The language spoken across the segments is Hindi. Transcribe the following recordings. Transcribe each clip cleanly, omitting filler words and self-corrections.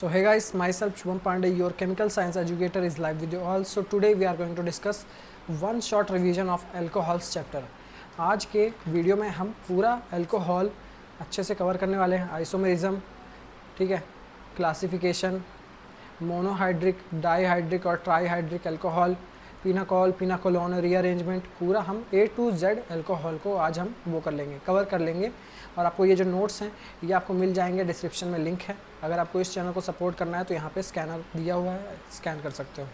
So hey guys, myself Shubham Pandey, your chemical science educator is live with you all. So today we are going to discuss one short revision of alcohols chapter. आज के वीडियो में हम पूरा अल्कोहल अच्छे से कवर करने वाले हैं. आइसोमेरिज्म, ठीक है, क्लासिफिकेशन, मोनोहाइड्रिक, डाईहाइड्रिक और ट्राईहाइड्रिक अल्कोहल, पिनाकोल, पिनाकोलोन, रीअरेंजमेंट, पूरा हम A to Z अल्कोहल को आज हम वो कर लेंगे, कवर कर लेंगे. और आपको ये जो नोट्स हैं ये आपको मिल जाएंगे, डिस्क्रिप्शन में लिंक है. अगर आपको इस चैनल को सपोर्ट करना है तो यहाँ पे स्कैनर दिया हुआ है, स्कैन कर सकते हो.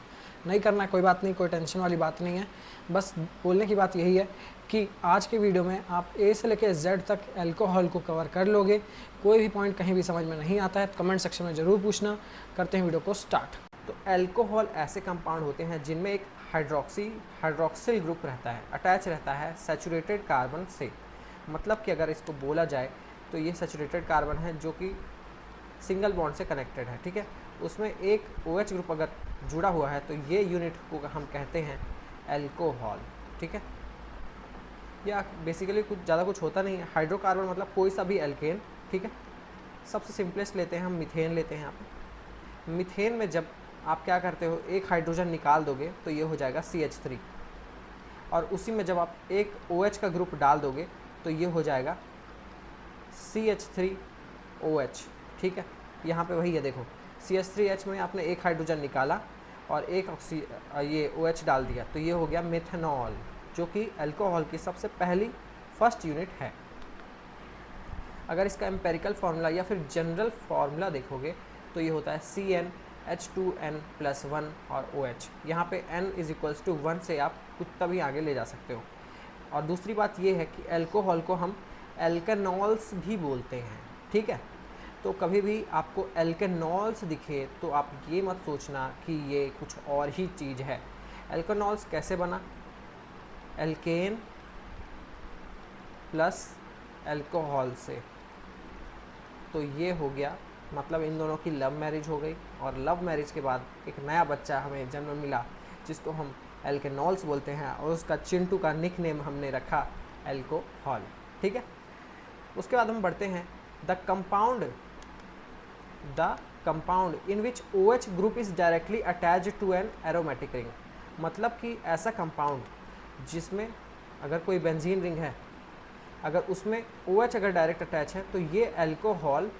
नहीं करना है कोई बात नहीं, कोई टेंशन वाली बात नहीं है. बस बोलने की बात यही है कि आज के वीडियो में आप A से लेकर Z तक अल्कोहल को कवर कर लोगे. कोई भी पॉइंट कहीं भी समझ में नहीं आता है तो कमेंट सेक्शन में ज़रूर पूछना. करते हैं वीडियो को स्टार्ट. तो अल्कोहल ऐसे कंपाउंड होते हैं जिनमें एक हाइड्रोक्सिल ग्रुप रहता है, अटैच रहता है सैचुरेटेड कार्बन से. मतलब कि अगर इसको बोला जाए तो ये सैचुरेटेड कार्बन है जो कि सिंगल बॉन्ड से कनेक्टेड है, ठीक है. उसमें एक OH ग्रुप अगर जुड़ा हुआ है तो ये यूनिट को हम कहते हैं अल्कोहल, ठीक है. या बेसिकली ज़्यादा कुछ होता नहीं है. हाइड्रोकार्बन मतलब कोई सा भी एल्केन, ठीक है. सबसे सिंपलेस्ट लेते हैं हम, मीथेन लेते हैं यहाँ पे. मीथेन में जब आप क्या करते हो, एक हाइड्रोजन निकाल दोगे तो ये हो जाएगा CH3, और उसी में जब आप एक OH का ग्रुप डाल दोगे तो ये हो जाएगा CH3OH, ठीक है. यहाँ पे वही है, देखो CH3H में आपने एक हाइड्रोजन निकाला और एक ये OH डाल दिया तो ये हो गया मेथनॉल, जो कि अल्कोहल की सबसे पहली फर्स्ट यूनिट है. अगर इसका एम्पेरिकल फार्मूला या फिर जनरल फार्मूला देखोगे तो ये होता है CnH2n+1 और OH. यहाँ पे n = 1 से आप कुछ भी आगे ले जा सकते हो. और दूसरी बात ये है कि अल्कोहल को हम एल्केनॉल्स भी बोलते हैं, ठीक है. तो कभी भी आपको एल्केनॉल्स दिखे तो आप ये मत सोचना कि ये कुछ और ही चीज़ है. एल्केनॉल्स कैसे बना, एल्केन प्लस अल्कोहल से. तो ये हो गया, मतलब इन दोनों की लव मैरिज हो गई, और लव मैरिज के बाद एक नया बच्चा हमें जन्म मिला जिसको हम एल्केनॉल्स बोलते हैं, और उसका चिंटू का निक नेम हमने रखा अल्कोहल, ठीक है. उसके बाद हम बढ़ते हैं the compound in which OH group is directly attached to an aromatic ring. मतलब कि ऐसा कंपाउंड जिसमें अगर कोई बेंजीन रिंग है, अगर उसमें OH अगर डायरेक्ट अटैच है तो ये अल्कोहल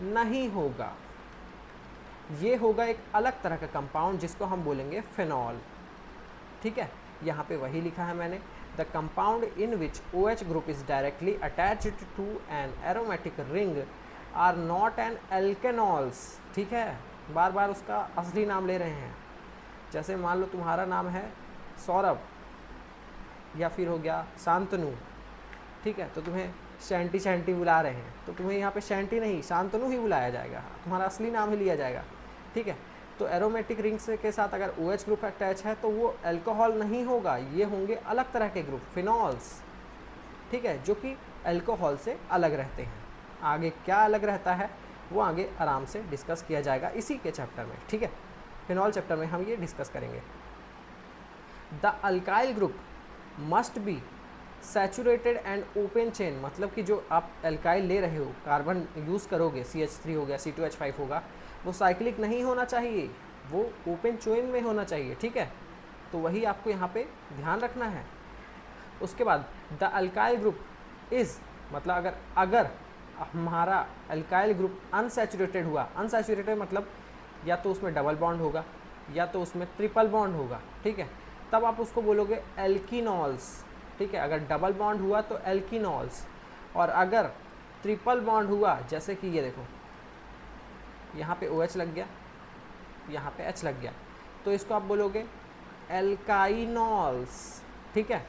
नहीं होगा. ये होगा एक अलग तरह का कंपाउंड जिसको हम बोलेंगे फिनॉल, ठीक है. यहाँ पे वही लिखा है मैंने, the compound in which OH group is directly attached to an aromatic ring are not an alkanols, ठीक है. बार बार उसका असली नाम ले रहे हैं. जैसे मान लो तुम्हारा नाम है सौरभ या फिर हो गया शांतनु, ठीक है. तो तुम्हें शैंटी बुला रहे हैं तो तुम्हें यहाँ पे शैंटी नहीं, शांतनु ही बुलाया जाएगा, तुम्हारा असली नाम ही लिया जाएगा, ठीक है. तो एरोमेटिक रिंग्स के साथ अगर OH ग्रुप अटैच है तो वो अल्कोहल नहीं होगा, ये होंगे अलग तरह के ग्रुप, फिनॉल्स, ठीक है, जो कि अल्कोहल से अलग रहते हैं. आगे क्या अलग रहता है वो आगे आराम से डिस्कस किया जाएगा इसी के चैप्टर में, ठीक है. फिनॉल चैप्टर में हम ये डिस्कस करेंगे. The alkyl group must be saturated and open chain. मतलब कि जो आप अल्काइल ले रहे हो, कार्बन यूज़ करोगे, CH3 हो गया, C2H5 होगा, वो साइक्लिक नहीं होना चाहिए, वो ओपन चेन में होना चाहिए, ठीक है. तो वही आपको यहाँ पे ध्यान रखना है. उसके बाद द अल्काइल ग्रुप इज़, मतलब अगर हमारा अल्काइल ग्रुप अनसैचुरेटेड हुआ, अनसैचुरेटेड मतलब या तो उसमें डबल बॉन्ड होगा या तो उसमें ट्रिपल बॉन्ड होगा, ठीक है. तब आप उसको बोलोगे एल्कीनॉल्स, ठीक है. अगर डबल बॉन्ड हुआ तो एल्कीनॉल्स, और अगर ट्रिपल बॉन्ड हुआ, जैसे कि ये देखो यहाँ पे OH लग गया, यहाँ पे H लग गया, तो इसको आप बोलोगे एल्काइनॉल्स, ठीक है.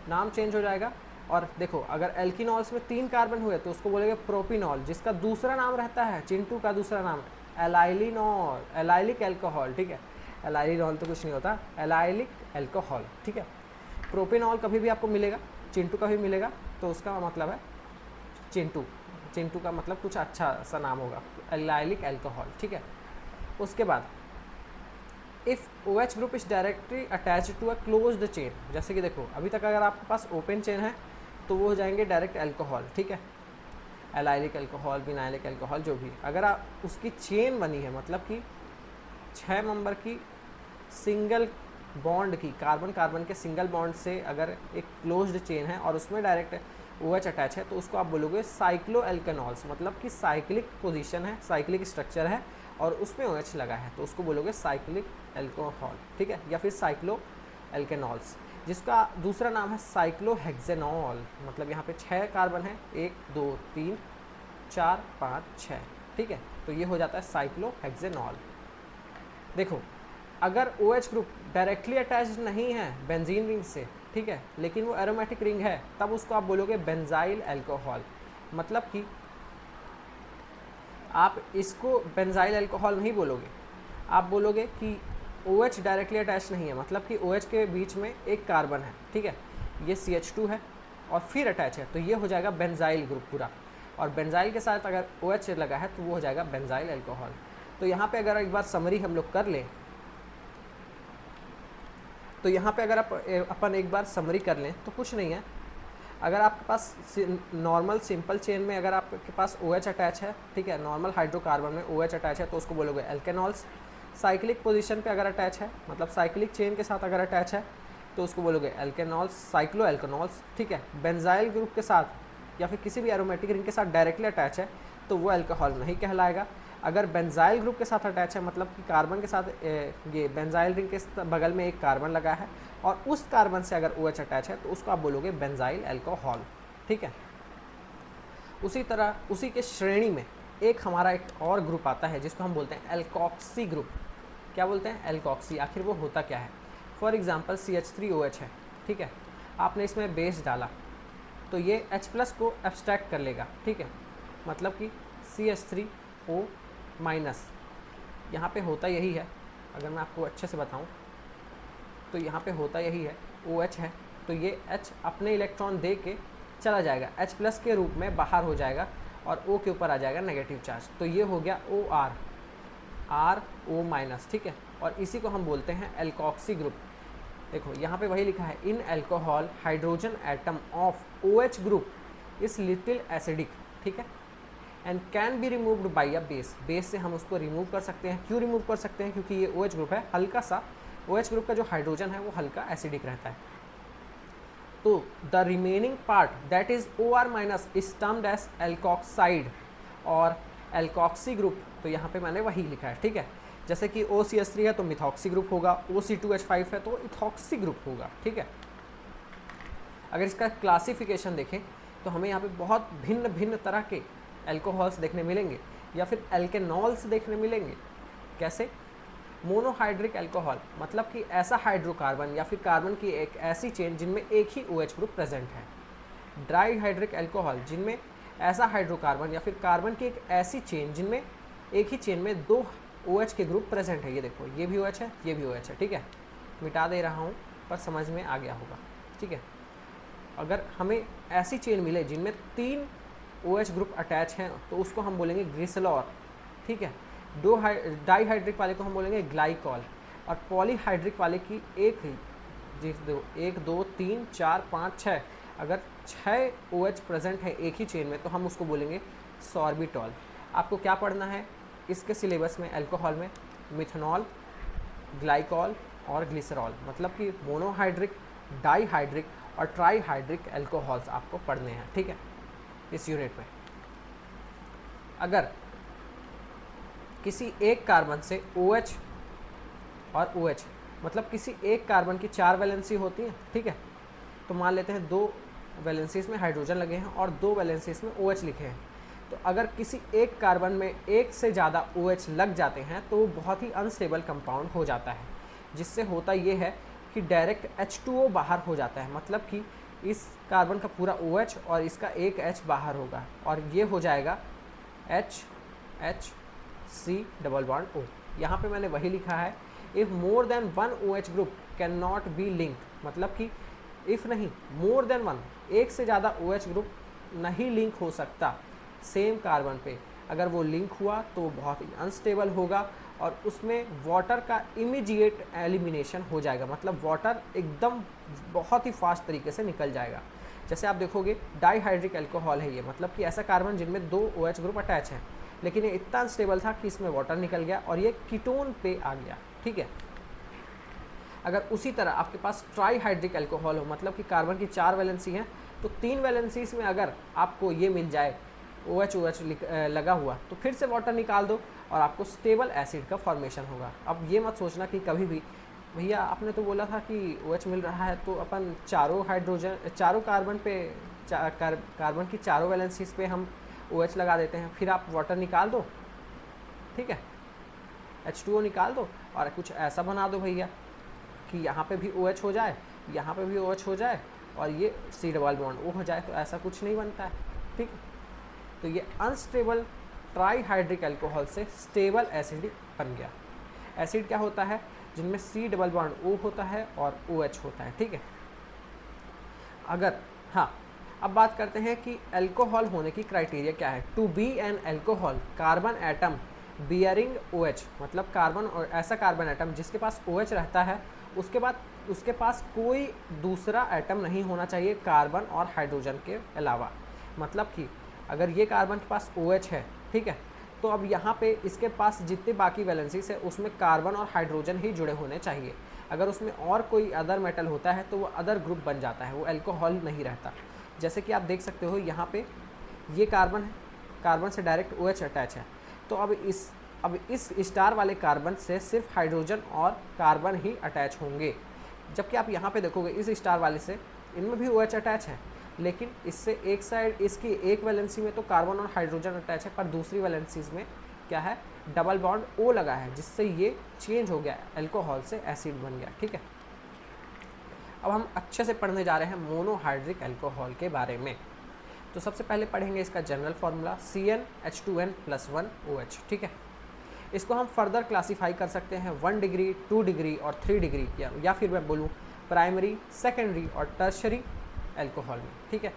नाम चेंज हो जाएगा. और देखो अगर एल्कीनॉल्स में 3 कार्बन हुए तो उसको बोलेंगे प्रोपिनॉल, जिसका दूसरा नाम रहता है, चिंटू का दूसरा नाम एलाइलिनॉल, एलाइलिक अल्कोहल, ठीक है. एलाइलिनॉल तो कुछ नहीं होता, एलाइलिक अल्कोहल, ठीक है. प्रोपिनॉल कभी भी आपको मिलेगा, चिंटू का भी मिलेगा, तो उसका मतलब है चिंटू का मतलब कुछ अच्छा सा नाम होगा, एलाइलिक अल्कोहल, ठीक है. उसके बाद if OH group is directly attach to a closed chain, जैसे कि देखो अभी तक अगर आपके पास ओपन चेन है तो वो हो जाएंगे डायरेक्ट अल्कोहल, ठीक है. एलाइलिक अल्कोहल, विनाइलिक अल्कोहल, जो भी, अगर आप उसकी चेन बनी है, मतलब कि 6 मेंबर की सिंगल बॉन्ड की, कार्बन कार्बन के सिंगल बॉन्ड से अगर एक क्लोज्ड चेन है और उसमें डायरेक्ट OH अटैच है, तो उसको आप बोलोगे साइक्लो एल्केनॉल्स, मतलब कि साइक्लिक पोजीशन है, साइक्लिक स्ट्रक्चर है और उसमें OH लगा है, तो उसको बोलोगे साइक्लिक एल्कोहल, ठीक है, या फिर साइक्लो एल्केनॉल्स, जिसका दूसरा नाम है साइक्लोहेक्सेनॉल। मतलब यहाँ पे 6 कार्बन है, 1 2 3 4 5 6, ठीक है, तो ये हो जाता है साइक्लोहेक्सेनॉल। देखो, अगर OH ग्रुप डायरेक्टली अटैच्ड नहीं है बेंजीन रिंग से, ठीक है, लेकिन वो एरोमेटिक रिंग है, तब उसको आप बोलोगे बेंजाइल अल्कोहल। मतलब कि आप इसको बेंजाइल अल्कोहल नहीं बोलोगे, आप बोलोगे कि OH डायरेक्टली अटैच नहीं है, मतलब कि OH के बीच में एक कार्बन है, ठीक है, ये CH2 है और फिर अटैच है, तो ये हो जाएगा बेंजाइल ग्रुप पूरा, और बेंजाइल के साथ अगर OH लगा है तो वो हो जाएगा बेंजाइल अल्कोहल। तो यहाँ पे अगर एक बार समरी हम लोग कर लें, तो यहाँ पे अगर अपन एक बार समरी कर लें तो कुछ नहीं है, अगर आपके पास नॉर्मल सिंपल चेन में अगर आपके पास OH अटैच है, ठीक है, नॉर्मल हाइड्रोकार्बन में OH अटैच है, तो उसको बोलोगे एल्केनॉल्स। साइक्लिक पोजीशन पे अगर अटैच है, मतलब साइक्लिक चेन के साथ अगर अटैच है, तो उसको बोलोगे एल्केनॉल्स, साइक्लो एल्केनॉल्स, ठीक है। बेंजाइल ग्रुप के साथ या फिर किसी भी एरोमेटिक रिंग के साथ डायरेक्टली अटैच है, तो वो अल्कोहल नहीं कहलाएगा। अगर बेंजाइल ग्रुप के साथ अटैच है, मतलब कि कार्बन के साथ ये बेंजाइल रिंग के बगल में एक कार्बन लगा है और उस कार्बन से अगर OH अटैच है, तो उसको आप बोलोगे बेंजाइल अल्कोहल, ठीक है। उसी तरह उसी के श्रेणी में एक हमारा एक और ग्रुप आता है जिसको हम बोलते हैं एल्कोक्सी ग्रुप। क्या बोलते हैं? एल्कोक्सी। आखिर वो होता क्या है? फॉर एग्जांपल CH3OH है, ठीक है, आपने इसमें बेस डाला तो ये H+ को एब्स्ट्रैक्ट कर लेगा, ठीक है, मतलब कि CH3O-, यहाँ पे होता यही है, अगर मैं आपको अच्छे से बताऊं तो यहाँ पे होता यही है, OH है तो ये H अपने इलेक्ट्रॉन दे के चला जाएगा, H+ के रूप में बाहर हो जाएगा और O के ऊपर आ जाएगा नेगेटिव चार्ज, तो ये हो गया OR, RO-, ठीक है, और इसी को हम बोलते हैं एल्कोक्सी ग्रुप। देखो यहाँ पे वही लिखा है, in alcohol hydrogen atom of OH group is little acidic, ठीक है, and can be removed by a base. Base से हम उसको रिमूव कर सकते हैं। क्यों रिमूव कर सकते हैं? क्योंकि ये OH ग्रुप है, हल्का सा OH ग्रुप का जो हाइड्रोजन है वो हल्का एसिडिक रहता है। तो the remaining part that is OR- is termed as alkoxide और एल्कोक्सी ग्रुप, तो यहाँ पे मैंने वही लिखा है, ठीक है। जैसे कि OCH3 है तो मिथॉक्सी ग्रुप होगा, OC2H5 है तो इथॉक्सी ग्रुप होगा, ठीक है। अगर इसका क्लासिफिकेशन देखें तो हमें यहाँ पे बहुत भिन्न भिन्न तरह के एल्कोहल्स देखने मिलेंगे या फिर एल्केनॉल्स देखने मिलेंगे। कैसे? मोनोहाइड्रिक एल्कोहल, मतलब कि ऐसा हाइड्रोकार्बन या फिर कार्बन की एक ऐसी चेन जिनमें एक ही OH ग्रुप प्रेजेंट है। डाईहाइड्रिक एल्कोहल, जिनमें ऐसा हाइड्रोकार्बन या फिर कार्बन की एक ऐसी चेन जिनमें एक ही चेन में 2 OH के ग्रुप प्रेजेंट है। ये देखो, ये भी OH है, ये भी OH है, ठीक है, मिटा दे रहा हूँ पर समझ में आ गया होगा, ठीक है। अगर हमें ऐसी चेन मिले जिनमें 3 OH ग्रुप अटैच हैं तो उसको हम बोलेंगे ग्लिसरॉल, ठीक है। डाईहाइड्रिक वाले को हम बोलेंगे ग्लाइकॉल और पॉलीहाइड्रिक वाले की 1 2 3 4 5 6 अगर 6 OH प्रेजेंट है एक ही चेन में तो हम उसको बोलेंगे सॉर्बिटॉल। आपको क्या पढ़ना है इसके सिलेबस में? अल्कोहल में मिथनॉल, ग्लाइकॉल और ग्लिसरॉल, मतलब कि मोनोहाइड्रिक, डाईहाइड्रिक और ट्राईहाइड्रिक एल्कोहल्स आपको पढ़ने हैं, ठीक है, इस यूनिट में। अगर किसी एक कार्बन से OH और OH, मतलब किसी एक कार्बन की 4 वैलेंसी होती है, ठीक है, तो मान लेते हैं 2 वैलेंसीज में हाइड्रोजन लगे हैं और 2 वैलेंसीज में OH लिखे हैं, तो अगर किसी एक कार्बन में एक से ज़्यादा OH लग जाते हैं तो वो बहुत ही अनस्टेबल कंपाउंड हो जाता है, जिससे होता ये है कि डायरेक्ट H2O बाहर हो जाता है, मतलब कि इस कार्बन का पूरा OH और इसका एक H बाहर होगा और ये हो जाएगा HCO। यहाँ पे मैंने वही लिखा है, if more than 1 OH group can not be linked, मतलब कि इफ़ नहीं, मोर देन 1, एक से ज़्यादा OH ग्रुप नहीं लिंक हो सकता सेम कार्बन पे। अगर वो लिंक हुआ तो वो बहुत ही अनस्टेबल होगा और उसमें वाटर का इमीडिएट एलिमिनेशन हो जाएगा, मतलब वाटर एकदम बहुत ही फास्ट तरीके से निकल जाएगा। जैसे आप देखोगे डाईहाइड्रिक अल्कोहल है ये, मतलब कि ऐसा कार्बन जिनमें 2 OH ग्रुप अटैच हैं, लेकिन ये इतना अनस्टेबल था कि इसमें वाटर निकल गया और ये कीटोन पे आ गया, ठीक है। अगर उसी तरह आपके पास ट्राईहाइड्रिक अल्कोहल हो, मतलब कि कार्बन की 4 वैलेंसी हैं, तो 3 वैलेंसीज में अगर आपको ये मिल जाए OH लगा हुआ, तो फिर से वाटर निकाल दो और आपको स्टेबल एसिड का फॉर्मेशन होगा। अब ये मत सोचना कि कभी भी भैया आपने तो बोला था कि OH मिल रहा है तो अपन चारों कार्बन पे कार्बन की चारों वैलेंसीज पे हम OH लगा देते हैं, फिर आप वाटर निकाल दो, ठीक है, H2O निकाल दो और कुछ ऐसा बना दो भैया कि यहाँ पे भी OH हो जाए, यहाँ पे भी OH हो जाए और ये C डबल बॉन्ड O हो जाए, तो ऐसा कुछ नहीं बनता है, ठीक है। तो ये अनस्टेबल ट्राईहाइड्रिक अल्कोहल से स्टेबल एसिड बन गया। एसिड क्या होता है? जिनमें C डबल बॉन्ड O होता है और OH होता है, ठीक है। अगर हाँ, अब बात करते हैं कि अल्कोहल होने की क्राइटेरिया क्या है। To be an alcohol carbon atom bearing OH, मतलब कार्बन और ऐसा कार्बन एटम जिसके पास OH रहता है, उसके बाद उसके पास कोई दूसरा एटम नहीं होना चाहिए कार्बन और हाइड्रोजन के अलावा। मतलब कि अगर ये कार्बन के पास OH है, ठीक है, तो अब यहाँ पे इसके पास जितने बाकी वैलेंसीज है उसमें कार्बन और हाइड्रोजन ही जुड़े होने चाहिए। अगर उसमें और कोई अदर मेटल होता है तो वो अदर ग्रुप बन जाता है, वो अल्कोहल नहीं रहता। जैसे कि आप देख सकते हो यहाँ पे ये कार्बन है, कार्बन से डायरेक्ट OH अटैच है, तो अब इस स्टार वाले कार्बन से सिर्फ हाइड्रोजन और कार्बन ही अटैच होंगे। जबकि आप यहाँ पे देखोगे इस स्टार वाले से इनमें भी OH अटैच है, लेकिन इससे एक साइड इसकी एक वैलेंसी में तो कार्बन और हाइड्रोजन अटैच है, पर दूसरी वैलेंसीज में क्या है, डबल बॉन्ड O लगा है, जिससे ये चेंज हो गया, अल्कोहल से एसिड बन गया, ठीक है। अब हम अच्छे से पढ़ने जा रहे हैं मोनोहाइड्रिक अल्कोहल के बारे में। तो सबसे पहले पढ़ेंगे इसका जनरल फार्मूला CnH2n+1OH, ठीक है। इसको हम फर्दर क्लासीफाई कर सकते हैं 1 डिग्री, 2 डिग्री और 3 डिग्री, या फिर मैं बोलूँ प्राइमरी, सेकेंडरी और टर्शरी अल्कोहल में, ठीक है।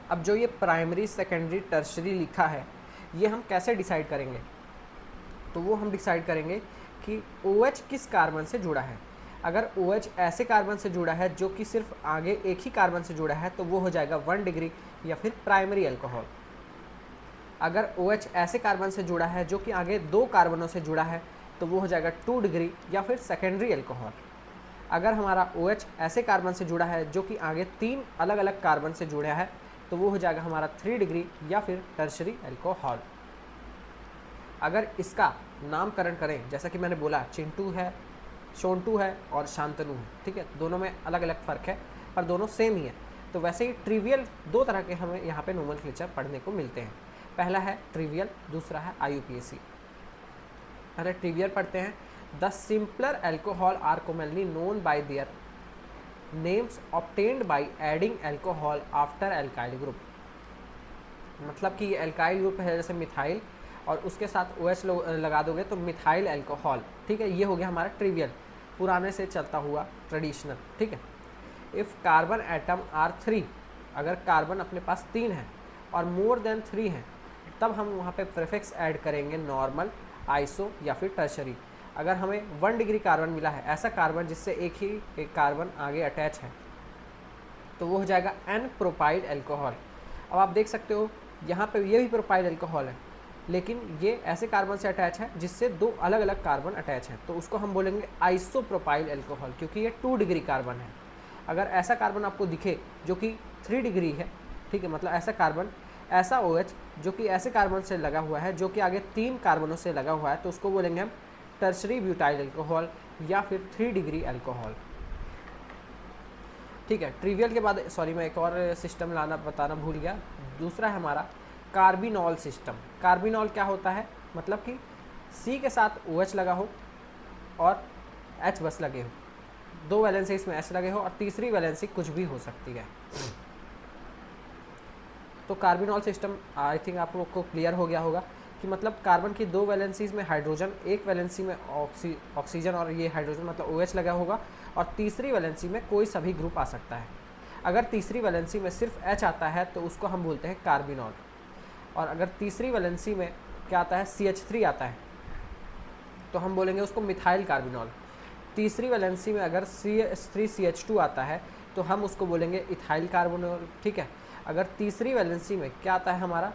अब जो ये प्राइमरी, सेकेंडरी, टर्शरी लिखा है, ये हम कैसे डिसाइड करेंगे? तो वो हम डिसाइड करेंगे कि OH किस कार्बन से जुड़ा है। अगर OH ऐसे कार्बन से जुड़ा है जो कि सिर्फ आगे एक ही कार्बन से जुड़ा है, तो वो हो जाएगा 1 डिग्री या फिर प्राइमरी अल्कोहल। अगर OH ऐसे कार्बन से जुड़ा है जो कि आगे 2 कार्बनों से जुड़ा है, तो वो हो जाएगा 2 डिग्री या फिर सेकेंडरी अल्कोहल। अगर हमारा OH ऐसे कार्बन से जुड़ा है जो कि आगे 3 अलग अलग कार्बन से जुड़ा है, तो वो हो जाएगा हमारा 3 डिग्री या फिर टर्शरी अल्कोहल। अगर इसका नामकरण करें, जैसा कि मैंने बोला, चिंटू है, शोंटू है और शांतनु है, ठीक है, दोनों में अलग अलग फ़र्क है पर दोनों सेम ही है। तो वैसे ही ट्रिवियल 2 तरह के हमें यहाँ पे नोमेनक्लेचर पढ़ने को मिलते हैं। पहला है ट्रिवियल, दूसरा है IUPAC। अरे ट्रिवियल पढ़ते हैं, the simpler alcohol are commonly known by their names obtained by adding alcohol after alkyl group. मतलब कि ये अल्काइल ग्रुप है, जैसे मिथाइल, और उसके साथ OH लगा दोगे तो मिथाइल अल्कोहल, ठीक है। ये हो गया हमारा ट्रिवियल, पुराने से चलता हुआ ट्रेडिशनल, ठीक है। इफ़ कार्बन एटम आर 3, अगर कार्बन अपने पास 3 है और मोर देन 3 है, तब हम वहाँ पे प्रीफिक्स ऐड करेंगे नॉर्मल, आइसो या फिर टर्शरी। अगर हमें 1 डिग्री कार्बन मिला है, ऐसा कार्बन जिससे एक कार्बन आगे अटैच है, तो वो हो जाएगा N प्रोपाइल अल्कोहल। अब आप देख सकते हो यहाँ पे ये भी प्रोपाइल अल्कोहल है, लेकिन ये ऐसे कार्बन से अटैच है जिससे 2 अलग अलग कार्बन अटैच हैं, तो उसको हम बोलेंगे आइसोप्रोपाइल अल्कोहल, क्योंकि ये 2 डिग्री कार्बन है। अगर ऐसा कार्बन आपको दिखे जो कि 3 डिग्री है, ठीक है, मतलब ऐसा कार्बन, ऐसा OH जो कि ऐसे कार्बन से लगा हुआ है जो कि आगे 3 कार्बनों से लगा हुआ है, तो उसको बोलेंगे हम टर्शरी ब्यूटाइल अल्कोहल या फिर 3 डिग्री अल्कोहल, ठीक है। ट्रिवियल के बाद सॉरी मैं एक और सिस्टम बताना भूल गया। दूसरा है हमारा कार्बिनॉल सिस्टम। कार्बिनॉल क्या होता है? मतलब कि C के साथ OH लगा हो और H बस लगे हो, 2 वैलेंसी इसमें H लगे हो और तीसरी वैलेंसी कुछ भी हो सकती है। तो कार्बिनॉल सिस्टम आई थिंक आप लोग को क्लियर हो गया होगा कि मतलब कार्बन की 2 वैलेंसीज में हाइड्रोजन, एक वैलेंसी में ऑक्सीजन और ये हाइड्रोजन मतलब OH लगा होगा, और तीसरी वैलेंसी में कोई सभी ग्रुप आ सकता है। अगर तीसरी वैलेंसी में सिर्फ H आता है तो उसको हम बोलते हैं कार्बिनॉल, और अगर तीसरी वैलेंसी में क्या आता है, CH3 आता है, तो हम बोलेंगे उसको मिथाइल कार्बिनॉल। तीसरी वैलेंसी में अगर CH3CH2 आता है तो हम उसको बोलेंगे इथाइल कार्बोनॉल, ठीक है। अगर तीसरी वैलेंसी में क्या आता है हमारा,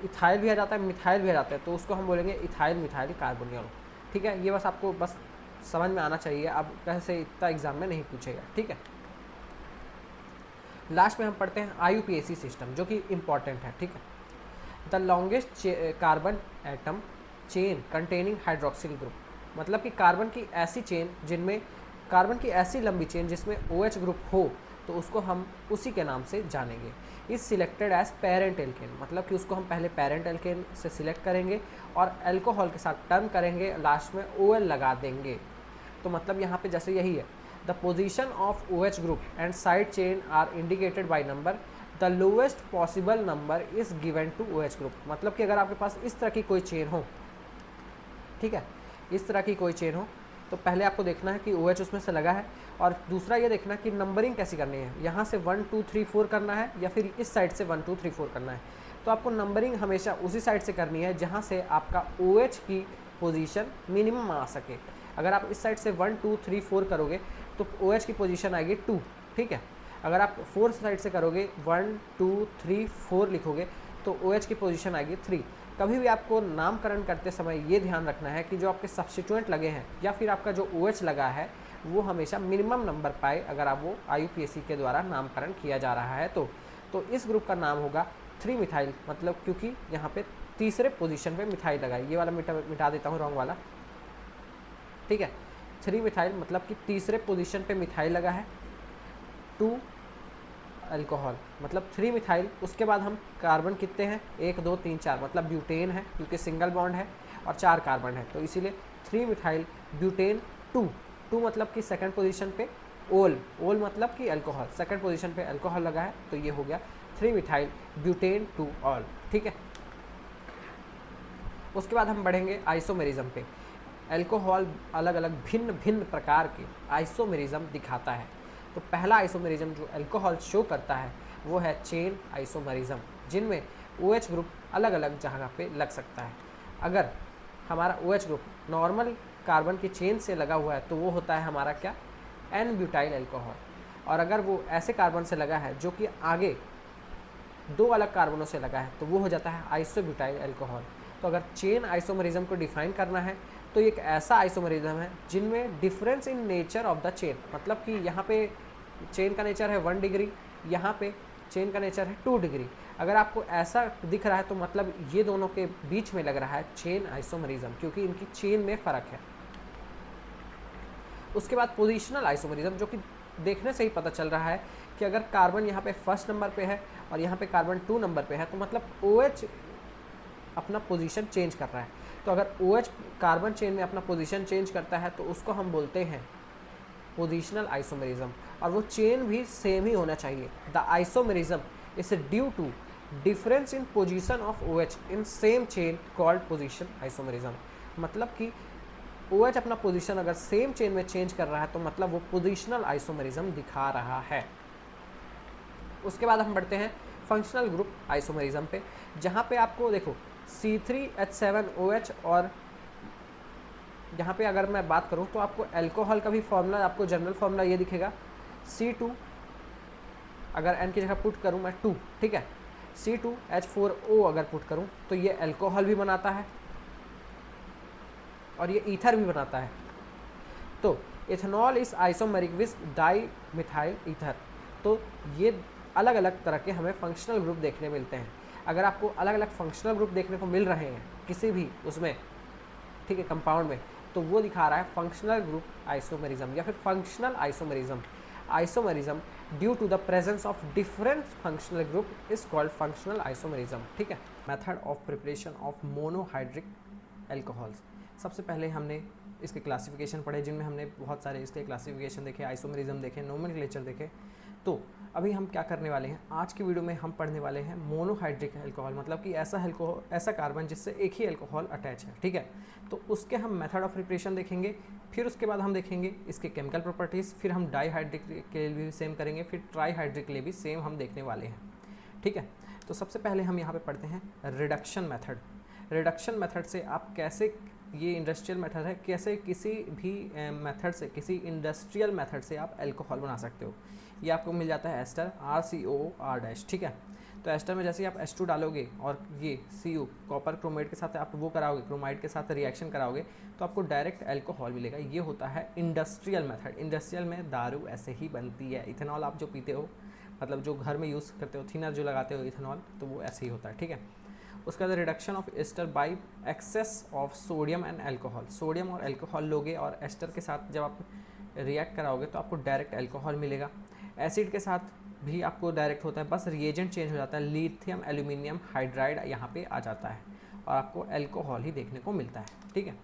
इथाइल भी आ जाता है, मिथाइल भी आ जाता है, तो उसको हम बोलेंगे इथाइल मिथाइल कार्बोनियल, ठीक है। ये बस आपको बस समझ में आना चाहिए, अब कैसे इतना एग्जाम में नहीं पूछेगा, ठीक है। लास्ट में हम पढ़ते हैं IUPAC सिस्टम, जो कि इम्पॉर्टेंट है, ठीक है। The longest carbon atom chain containing hydroxyl group, मतलब कि कार्बन की ऐसी चेन जिनमें कार्बन की ऐसी लंबी चेन जिसमें OH ग्रुप हो, तो उसको हम उसी के नाम से जानेंगे। Is selected as parent alkane, मतलब कि उसको हम पहले पेरेंट एल्केन से सिलेक्ट करेंगे और अल्कोहल के साथ टर्न करेंगे, लास्ट में OL लगा देंगे। तो मतलब यहाँ पे जैसे यही है, the position of OH group and side chain are indicated by number, the lowest possible number is given to OH group. मतलब कि अगर आपके पास इस तरह की कोई चेन हो, ठीक है, इस तरह की कोई चेन हो, तो पहले आपको देखना है कि OH उसमें से लगा है, और दूसरा ये देखना कि नंबरिंग कैसी करनी है, यहाँ से 1 2 3 4 करना है या फिर इस साइड से 1 2 3 4 करना है। तो आपको नंबरिंग हमेशा उसी साइड से करनी है जहाँ से आपका OH की पोजीशन मिनिमम आ सके। अगर आप इस साइड से 1 2 3 4 करोगे तो OH की पोजीशन आएगी 2, ठीक है। अगर आप 4 साइड से करोगे 1 2 3 4 लिखोगे तो OH की पोजीशन आएगी 3। कभी भी आपको नामकरण करते समय ये ध्यान रखना है कि जो आपके सब्स्टिट्यूएंट लगे हैं या फिर आपका जो OH लगा है वो हमेशा मिनिमम नंबर पाए, अगर आप वो IUPAC के द्वारा नामकरण किया जा रहा है तो इस ग्रुप का नाम होगा 3 मिथाइल, मतलब क्योंकि यहाँ पे तीसरे पोजीशन पे मिथाइल लगा है। ये वाला मिटा देता हूँ, रॉन्ग वाला, ठीक है। 3 मिथाइल मतलब कि तीसरे पोजीशन पे मिथाइल लगा है। 2 अल्कोहल मतलब 3 मिथाइल। उसके बाद हम कार्बन कितने हैं, 1 2 3 4, मतलब ब्यूटेन है क्योंकि सिंगल बॉन्ड है और 4 कार्बन है, तो इसीलिए 3 मिथाइल ब्यूटेन 2 मतलब कि सेकंड पोजीशन पे ओल मतलब कि अल्कोहल, सेकंड पोजीशन पे अल्कोहल लगा है, तो ये हो गया 3 मिथाइल ब्यूटेन 2 ऑल, ठीक है। उसके बाद हम बढ़ेंगे आइसोमेरिज्म पे। अल्कोहल अलग अलग भिन्न भिन्न प्रकार के आइसोमेरिज्म दिखाता है। तो पहला आइसोमेरिज्म जो अल्कोहल शो करता है वो है चेन आइसोमेरिज्म, जिनमें OH ग्रुप अलग अलग जगह पे लग सकता है। अगर हमारा OH ग्रुप नॉर्मल कार्बन की चेन से लगा हुआ है तो वो होता है हमारा क्या, एन ब्यूटाइल अल्कोहल। और अगर वो ऐसे कार्बन से लगा है जो कि आगे 2 अलग कार्बनों से लगा है तो वो हो जाता है आइसोब्यूटाइल अल्कोहल। तो अगर चेन आइसोमेरिज्म को डिफाइन करना है तो एक ऐसा आइसोमेरिज्म है जिनमें difference in nature of the chain, मतलब कि यहाँ पे चेन का नेचर है 1 डिग्री, यहाँ पे चेन का नेचर है 2 डिग्री। अगर आपको ऐसा दिख रहा है तो मतलब ये दोनों के बीच में लग रहा है चेन आइसोमेरिज्म, क्योंकि इनकी चेन में फ़र्क है। उसके बाद पोजिशनल आइसोमेरिज्म, जो कि देखने से ही पता चल रहा है कि अगर कार्बन यहाँ पे फर्स्ट नंबर पे है और यहाँ पे कार्बन 2 नंबर पे है तो मतलब OH अपना पोजीशन चेंज कर रहा है। तो अगर OH कार्बन चेन में अपना पोजीशन चेंज करता है तो उसको हम बोलते हैं पोजिशनल आइसोमेरिज्म, और वो चेन भी सेम ही होना चाहिए। The isomerism is due to difference in position of OH in same chain called position isomerism, मतलब कि OH अपना पोजीशन अगर सेम चेन में चेंज कर रहा है तो मतलब वो पोजिशनल आइसोमेरिज्म दिखा रहा है। उसके बाद हम बढ़ते हैं फंक्शनल ग्रुप आइसोमेरिज्म पे, जहाँ पे आपको देखो C3H7OH, और यहाँ पे अगर मैं बात करूँ तो आपको अल्कोहल का भी फॉर्मूला, आपको जनरल फॉर्मूला ये दिखेगा C2, अगर N की जगह पुट करूँ मैं 2, ठीक है, C2H4O अगर पुट करूँ तो ये अल्कोहल भी बनाता है और ये ईथर भी बनाता है। तो ethanol is isomeric with di methyl ether. तो ये अलग अलग तरह के हमें फंक्शनल ग्रुप देखने मिलते हैं। अगर आपको अलग अलग फंक्शनल ग्रुप देखने को मिल रहे हैं किसी भी उसमें, ठीक है, कंपाउंड में, तो वो दिखा रहा है फंक्शनल ग्रुप आइसोमेरिज्म या फिर functional isomerism. Isomerism due to the presence of different functional group is called functional isomerism, ठीक है। Method of preparation of monohydric alcohols. सबसे पहले हमने इसके क्लासिफिकेशन पढ़े, जिनमें हमने बहुत सारे इसके क्लासिफिकेशन देखे, आइसोमेरिज्म देखे, नोमेनक्लेचर देखे। तो अभी हम क्या करने वाले हैं, आज की वीडियो में हम पढ़ने वाले हैं मोनोहाइड्रिक अल्कोहल, मतलब कि ऐसा कार्बन जिससे एक ही अल्कोहल अटैच है, ठीक है। तो उसके हम मेथड ऑफ प्रिपरेशन देखेंगे, फिर उसके बाद हम देखेंगे इसके केमिकल प्रॉपर्टीज़, फिर हम डाईहाइड्रिक के लिए भी सेम करेंगे, फिर ट्राईहाइड्रिक के लिए भी सेम हम देखने वाले हैं, ठीक है। तो सबसे पहले हम यहाँ पे पढ़ते हैं रिडक्शन मेथड। रिडक्शन मेथड से आप कैसे, ये इंडस्ट्रियल मेथड है, कैसे किसी भी मेथड से, किसी इंडस्ट्रियल मेथड से आप अल्कोहल बना सकते हो। ये आपको मिल जाता है एस्टर RCOO R-, ठीक है। तो एस्टर में जैसे ही आप H2 डालोगे और ये Cu कॉपर क्रोमेट के साथ आप वो कराओगे, क्रोमाइड के साथ रिएक्शन कराओगे, तो आपको डायरेक्ट अल्कोहल मिलेगा। ये होता है इंडस्ट्रियल मेथड। इंडस्ट्रियल में दारू ऐसे ही बनती है। इथेनॉल आप जो पीते हो, मतलब जो घर में यूज़ करते हो, थिनर जो लगाते हो इथेनॉल, तो वो ऐसे ही होता है, ठीक है। उसके बाद reduction of ester by excess of sodium and alcohol. Sodium और अल्कोहल लोगे और एस्टर के साथ जब आप रिएक्ट कराओगे तो आपको डायरेक्ट अल्कोहल मिलेगा। एसिड के साथ भी आपको डायरेक्ट होता है, बस रिएजेंट चेंज हो जाता है, लिथियम एल्यूमिनियम हाइड्राइड यहाँ पे आ जाता है और आपको अल्कोहल ही देखने को मिलता है, ठीक है।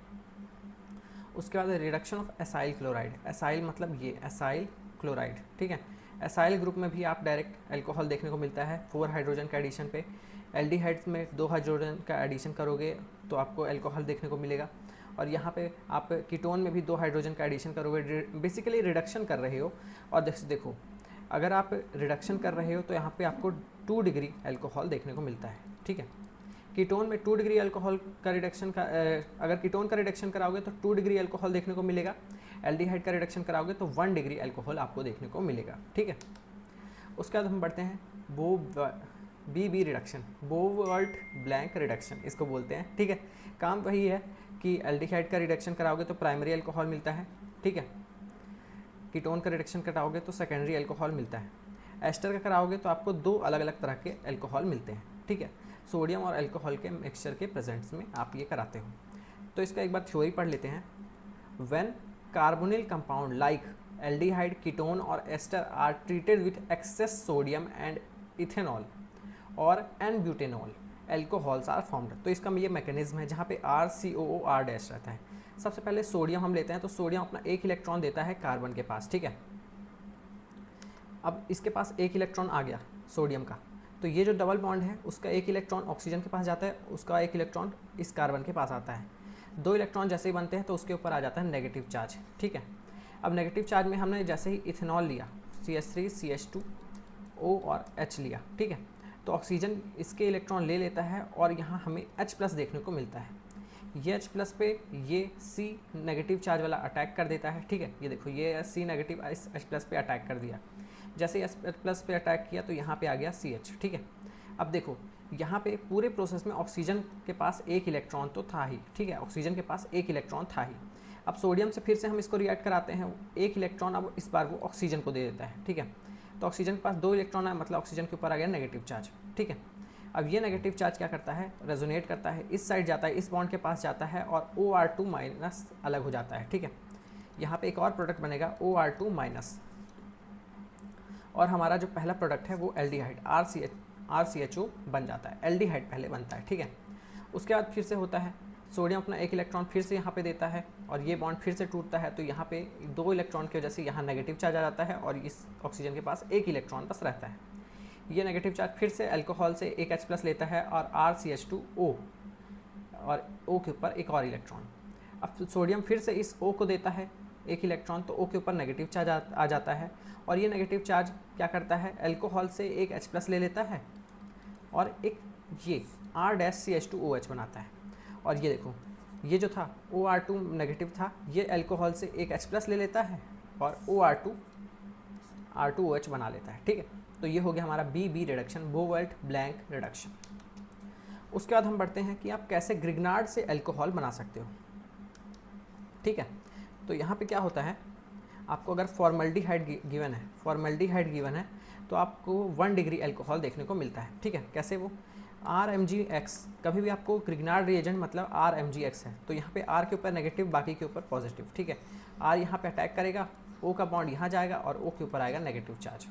उसके बाद reduction of acyl chloride. Acyl मतलब ये एसाइल क्लोराइड, ठीक है। एसाइल ग्रुप में भी आप डायरेक्ट अल्कोहल देखने को मिलता है 4 हाइड्रोजन के एडिशन पे। एल्डिहाइड्स में 2 हाइड्रोजन का एडिशन करोगे तो आपको अल्कोहल देखने को मिलेगा। और यहाँ पे आप कीटोन में भी 2 हाइड्रोजन का एडिशन करोगे, बेसिकली रिडक्शन कर रहे हो। और देखो अगर आप रिडक्शन कर रहे हो तो यहाँ पे आपको 2 डिग्री अल्कोहल देखने को मिलता है, ठीक है। कीटोन में 2 डिग्री अल्कोहल का रिडक्शन का अगर कीटोन का रिडक्शन कराओगे तो 2 डिग्री अल्कोहल देखने को मिलेगा। एल्डिहाइड का रिडक्शन कराओगे तो 1 डिग्री अल्कोहल आपको देखने को मिलेगा, ठीक है। उसके बाद हम बढ़ते हैं BB रिडक्शन, बोवल्ट ब्लैंक रिडक्शन इसको बोलते हैं, ठीक है। काम वही है कि एल्डिहाइड का रिडक्शन कराओगे तो प्राइमरी अल्कोहल मिलता है, ठीक है। कीटोन का रिडक्शन कराओगे तो सेकेंडरी अल्कोहल मिलता है। एस्टर का कराओगे तो आपको 2 अलग अलग तरह के अल्कोहल मिलते हैं, ठीक है। सोडियम और अल्कोहल के मिक्सचर के प्रेजेंट्स में आप ये कराते हो। तो इसका एक बार थ्योरी पढ़ लेते हैं। When carbonyl compound like aldehyde, ketone और ester are treated with excess sodium and ethanol और N butanol, alcohols are formed. तो इसका ये मैकेनिज्म है जहाँ पे RCOOR- रहता है। सबसे पहले सोडियम हम लेते हैं, तो सोडियम अपना 1 इलेक्ट्रॉन देता है कार्बन के पास, ठीक है। अब इसके पास 1 इलेक्ट्रॉन आ गया सोडियम का, तो ये जो डबल बॉन्ड है उसका 1 इलेक्ट्रॉन ऑक्सीजन के पास जाता है, उसका 1 इलेक्ट्रॉन इस कार्बन के पास आता है। 2 इलेक्ट्रॉन जैसे ही बनते हैं तो उसके ऊपर आ जाता है नेगेटिव चार्ज, ठीक है। अब नेगेटिव चार्ज में हमने जैसे ही इथेनॉल लिया, CH3 CH2 O और H लिया, ठीक है, तो ऑक्सीजन इसके इलेक्ट्रॉन ले लेता है और यहाँ हमें H+ देखने को मिलता है। ये H+ पे ये C नेगेटिव चार्ज वाला अटैक कर देता है, ठीक है। ये देखो ये C नेगेटिव इस H+ पे अटैक कर दिया। जैसे ही H+ पे अटैक किया तो यहाँ पे आ गया CH, ठीक है। अब देखो यहाँ पे पूरे प्रोसेस में ऑक्सीजन के पास 1 इलेक्ट्रॉन तो था ही, ठीक है, ऑक्सीजन के पास 1 इलेक्ट्रॉन था ही। अब सोडियम से फिर से हम इसको रिएक्ट कराते हैं, 1 इलेक्ट्रॉन अब इस बार वो ऑक्सीजन को दे देता है, ठीक है। तो ऑक्सीजन के पास 2 इलेक्ट्रॉन है, मतलब ऑक्सीजन के ऊपर आ गया नेगेटिव चार्ज, ठीक है। अब ये नेगेटिव चार्ज क्या करता है, रेजोनेट करता है, इस साइड जाता है, इस बॉन्ड के पास जाता है और OR2- अलग हो जाता है, ठीक है। यहाँ पे एक और प्रोडक्ट बनेगा OR2-, और हमारा जो पहला प्रोडक्ट है वो एल्डिहाइड RCHO बन जाता है। एल्डिहाइड पहले बनता है, ठीक है। उसके बाद फिर से होता है, सोडियम अपना 1 इलेक्ट्रॉन फिर से यहाँ पे देता है और ये बॉन्ड फिर से टूटता है, तो यहाँ पे 2 इलेक्ट्रॉन की वजह से यहाँ नेगेटिव चार्ज आ जाता है और इस ऑक्सीजन के पास 1 इलेक्ट्रॉन बस रहता है। ये नेगेटिव चार्ज फिर से अल्कोहल से एक H+ लेता है और RCH2O और O के ऊपर एक और इलेक्ट्रॉन। अब सोडियम फिर से इस O को देता है 1 इलेक्ट्रॉन, तो O के ऊपर नेगेटिव चार्ज आ जाता है और ये नेगेटिव चार्ज क्या करता है, अल्कोहल से एक H+ ले लेता है और एक ये R-CH2OH बनाता है। और ये देखो ये जो था OR2 नेगेटिव था, ये अल्कोहल से एक H+ ले लेता है और R2OH बना लेता है, ठीक है। तो ये हो गया हमारा BB रिडक्शन, बोवेल्ट ब्लैंक रिडक्शन। उसके बाद हम बढ़ते हैं कि आप कैसे ग्रिग्नार्ड से अल्कोहल बना सकते हो, ठीक है। तो यहाँ पे क्या होता है, आपको अगर फॉर्मल्डिहाइड गिवन है तो आपको 1 डिग्री अल्कोहल देखने को मिलता है, ठीक है। कैसे वो RMgX, कभी भी आपको ग्रिग्नार्ड रिएजेंट मतलब RMgX है, तो यहाँ पे R के ऊपर नेगेटिव, बाकी के ऊपर पॉजिटिव, ठीक है। R यहाँ पे अटैक करेगा, O का बॉन्ड यहाँ जाएगा और O के ऊपर आएगा नेगेटिव चार्ज।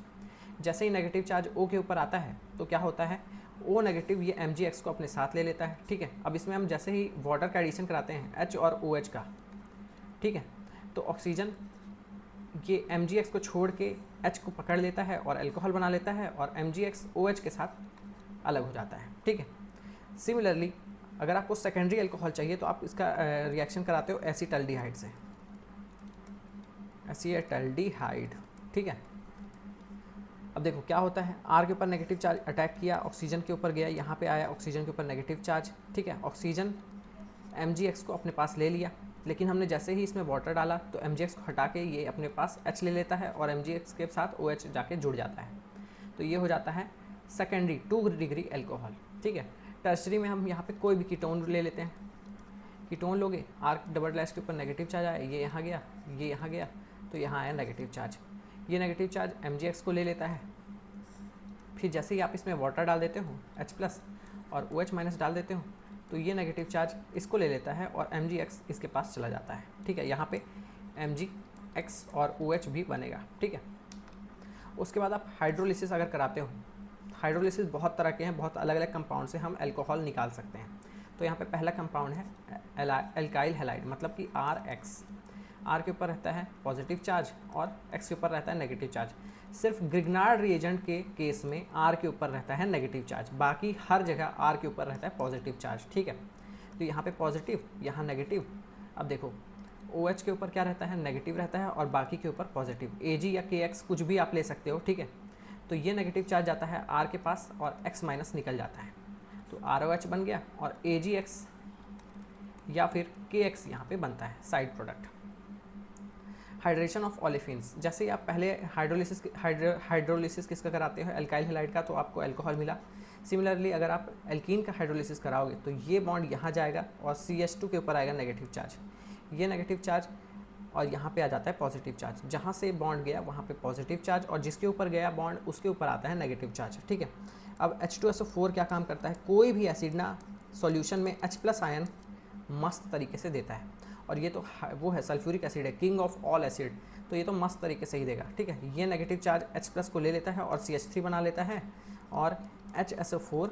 जैसे ही नेगेटिव चार्ज O के ऊपर आता है तो क्या होता है, O नेगेटिव ये MgX को अपने साथ ले लेता है, ठीक है। अब इसमें हम जैसे ही वाटर का एडिशन कराते हैं H और OH का, ठीक है, तो ऑक्सीजन ये MgX को छोड़ के H को पकड़ लेता है और अल्कोहल बना लेता है और MgX OH के साथ अलग हो जाता है, ठीक है। सिमिलरली अगर आपको सेकेंडरी अल्कोहल चाहिए तो आप इसका रिएक्शन कराते हो एसीटल्डिहाइड से, एसीटल्डिहाइड, ठीक है। अब देखो क्या होता है, R के ऊपर नेगेटिव चार्ज अटैक किया, ऑक्सीजन के ऊपर गया, यहाँ पे आया ऑक्सीजन के ऊपर नेगेटिव चार्ज, ठीक है। ऑक्सीजन MgX को अपने पास ले लिया, लेकिन हमने जैसे ही इसमें वाटर डाला तो MgX को हटा के ये अपने पास H ले लेता है और MgX के साथ OH जाके जुड़ जाता है। तो ये हो जाता है सेकेंडरी 2 डिग्री एल्कोहल, ठीक है। टर्सरी में हम यहाँ पे कोई भी कीटोन ले लेते हैं। कीटोन लोगे, आर डबल डैश के ऊपर नेगेटिव चार्ज आया, ये यहाँ गया, ये यहाँ गया, तो यहाँ आया नेगेटिव चार्ज। ये नेगेटिव चार्ज MgX को ले लेता है। फिर जैसे ही आप इसमें वाटर डाल देते हो H+ और OH- डाल देते हो तो ये नेगेटिव चार्ज इसको ले लेता है और MgX इसके पास चला जाता है, ठीक है। यहाँ पे MgX और OH भी बनेगा, ठीक है। उसके बाद आप हाइड्रोलिसिस अगर कराते हो, हाइड्रोलिसिस बहुत तरह के हैं, बहुत अलग अलग कंपाउंड से हम अल्कोहल निकाल सकते हैं। तो यहाँ पे पहला कंपाउंड है एल्काइल हैलाइड, मतलब कि RX। R के ऊपर रहता है पॉजिटिव चार्ज और X के ऊपर रहता है नेगेटिव चार्ज। सिर्फ ग्रिग्नार्ड रिएजेंट के केस में R के ऊपर रहता है नेगेटिव चार्ज, बाकी हर जगह R के ऊपर रहता है पॉजिटिव चार्ज, ठीक है। तो यहाँ पे पॉजिटिव, यहाँ नेगेटिव। अब देखो OH के ऊपर क्या रहता है, नेगेटिव रहता है और बाकी के ऊपर पॉजिटिव। Ag या KX कुछ भी आप ले सकते हो, ठीक है। तो ये नेगेटिव चार्ज जाता है R के पास और X- निकल जाता है, तो ROH बन गया और AgX या फिर KX यहाँ पे बनता है side product. Hydration of olefins, जैसे ही आप पहले हाइड्रोलिसिस किसका कराते हो, एल्काइल हैलाइड का, तो आपको अल्कोहल मिला। सिमिलरली अगर आप एल्कीन का हाइड्रोलिसिस कराओगे तो ये बॉन्ड यहाँ जाएगा और CH2 के ऊपर आएगा नेगेटिव चार्ज, ये नेगेटिव चार्ज, और यहाँ पे आ जाता है पॉजिटिव चार्ज। जहाँ से बॉन्ड गया वहाँ पे पॉजिटिव चार्ज और जिसके ऊपर गया बॉन्ड उसके ऊपर आता है नेगेटिव चार्ज, ठीक है। अब H2SO4 क्या काम करता है, कोई भी एसिड ना सॉल्यूशन में H+ आयन मस्त तरीके से देता है, और ये तो वो है सल्फ्यूरिक एसिड है, किंग ऑफ ऑल एसिड, तो ये तो मस्त तरीके से ही देगा, ठीक है। ये नेगेटिव चार्ज H+ को ले लेता है और CH3 बना लेता है और HSO4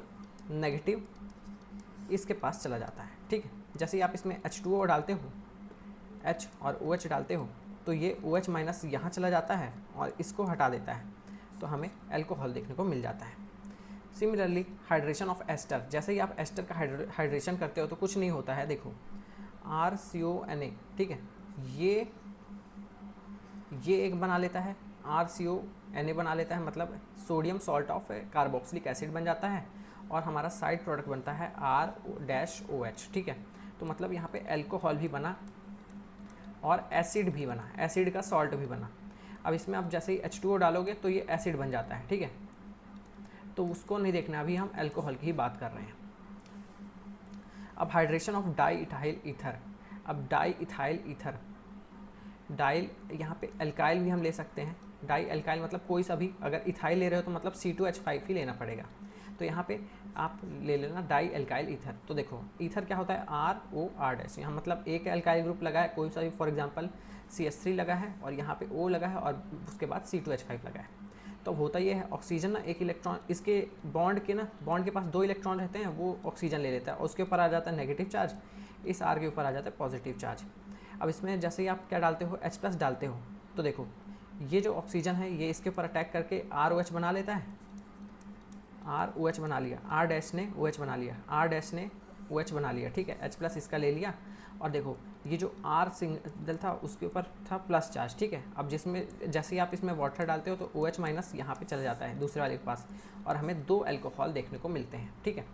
नेगेटिव इसके पास चला जाता है, ठीक है। जैसे ही आप इसमें H2O डालते हो, H और OH डालते हो, तो ये OH- यहाँ चला जाता है और इसको हटा देता है, तो हमें अल्कोहल देखने को मिल जाता है। सिमिलरली हाइड्रेशन ऑफ एस्टर, जैसे ही आप एस्टर का हाइड्रेशन करते हो तो कुछ नहीं होता है, देखो RCONA, ठीक है। ये एक बना लेता है, RCONA बना लेता है, मतलब sodium salt of carboxylic acid बन जाता है और हमारा साइड प्रोडक्ट बनता है R-OH, ठीक है। तो मतलब यहाँ पे अल्कोहल भी बना और एसिड भी बना, एसिड का सॉल्ट भी बना। अब इसमें आप जैसे ही H2O डालोगे तो ये एसिड बन जाता है, ठीक है। तो उसको नहीं देखना, अभी हम अल्कोहल की ही बात कर रहे हैं। अब hydration of di ethyl ether, अब डाई इथाइल ईथर, डाइल यहाँ पे अल्काइल भी हम ले सकते हैं। डाई अल्काइल मतलब कोई सा भी, अगर इथाइल ले रहे हो तो मतलब C2H5 ही लेना पड़ेगा। तो यहाँ पे आप ले लेना डाई अल्काइल ईथर। तो देखो ईथर क्या होता है, ROR-, यहाँ मतलब एक अल्काइल ग्रुप लगा है कोई सा भी, फॉर एग्जांपल CH3 लगा है और यहाँ पे O लगा है और उसके बाद C2H5 लगा है। तो होता ये है, ऑक्सीजन ना एक इलेक्ट्रॉन, इसके बॉन्ड के पास 2 इलेक्ट्रॉन रहते हैं, वो ऑक्सीजन ले लेता है और उसके ऊपर आ जाता है नेगेटिव चार्ज, इस R के ऊपर आ जाता है पॉजिटिव चार्ज। अब इसमें जैसे ही आप क्या डालते हो, H+ डालते हो, तो देखो ये जो ऑक्सीजन है ये इसके ऊपर अटैक करके ROH बना लेता है, ROH बना लिया, R- ने OH बना लिया, R- ने OH बना लिया, ठीक है। H+ इसका ले लिया और देखो ये जो R सिंगल था उसके ऊपर था प्लस चार्ज, ठीक है। अब जिसमें जैसे ही आप इसमें वाटर डालते हो तो OH- यहाँ पे चला जाता है दूसरे वाले के पास और हमें 2 अल्कोहल देखने को मिलते हैं, ठीक है।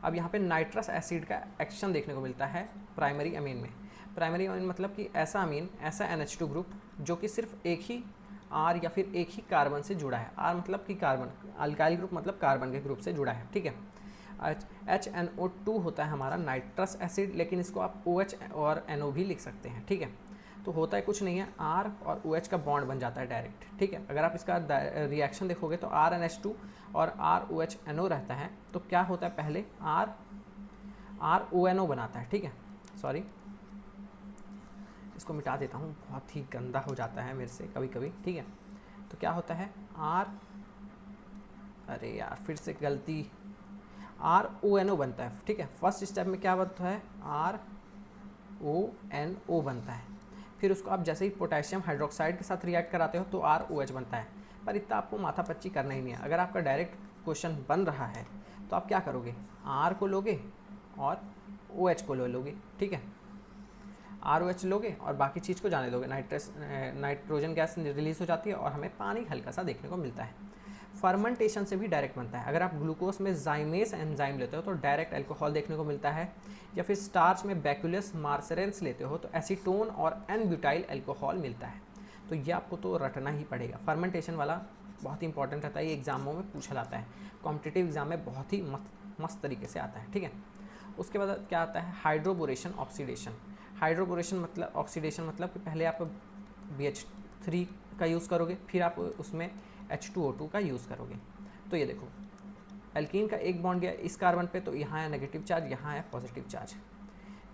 अब यहाँ पे नाइट्रस एसिड का एक्शन देखने को मिलता है प्राइमरी अमीन में। प्राइमरी अमीन मतलब कि ऐसा अमीन, ऐसा NH2 ग्रुप जो कि सिर्फ एक ही R या फिर एक ही कार्बन से जुड़ा है। R मतलब कि कार्बन, अल्काइल ग्रुप मतलब कार्बन के ग्रुप से जुड़ा है, ठीक है। HNO2 होता है हमारा नाइट्रस एसिड, लेकिन इसको आप OH और NO भी लिख सकते हैं, ठीक है। तो होता है कुछ नहीं है, R और OH का बॉन्ड बन जाता है डायरेक्ट, ठीक है। अगर आप इसका रिएक्शन देखोगे तो RNH2 और ROHNO रहता है, तो क्या होता है पहले RONO बनाता है, ठीक है। सॉरी, इसको मिटा देता हूँ, बहुत ही गंदा हो जाता है मेरे से कभी कभी, ठीक है। तो क्या होता है अरे यार फिर से गलती, RONO बनता है, ठीक है। फर्स्ट स्टेप में क्या बनता है, RONO बनता है। फिर उसको आप जैसे ही पोटेशियम हाइड्रोक्साइड के साथ रिएक्ट कराते हो तो ROH बनता है। पर इतना आपको माथापच्ची करना ही नहीं है। अगर आपका डायरेक्ट क्वेश्चन बन रहा है तो आप क्या करोगे, R को लोगे और OH को लोगे, ठीक है। ROH लोगे और बाकी चीज़ को जाने दोगे, नाइट्रोजन गैस रिलीज हो जाती है और हमें पानी हल्का सा देखने को मिलता है। फर्मेंटेशन से भी डायरेक्ट बनता है। अगर आप ग्लूकोज में जाइमेस एंजाइम लेते हो तो डायरेक्ट अल्कोहल देखने को मिलता है, या फिर स्टार्च में बैक्यूलस मार्सरेंस लेते हो तो एसीटोन और एन ब्यूटाइल अल्कोहल मिलता है। तो ये आपको तो रटना ही पड़ेगा। फर्मेंटेशन वाला बहुत ही इंपॉर्टेंट रहता है, ये एग्जामों में पूछा जाता है, कॉम्पिटिटिव एग्जाम में बहुत ही मस्त तरीके से आता है, ठीक है। उसके बाद क्या आता है, हाइड्रोबोरेशन ऑक्सीडेशन। हाइड्रोबोरेशन मतलब ऑक्सीडेशन मतलब कि पहले आप BH3 का यूज़ करोगे, फिर आप उसमें H2O2 का यूज़ करोगे। तो ये देखो एल्कीन का एक बॉन्ड गया इस कार्बन पे, तो यहाँ है नेगेटिव चार्ज, यहाँ है पॉजिटिव चार्ज।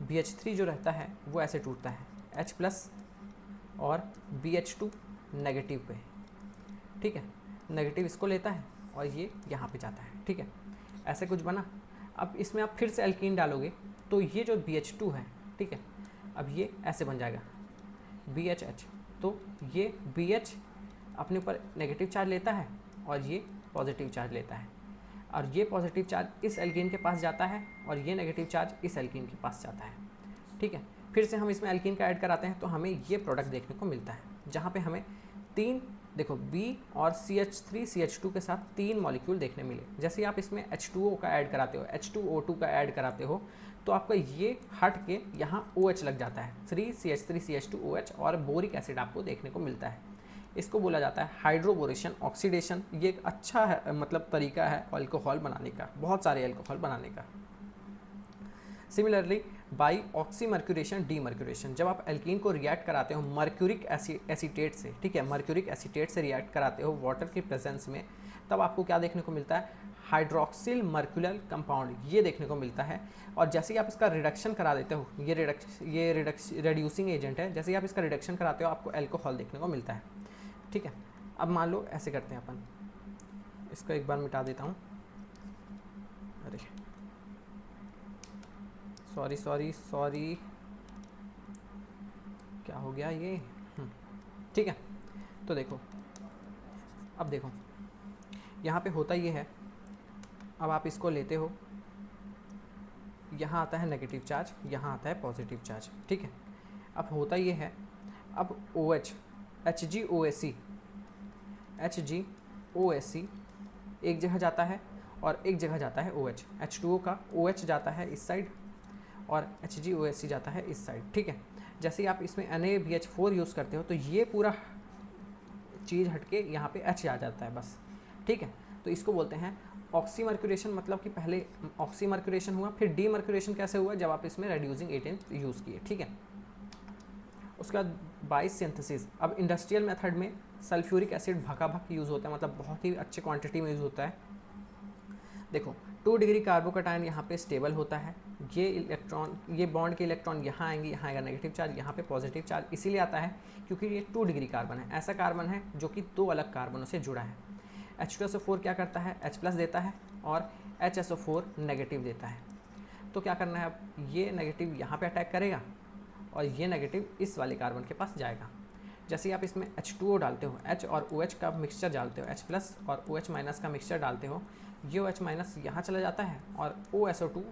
BH3 जो रहता है वो ऐसे टूटता है H+ और BH2 नेगेटिव पे, ठीक है। नेगेटिव इसको लेता है और ये यहाँ पे जाता है, ठीक है। ऐसे कुछ बना। अब इसमें आप फिर से एल्कीन डालोगे तो ये जो BH2 है, ठीक है, अब ये ऐसे बन जाएगा BHH। तो ये BH अपने ऊपर नेगेटिव चार्ज लेता है और ये पॉजिटिव चार्ज लेता है, और ये पॉजिटिव चार्ज इस एल्कीन के पास जाता है और ये नेगेटिव चार्ज इस एल्कीन के पास जाता है, ठीक है। फिर से हम इसमें एल्कीन का ऐड कराते हैं तो हमें ये प्रोडक्ट देखने को मिलता है, जहाँ पे हमें 3 देखो B और CH3 CH2 के साथ 3 मॉलिक्यूल देखने मिले। जैसे आप इसमें H2O का ऐड कराते हो, H2O2 का ऐड कराते हो, तो आपका ये हट के यहाँ OH लग जाता है, 3CH3 CH2OH, और बोरिक एसिड आपको देखने को मिलता है। इसको बोला जाता है हाइड्रोबोरेशन ऑक्सीडेशन। ये एक अच्छा है मतलब तरीका है अल्कोहल बनाने का, बहुत सारे अल्कोहल बनाने का। सिमिलरली बाई ऑक्सीमर्क्यूरेशन डीमर्क्यूरेशन, जब आप एल्कीन को रिएक्ट कराते हो मर्क्यूरिक एसीटेट से, ठीक है, मर्क्यूरिक एसीटेट से रिएक्ट कराते हो वाटर के प्रेजेंस में, तब आपको क्या देखने को मिलता है, हाइड्रोक्सिल मर्क्यूलर कंपाउंड ये देखने को मिलता है। और जैसे ही आप इसका रिडक्शन करा देते हो, ये रिड्यूसिंग एजेंट है, जैसे ही आप इसका रिडक्शन कराते हो आपको अल्कोहल देखने को मिलता है, ठीक है। अब मान लो ऐसे करते हैं अपन, इसको एक बार मिटा देता हूँ, अरे सॉरी क्या हो गया ये, ठीक है। तो देखो अब देखो यहाँ पे होता ये है, अब आप इसको लेते हो, यहाँ आता है नेगेटिव चार्ज, यहाँ आता है पॉजिटिव चार्ज, ठीक है। अब होता ये है, अब OH HgOSC एक जगह जाता है और एक जगह जाता है OH। H2O का OH जाता है इस साइड और HgOSC जाता है इस साइड, ठीक है। जैसे ही आप इसमें NaBH4 यूज़ करते हो तो ये पूरा चीज़ हटके यहाँ पे H आ जाता है बस, ठीक है। तो इसको बोलते हैं ऑक्सीमर्क्यूरेशन, मतलब कि पहले ऑक्सीमर्क्यूरेशन हुआ, फिर डीमर्क्यूरेशन कैसे हुआ, जब आप इसमें रेड्यूसिंग एजेंट यूज़ किए, ठीक है। उसके बाद बाइस सिंथेसिस। अब इंडस्ट्रियल मेथड में सल्फ्यूरिक एसिड भकाभक यूज़ होता है, मतलब बहुत ही अच्छे क्वांटिटी में यूज़ होता है। देखो 2 डिग्री कार्बोकैटायन यहाँ पे स्टेबल होता है, ये बॉन्ड के इलेक्ट्रॉन यहाँ आएंगे, यहाँ आएगा नेगेटिव चार्ज, यहाँ पे पॉजिटिव चार्ज इसीलिए आता है क्योंकि ये 2 डिग्री कार्बन है, ऐसा कार्बन है जो कि 2 अलग कार्बनों से जुड़ा है। H2SO4 क्या करता है, H+ देता है और HSO4 नेगेटिव देता है। तो क्या करना है, अब ये नेगेटिव यहाँ पे अटैक करेगा और ये नेगेटिव इस वाले कार्बन के पास जाएगा। जैसे आप इसमें H2O डालते हो, H और OH का मिक्सचर डालते हो, H+ और OH- का मिक्सचर डालते हो, ये OH- यहाँ चला जाता है और OSO2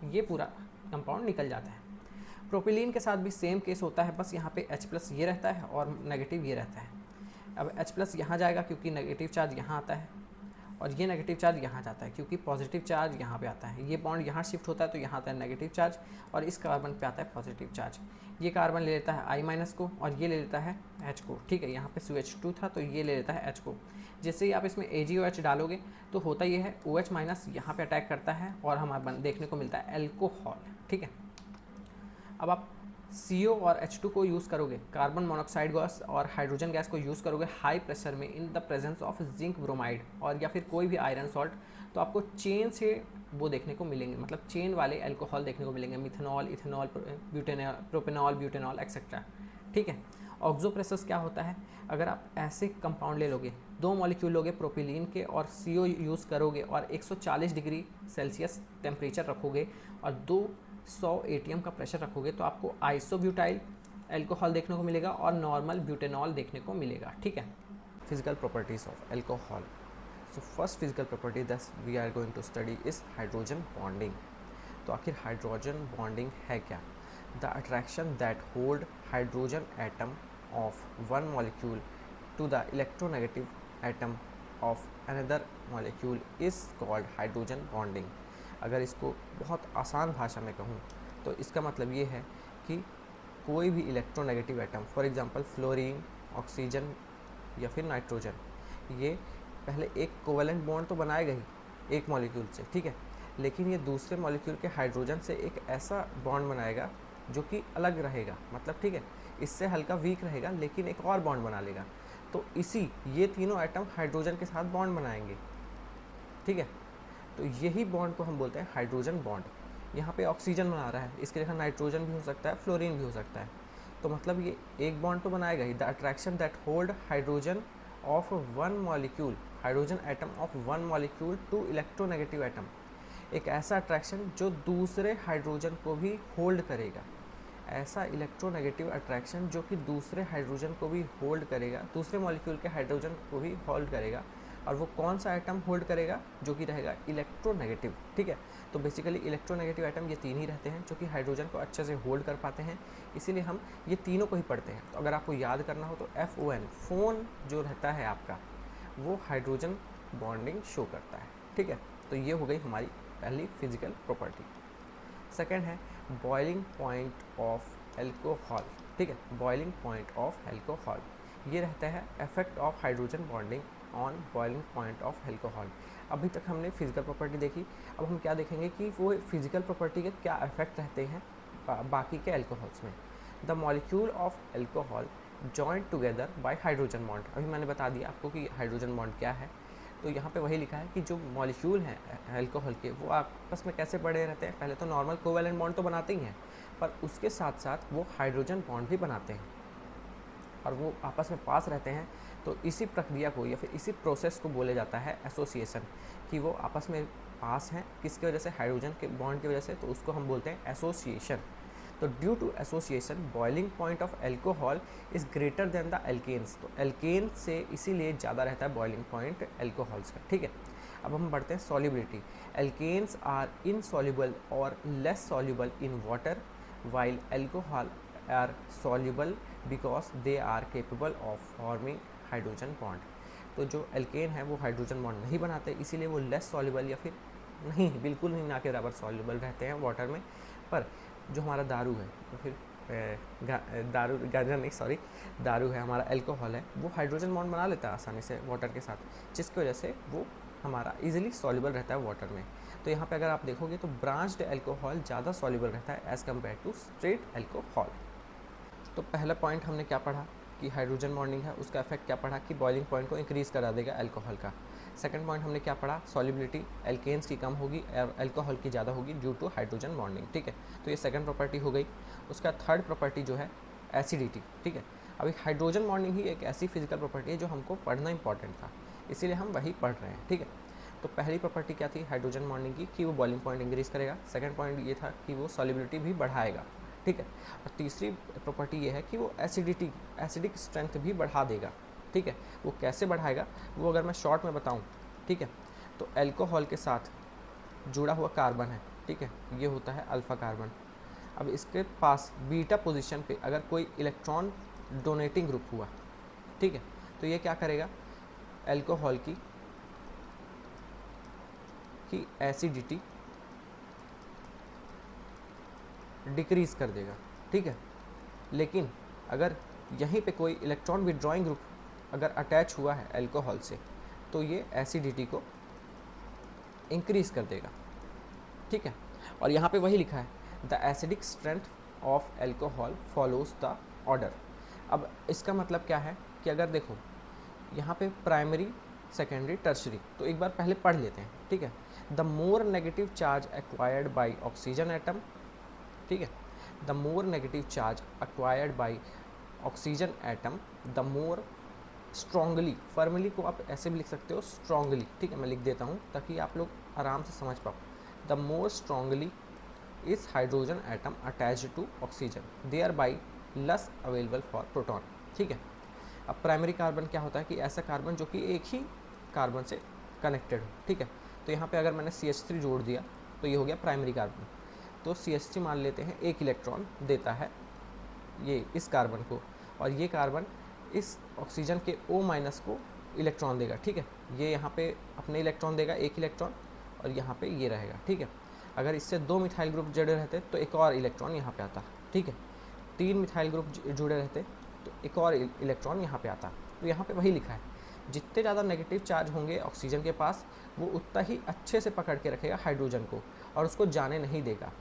ये पूरा कंपाउंड निकल जाता है। प्रोपिलीन के साथ भी सेम केस होता है, बस यहाँ पे H+ ये रहता है और नेगेटिव ये रहता है। अब H+ यहाँ जाएगा क्योंकि नेगेटिव चार्ज यहाँ आता है, और ये नेगेटिव चार्ज यहाँ जाता है क्योंकि पॉजिटिव चार्ज यहाँ पे आता है। ये बॉन्ड यहाँ शिफ्ट होता है तो यहाँ आता है नेगेटिव चार्ज और इस कार्बन पे आता है पॉजिटिव चार्ज। ये कार्बन ले लेता है I- को और ये ले लेता है H को, ठीक है। यहाँ पे CH2 था तो ये ले लेता है H को। जैसे ही आप इसमें AgOH डालोगे तो होता ये है OH- यहाँ पे अटैक करता है और हमारे देखने को मिलता है एल्कोहल, ठीक है। अब आप CO और H2 को यूज़ करोगे, कार्बन मोनोऑक्साइड गैस और हाइड्रोजन गैस को यूज़ करोगे हाई प्रेशर में in the presence of zinc bromide और या फिर कोई भी आयरन सॉल्ट, तो आपको चेन से वो देखने को मिलेंगे, मतलब चेन वाले अल्कोहल देखने को मिलेंगे, methanol, ethanol, propanol, butanol etcetera, ठीक है। ऑक्सोप्रेसस क्या होता है, अगर आप ऐसे कंपाउंड ले लोगे, 2 मॉलिक्यूल लोगे प्रोपिलीन के और CO यूज़ करोगे और 140 डिग्री सेल्सियस टेम्परेचर रखोगे और 200 ATM का प्रेशर रखोगे तो आपको आइसोब्यूटाइल अल्कोहल देखने को मिलेगा और नॉर्मल ब्यूटेनॉल देखने को मिलेगा, ठीक है। Physical properties of alcohol. So first physical property that we are going to study is hydrogen bonding. तो आखिर हाइड्रोजन बॉन्डिंग है क्या? The attraction that hold hydrogen atom of one molecule to the electronegative atom of another molecule is called hydrogen bonding. अगर इसको बहुत आसान भाषा में कहूँ तो इसका मतलब ये है कि कोई भी electronegative atom, for example fluorine, oxygen या फिर नाइट्रोजन, ये पहले एक कोवेलेंट बॉन्ड तो बनाएगा ही एक मॉलिक्यूल से, ठीक है, लेकिन ये दूसरे मॉलिक्यूल के हाइड्रोजन से एक ऐसा बॉन्ड बनाएगा जो कि अलग रहेगा, मतलब ठीक है, इससे हल्का वीक रहेगा लेकिन एक और बॉन्ड बना लेगा। तो ये तीनों एटम हाइड्रोजन के साथ बॉन्ड बनाएंगे, ठीक है। तो यही बॉन्ड को हम बोलते हैं हाइड्रोजन बॉन्ड। यहाँ पे ऑक्सीजन बना रहा है, इसके जगह नाइट्रोजन भी हो सकता है, फ्लोरीन भी हो सकता है। तो मतलब ये एक बॉन्ड तो बनाएगा ही। The attraction that hold hydrogen of one molecule, hydrogen atom of one molecule to electronegative atom, एक ऐसा अट्रैक्शन जो दूसरे हाइड्रोजन को भी होल्ड करेगा, ऐसा इलेक्ट्रोनेगेटिव अट्रैक्शन जो कि दूसरे हाइड्रोजन को भी होल्ड करेगा, दूसरे मॉलिक्यूल के हाइड्रोजन को भी होल्ड करेगा। और वो कौन सा एटम होल्ड करेगा? जो कि रहेगा इलेक्ट्रोनेगेटिव, ठीक है। तो बेसिकली इलेक्ट्रोनेगेटिव एटम ये तीन ही रहते हैं जो कि हाइड्रोजन को अच्छे से होल्ड कर पाते हैं, इसीलिए हम ये तीनों को ही पढ़ते हैं। तो अगर आपको याद करना हो तो FON, फोन जो रहता है आपका, वो हाइड्रोजन बॉन्डिंग शो करता है, ठीक है। तो ये हो गई हमारी पहली फिजिकल प्रॉपर्टी। सेकेंड है बॉइलिंग पॉइंट ऑफ एल्कोहल, ठीक है। बॉइलिंग पॉइंट ऑफ एल्कोहल ये रहता है effect of hydrogen bonding on boiling point of alcohol. अभी तक हमने फिजिकल प्रॉपर्टी देखी, अब हम क्या देखेंगे कि वो फिजिकल प्रॉपर्टी के क्या इफेक्ट रहते हैं बाकी के एल्कोहल्स में। The molecule of alcohol joint together by hydrogen bond. अभी मैंने बता दिया आपको कि हाइड्रोजन बॉन्ड क्या है, तो यहाँ पे वही लिखा है कि जो मॉलिक्यूल हैं एल्कोहल के, वो आपस में कैसे पड़े रहते हैं। पहले तो नॉर्मल कोवेलेंट बॉन्ड तो बनाते ही हैं, पर उसके साथ साथ वो हाइड्रोजन बॉन्ड भी बनाते हैं और वो आपस में पास रहते हैं। तो इसी प्रक्रिया को या फिर इसी प्रोसेस को बोले जाता है एसोसिएशन, कि वो आपस में पास हैं किसकी वजह से? हाइड्रोजन के बॉन्ड की वजह से। तो उसको हम बोलते हैं एसोसिएशन। तो due to association boiling point of alcohol is greater than the alkanes. तो एल्केन से इसीलिए ज़्यादा रहता है बॉइलिंग पॉइंट एल्कोहल्स का, ठीक है। अब हम बढ़ते हैं सॉल्युबिलिटी। एल्केन्स आर इनसॉल्युबल और less soluble in water while alcohol are soluble because they are capable of forming hydrogen bond. तो जो एल्केन है वो हाइड्रोजन बॉन्ड नहीं बनाते, इसीलिए वो लेस सॉल्युबल या फिर नहीं, बिल्कुल नहीं, ना के बराबर सॉल्युबल रहते हैं वाटर में। पर जो हमारा दारू है तो फिर दारू है, हमारा एल्कोहल है, वो हाइड्रोजन बॉन्ड बना लेता है आसानी से वाटर के साथ, जिसकी वजह से वो हमारा इजीली सॉल्युबल रहता है वाटर में। तो यहाँ पे अगर आप देखोगे तो ब्रांच्ड एल्कोहल ज़्यादा सॉल्युबल रहता है as compared to straight alcohol. तो पहला पॉइंट हमने क्या पढ़ा कि हाइड्रोजन बॉन्डिंग है, उसका इफेक्ट क्या पढ़ा कि बॉइलिंग पॉइंट को इंक्रीज़ करा देगा एल्कोहल का। सेकंड पॉइंट हमने क्या पढ़ा? सॉल्युबिलिटी, एल्केन्स की कम होगी और एल्कोहल की ज़्यादा होगी ड्यू टू हाइड्रोजन बॉन्डिंग, ठीक है। तो ये सेकंड प्रॉपर्टी हो गई। उसका थर्ड प्रॉपर्टी जो है एसिडिटी, ठीक है। अभी हाइड्रोजन बॉन्डिंग ही एक ऐसी फिजिकल प्रॉपर्टी है जो हमको पढ़ना इंपॉर्टेंट था, इसीलिए हम वही पढ़ रहे हैं, ठीक है। तो पहली प्रॉपर्टी क्या थी हाइड्रोजन बॉन्डिंग की कि वो बॉइलिंग पॉइंट इंक्रीज़ करेगा। सेकंड पॉइंट ये था कि वो सॉल्युबिलिटी भी बढ़ाएगा, ठीक है। और तीसरी प्रॉपर्टी ये है कि वो एसिडिक स्ट्रेंथ भी बढ़ा देगा, ठीक है। वो कैसे बढ़ाएगा वो अगर मैं शॉर्ट में बताऊं, ठीक है, तो एल्कोहल के साथ जुड़ा हुआ कार्बन है, ठीक है, ये होता है अल्फ़ा कार्बन। अब इसके पास बीटा पोजीशन पे अगर कोई इलेक्ट्रॉन डोनेटिंग ग्रुप हुआ, ठीक है, तो ये क्या करेगा? एल्कोहल की एसिडिटी डिक्रीज़ कर देगा, ठीक है। लेकिन अगर यहीं पे कोई इलेक्ट्रॉन विड्रॉइंग ग्रुप अगर अटैच हुआ है एल्कोहल से, तो ये एसिडिटी को इंक्रीज़ कर देगा, ठीक है। और यहाँ पे वही लिखा है the acidic strength of alcohol follows the order. अब इसका मतलब क्या है कि अगर देखो यहाँ पे प्राइमरी, सेकेंडरी, टर्शरी, तो एक बार पहले पढ़ लेते हैं, ठीक है। The more negative charge acquired by oxygen atom, ठीक है, the more negative charge acquired by oxygen atom the more strongly, firmly को आप ऐसे भी लिख सकते हो स्ट्रॉन्गली, ठीक है, मैं लिख देता हूँ ताकि आप लोग आराम से समझ पाओ। The more strongly is hydrogen atom attached to oxygen thereby less available for proton, ठीक है। अब प्राइमरी कार्बन क्या होता है कि ऐसा कार्बन जो कि एक ही कार्बन से कनेक्टेड हो, ठीक है। तो यहाँ पे अगर मैंने CH3 जोड़ दिया तो ये हो गया प्राइमरी कार्बन। तो CH3 मान लेते हैं एक इलेक्ट्रॉन देता है ये इस कार्बन को, और ये कार्बन इस ऑक्सीजन के O- को इलेक्ट्रॉन देगा, ठीक है। ये यहाँ पे अपने इलेक्ट्रॉन देगा, एक इलेक्ट्रॉन, और यहाँ पे ये रहेगा, ठीक है। अगर इससे 2 मिथाइल ग्रुप जुड़े रहते तो एक और इलेक्ट्रॉन यहाँ पे आता, ठीक है। 3 मिथाइल ग्रुप जुड़े रहते तो एक और इलेक्ट्रॉन यहाँ पे आता। तो यहाँ पे वही लिखा है, जितने ज़्यादा नेगेटिव चार्ज होंगे ऑक्सीजन के पास, वो उतना ही अच्छे से पकड़ के रखेगा हाइड्रोजन को और उसको जाने नहीं देगा।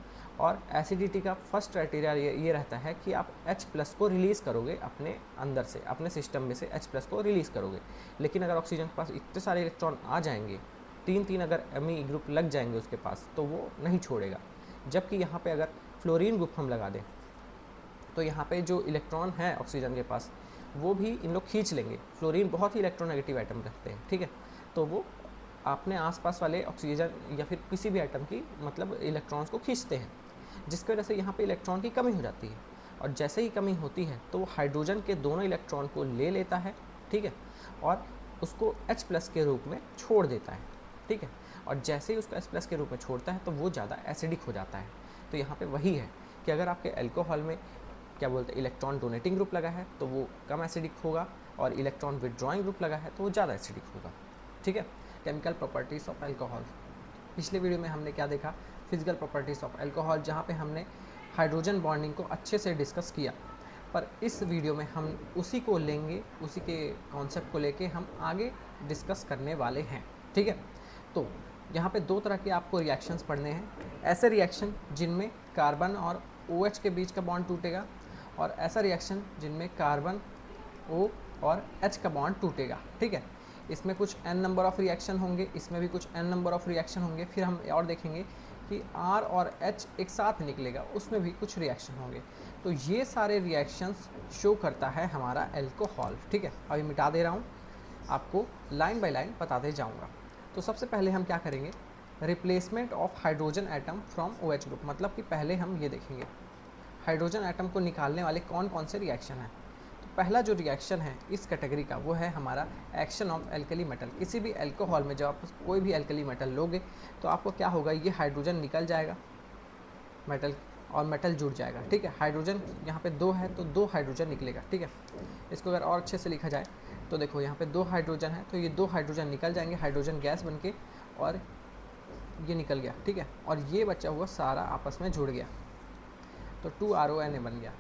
और एसिडिटी का फर्स्ट क्राइटेरिया ये रहता है कि आप H+ को रिलीज़ करोगे अपने अंदर से, अपने सिस्टम में से H+ को रिलीज़ करोगे। लेकिन अगर ऑक्सीजन के पास इतने सारे इलेक्ट्रॉन आ जाएंगे, 3 अगर Me ग्रुप लग जाएंगे उसके पास, तो वो नहीं छोड़ेगा। जबकि यहाँ पे अगर फ्लोरीन ग्रुप हम लगा दें तो यहाँ पे जो इलेक्ट्रॉन है ऑक्सीजन के पास वो भी इन लोग खींच लेंगे। फ्लोरीन बहुत ही इलेक्ट्रोनेगेटिव आइटम रखते हैं, ठीक है। तो वो अपने आसपास वाले ऑक्सीजन या फिर किसी भी आइटम की मतलब इलेक्ट्रॉन्स को खींचते हैं, जिसकी वजह से यहाँ पे इलेक्ट्रॉन की कमी हो जाती है। और जैसे ही कमी होती है तो वो हाइड्रोजन के दोनों इलेक्ट्रॉन को ले लेता है, ठीक है, और उसको H+ के रूप में छोड़ देता है, ठीक है। और जैसे ही उसको H+ के रूप में छोड़ता है तो वो ज़्यादा एसिडिक हो जाता है। तो यहाँ पे वही है कि अगर आपके अल्कोहल में क्या बोलते हैं इलेक्ट्रॉन डोनेटिंग ग्रुप लगा है तो वो कम एसिडिक होगा, और इलेक्ट्रॉन विड्रॉइंग ग्रुप लगा है तो वो ज़्यादा एसिडिक होगा, ठीक है। Chemical properties of alcohol. पिछले वीडियो में हमने क्या देखा, फिजिकल प्रॉपर्टीज़ ऑफ अल्कोहल, जहाँ पे हमने हाइड्रोजन बॉन्डिंग को अच्छे से डिस्कस किया। पर इस वीडियो में हम उसी को लेंगे, उसी के कॉन्सेप्ट को लेके हम आगे डिस्कस करने वाले हैं, ठीक है। तो यहाँ पे 2 तरह के आपको रिएक्शंस पढ़ने हैं। ऐसे रिएक्शन जिनमें कार्बन और OH के बीच का बॉन्ड टूटेगा, और ऐसा रिएक्शन जिनमें कार्बन O और H का बॉन्ड टूटेगा, ठीक है। इसमें कुछ n नंबर ऑफ़ रिएक्शन होंगे, इसमें भी कुछ n नंबर ऑफ़ रिएक्शन होंगे। फिर हम और देखेंगे कि R और H एक साथ निकलेगा, उसमें भी कुछ रिएक्शन होंगे। तो ये सारे रिएक्शंस शो करता है हमारा अल्कोहल, ठीक है। अभी मिटा दे रहा हूँ, आपको लाइन बाय लाइन बताते जाऊँगा। तो सबसे पहले हम क्या करेंगे, replacement of hydrogen atom from OH group. मतलब कि पहले हम ये देखेंगे हाइड्रोजन एटम को निकालने वाले कौन कौन से रिएक्शन हैं। तो पहला जो रिएक्शन है इस कैटेगरी का वो है हमारा एक्शन ऑफ एल्कली मेटल। किसी भी अल्कोहल में जब आप कोई भी एल्कली मेटल लोगे तो आपको क्या होगा, ये हाइड्रोजन निकल जाएगा मेटल और मेटल जुड़ जाएगा, ठीक है। हाइड्रोजन यहाँ पे 2 है तो 2 हाइड्रोजन निकलेगा, ठीक है। इसको अगर और अच्छे से लिखा जाए तो देखो यहाँ पे 2 हाइड्रोजन है तो ये 2 हाइड्रोजन निकल जाएंगे, हाइड्रोजन गैस बन के, और ये निकल गया, ठीक है। और ये बचा हुआ सारा आपस में जुड़ गया तो 2RONA बन गया।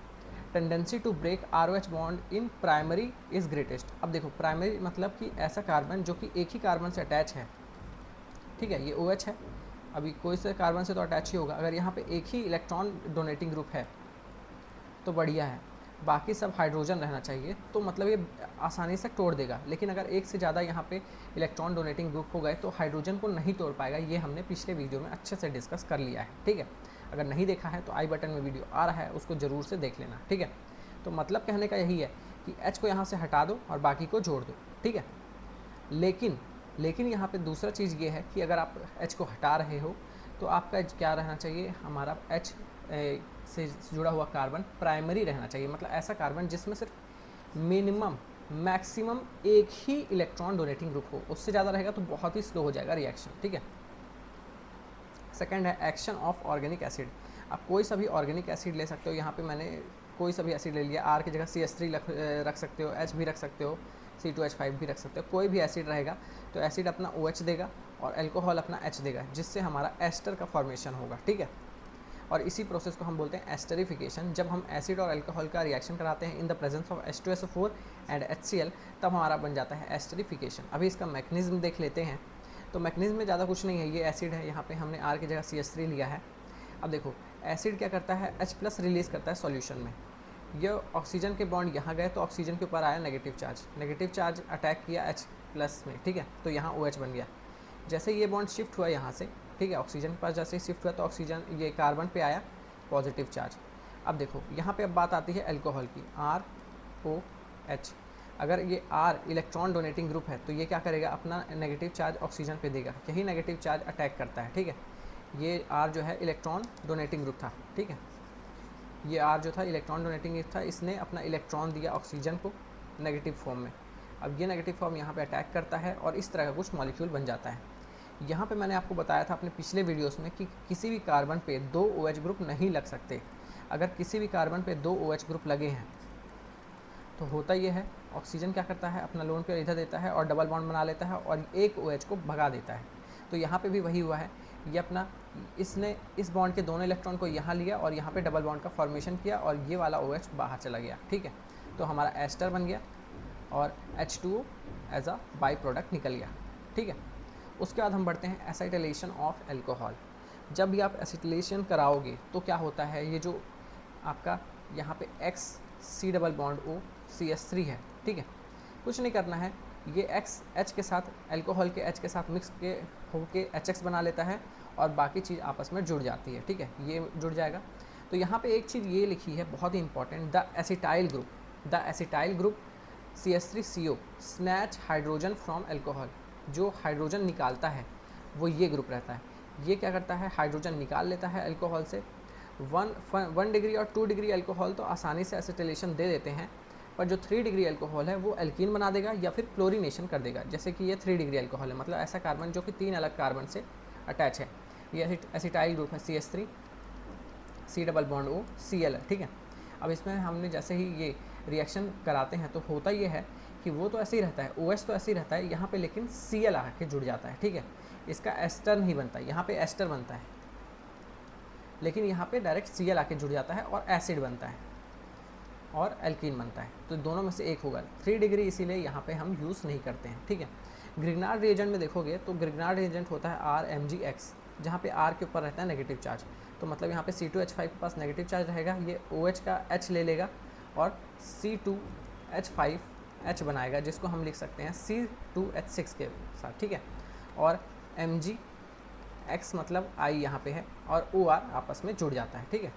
Tendency to break ROH bond in primary is greatest. अब देखो प्राइमरी मतलब कि ऐसा कार्बन जो कि एक ही कार्बन से अटैच है, ठीक है। ये OH है, अभी कोई से कार्बन से तो अटैच ही होगा। अगर यहाँ पे एक ही इलेक्ट्रॉन डोनेटिंग ग्रुप है तो बढ़िया है, बाकी सब हाइड्रोजन रहना चाहिए, तो मतलब ये आसानी से तोड़ देगा। लेकिन अगर एक से ज़्यादा यहाँ पे इलेक्ट्रॉन डोनेटिंग ग्रुप हो गए तो हाइड्रोजन को नहीं तोड़ पाएगा। ये हमने पिछले वीडियो में अच्छे से डिस्कस कर लिया है, ठीक है। अगर नहीं देखा है तो आई बटन में वीडियो आ रहा है, उसको ज़रूर से देख लेना, ठीक है। तो मतलब कहने का यही है कि H को यहाँ से हटा दो और बाकी को जोड़ दो, ठीक है। लेकिन यहाँ पे दूसरा चीज़ ये है कि अगर आप H को हटा रहे हो तो आपका क्या रहना चाहिए, हमारा H से जुड़ा हुआ कार्बन प्राइमरी रहना चाहिए। मतलब ऐसा कार्बन जिसमें सिर्फ मिनिमम मैक्सिमम एक ही इलेक्ट्रॉन डोनेटिंग ग्रुप हो, उससे ज़्यादा रहेगा तो बहुत ही स्लो हो जाएगा रिएक्शन, ठीक है। सेकंड है एक्शन ऑफ ऑर्गेनिक एसिड। आप कोई सा भी ऑर्गेनिक एसिड ले सकते हो। यहाँ पे मैंने कोई सा भी एसिड ले लिया, R की जगह CH3 रख सकते हो, H भी रख सकते हो, C2H5 भी रख सकते हो। कोई भी एसिड रहेगा तो एसिड अपना OH देगा और अल्कोहल अपना H देगा, जिससे हमारा एस्टर का फॉर्मेशन होगा, ठीक है। और इसी प्रोसेस को हम बोलते हैं एस्टरिफिकेशन। जब हम एसिड और अल्कोहल का रिएक्शन कराते हैं in the presence of H2SO4 and HCl, तब हमारा बन जाता है एस्टरिफिकेशन। अभी इसका मैकेनिज्म देख लेते हैं। तो मैकेनिज्म में ज़्यादा कुछ नहीं है, ये एसिड है, यहाँ पे हमने R की जगह CH3 लिया है। अब देखो एसिड क्या करता है, H+ रिलीज़ करता है सॉल्यूशन में। ये ऑक्सीजन के बॉन्ड यहाँ गए तो ऑक्सीजन के ऊपर आया नेगेटिव चार्ज अटैक किया H+ में, ठीक है। तो यहाँ OH बन गया। जैसे ये बॉन्ड शिफ्ट हुआ यहाँ से, ठीक है, ऑक्सीजन के पास जैसे ही शिफ्ट हुआ तो ऑक्सीजन ये कार्बन पे आया पॉजिटिव चार्ज। अब देखो यहाँ पे अब बात आती है अल्कोहल की, ROH। अगर ये R इलेक्ट्रॉन डोनेटिंग ग्रुप है तो ये क्या करेगा, अपना नेगेटिव चार्ज ऑक्सीजन पे देगा। यही नेगेटिव चार्ज अटैक करता है, ठीक है। ये R जो है इलेक्ट्रॉन डोनेटिंग ग्रुप था, ठीक है। ये R जो था इलेक्ट्रॉन डोनेटिंग ग्रुप था, इसने अपना इलेक्ट्रॉन दिया ऑक्सीजन को नेगेटिव फॉर्म में। अब ये नेगेटिव फॉर्म यहाँ पे अटैक करता है और इस तरह का कुछ मॉलिक्यूल बन जाता है। यहाँ पे मैंने आपको बताया था अपने पिछले वीडियोस में कि किसी भी कार्बन पे 2 OH ग्रुप नहीं लग सकते। अगर किसी भी कार्बन पे 2 OH ग्रुप लगे हैं तो होता ये है, ऑक्सीजन क्या करता है, अपना लोन पेयर इधर देता है और डबल बॉन्ड बना लेता है और एक OH को भगा देता है। तो यहाँ पे भी वही हुआ है, ये अपना इसने इस बॉन्ड के दोनों इलेक्ट्रॉन को यहाँ लिया और यहाँ पे डबल बॉन्ड का फॉर्मेशन किया और ये वाला OH बाहर चला गया, ठीक है। तो हमारा एस्टर बन गया और H2O as a by product निकल गया, ठीक है। उसके बाद हम बढ़ते हैं एसिटिलेशन ऑफ एल्कोहल। जब भी आप एसिटिलेशन कराओगे तो क्या होता है, ये जो आपका यहाँ पे X C double bond O CH3 है, ठीक है। कुछ नहीं करना है, ये X H के साथ एल्कोहल के H के साथ मिक्स के होके HX बना लेता है और बाकी चीज़ आपस में जुड़ जाती है, ठीक है, ये जुड़ जाएगा। तो यहाँ पे एक चीज़ ये लिखी है बहुत ही important, the acetyl group CH3CO snatch hydrogen from alcohol. जो हाइड्रोजन निकालता है वो ये ग्रुप रहता है। ये क्या करता है, हाइड्रोजन निकाल लेता है एल्कोहल से। 1 डिग्री और 2 डिग्री एल्कोहल तो आसानी से एसिटिलेशन दे देते हैं, पर जो 3 डिग्री एल्कोहल है वो एल्कीन बना देगा या फिर क्लोरीनेशन कर देगा। जैसे कि ये 3 डिग्री एल्कोहल है, मतलब ऐसा कार्बन जो कि 3 अलग कार्बन से अटैच है। ये एसिटाइल ग्रुप है CH3 C double bond O Cl, ठीक है। अब इसमें हमने जैसे ही ये रिएक्शन कराते हैं तो होता ये है कि वो तो ऐसे ही रहता है, OH तो ऐसे ही रहता है यहाँ पे, लेकिन Cl आके जुड़ जाता है, ठीक है। इसका एस्टर नहीं बनता, यहाँ पे एस्टर बनता है, लेकिन यहाँ पे डायरेक्ट Cl आके जुड़ जाता है और एसिड बनता है और एल्कीन बनता है। तो दोनों में से एक होगा। 3 डिग्री इसीलिए यहाँ पे हम यूज़ नहीं करते हैं, ठीक है। ग्रिग्नार्ड रिएजेंट में देखोगे तो ग्रिग्नार्ड रिएजेंट होता है RMgX, जहाँ पे R के ऊपर रहता है नेगेटिव चार्ज। तो मतलब यहाँ पे C2H5 के पास नेगेटिव चार्ज रहेगा, ये OH का H ले लेगा और C2H5H बनाएगा, जिसको हम लिख सकते हैं C2H6 के साथ, ठीक है। और Mgx मतलब I यहाँ पे है और OR आपस में जुड़ जाता है, ठीक है।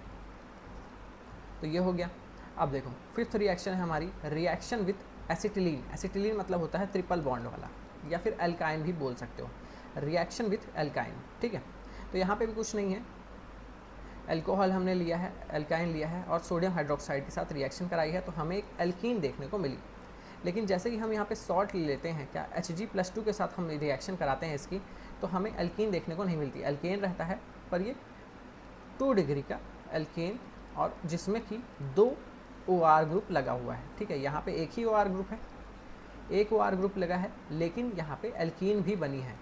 तो ये हो गया। अब देखो फिफ्थ रिएक्शन है हमारी, रिएक्शन विथ एसिटिलीन। एसिटिलीन मतलब होता है ट्रिपल बॉन्ड वाला, या फिर एल्काइन भी बोल सकते हो, रिएक्शन विथ एल्काइन, ठीक है। तो यहाँ पे भी कुछ नहीं है, एल्कोहल हमने लिया है, एल्काइन लिया है और सोडियम हाइड्रोक्साइड के साथ रिएक्शन कराई है, तो हमें एक एल्कीन देखने को मिली। लेकिन जैसे कि हम यहाँ पे सॉल्ट ले लेते हैं, क्या Hg+2 के साथ हम रिएक्शन कराते हैं इसकी, तो हमें एल्कीन देखने को नहीं मिलती। एल्केन रहता है पर ये 2 डिग्री का एल्केन, और जिसमें कि 2 OR ग्रुप लगा हुआ है, ठीक है। यहाँ पे एक ही OR ग्रुप है, एक OR ग्रुप लगा है, लेकिन यहाँ पे एल्कीन भी बनी है,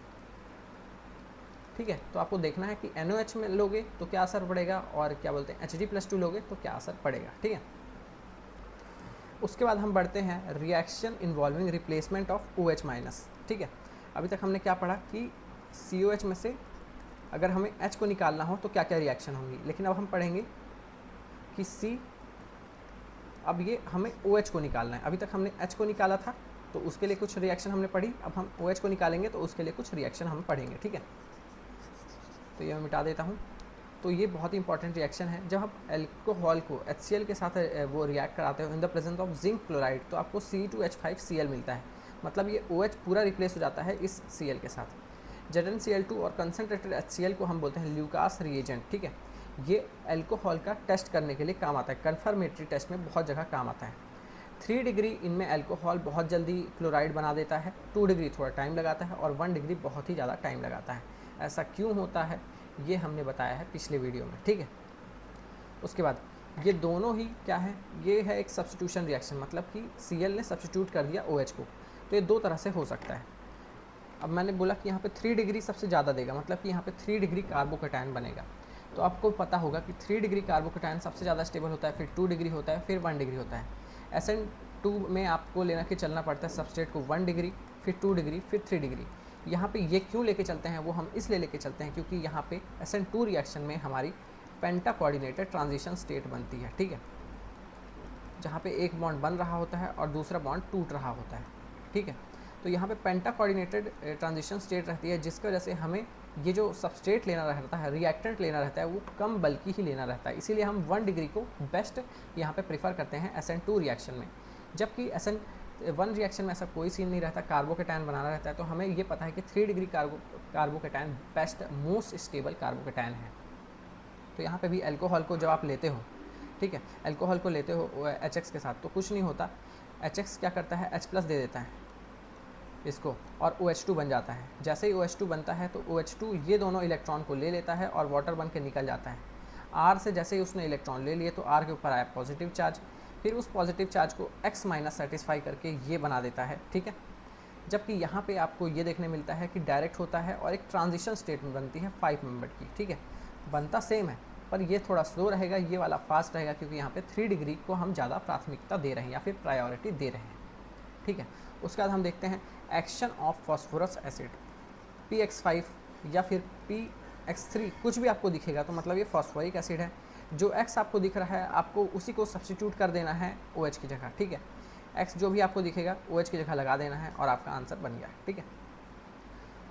ठीक है। तो आपको देखना है कि NOH में लोगे तो क्या असर पड़ेगा और क्या बोलते हैं Hg+2 लोगे तो क्या असर पड़ेगा, ठीक है। उसके बाद हम बढ़ते हैं reaction involving replacement of OH-, ठीक है। अभी तक हमने क्या पढ़ा कि COH में से अगर हमें H को निकालना हो तो क्या क्या रिएक्शन होंगी, लेकिन अब हम पढ़ेंगे कि अब ये हमें OH को निकालना है। अभी तक हमने H को निकाला था तो उसके लिए कुछ रिएक्शन हमने पढ़ी, अब हम OH को निकालेंगे तो उसके लिए कुछ रिएक्शन हम पढ़ेंगे, ठीक है। तो ये मैं मिटा देता हूँ। तो ये बहुत ही इंपॉर्टेंट रिएक्शन है। जब आप एल्कोहल को HCl के साथ वो रिएक्ट कराते हो in the presence of zinc chloride, तो आपको C2H5Cl मिलता है, मतलब ये OH पूरा रिप्लेस हो जाता है इस Cl के साथ। ZnCl2 और कंसनट्रेटेड HCl को हम बोलते हैं ल्यूकास रिएजेंट, ठीक है। ये एल्कोहल का टेस्ट करने के लिए काम आता है, कन्फर्मेटरी टेस्ट में बहुत जगह काम आता है। 3 डिग्री इनमें एल्कोहल बहुत जल्दी क्लोराइड बना देता है, 2 डिग्री थोड़ा टाइम लगाता है और 1 डिग्री बहुत ही ज़्यादा टाइम लगाता है। ऐसा क्यों होता है ये हमने बताया है पिछले वीडियो में, ठीक है। उसके बाद ये दोनों ही क्या है, ये है एक सब्स्टिट्यूशन रिएक्शन, मतलब कि Cl ने सब्स्टिट्यूट कर दिया OH को। तो ये दो तरह से हो सकता है। अब मैंने बोला कि यहाँ पे 3 डिग्री सबसे ज़्यादा देगा, मतलब कि यहाँ पे 3 डिग्री कार्बोकेटायन बनेगा। तो आपको पता होगा कि 3 डिग्री कार्बोकेटायन सबसे ज़्यादा स्टेबल होता है, फिर 2 डिग्री होता है, फिर 1 डिग्री होता है। SN2 में आपको लेना के चलना पड़ता है सबस्ट्रेट को 1 डिग्री, फिर 2 डिग्री, फिर 3 डिग्री। यहाँ पे ये क्यों लेके चलते हैं, वो हम इसलिए लेके चलते हैं क्योंकि यहाँ पे SN2 रिएक्शन में हमारी पेंटा कोऑर्डिनेटेड ट्रांजिशन स्टेट बनती है, ठीक है, जहाँ पे एक बॉन्ड बन रहा होता है और दूसरा बॉन्ड टूट रहा होता है, ठीक है। तो यहाँ पे पेंटा कोऑर्डिनेटेड ट्रांजिशन स्टेट रहती है, जिसकी वजह से हमें ये जो सबस्ट्रेट लेना रहता है, रिएक्टेंट लेना रहता है, वो कम बल्कि ही लेना रहता है। इसीलिए हम 1 डिग्री को बेस्ट यहाँ पे प्रेफर करते हैं SN2 रिएक्शन में, जबकि SN1 रिएक्शन में ऐसा कोई सीन नहीं रहता, कार्बोकेटायन बनाना रहता है। तो हमें ये पता है कि 3 degree carbocation best most stable carbocation है। तो यहाँ पे भी अल्कोहल को जब आप लेते हो, ठीक है, अल्कोहल को लेते हो HX के साथ, तो कुछ नहीं होता, HX क्या करता है, H+ दे देता है इसको और OH2 बन जाता है। जैसे ही OH2 बनता है तो OH2 ये दोनों इलेक्ट्रॉन को ले लेता है और वाटर बन के निकल जाता है। R से जैसे ही उसने इलेक्ट्रॉन ले लिए तो R के ऊपर आया पॉजिटिव चार्ज, फिर उस पॉजिटिव चार्ज को X माइनस सेटिस्फाई करके ये बना देता है, ठीक है। जबकि यहाँ पे आपको ये देखने मिलता है कि डायरेक्ट होता है और एक ट्रांजिशन स्टेट में बनती है 5 मेंबर की, ठीक है। बनता सेम है पर ये थोड़ा स्लो रहेगा, ये वाला फास्ट रहेगा, क्योंकि यहाँ पे 3 डिग्री को हम ज़्यादा प्राथमिकता दे रहे हैं या फिर प्रायोरिटी दे रहे हैं, ठीक है। उसके बाद हम देखते हैं action of phosphorous acid PX5 या फिर PX3 कुछ भी आपको दिखेगा तो मतलब ये फॉस्फोरिक एसिड है। जो X आपको दिख रहा है आपको उसी को सब्स्टिट्यूट कर देना है OH की जगह, ठीक है। X जो भी आपको दिखेगा OH की जगह लगा देना है और आपका आंसर बन गया, ठीक है।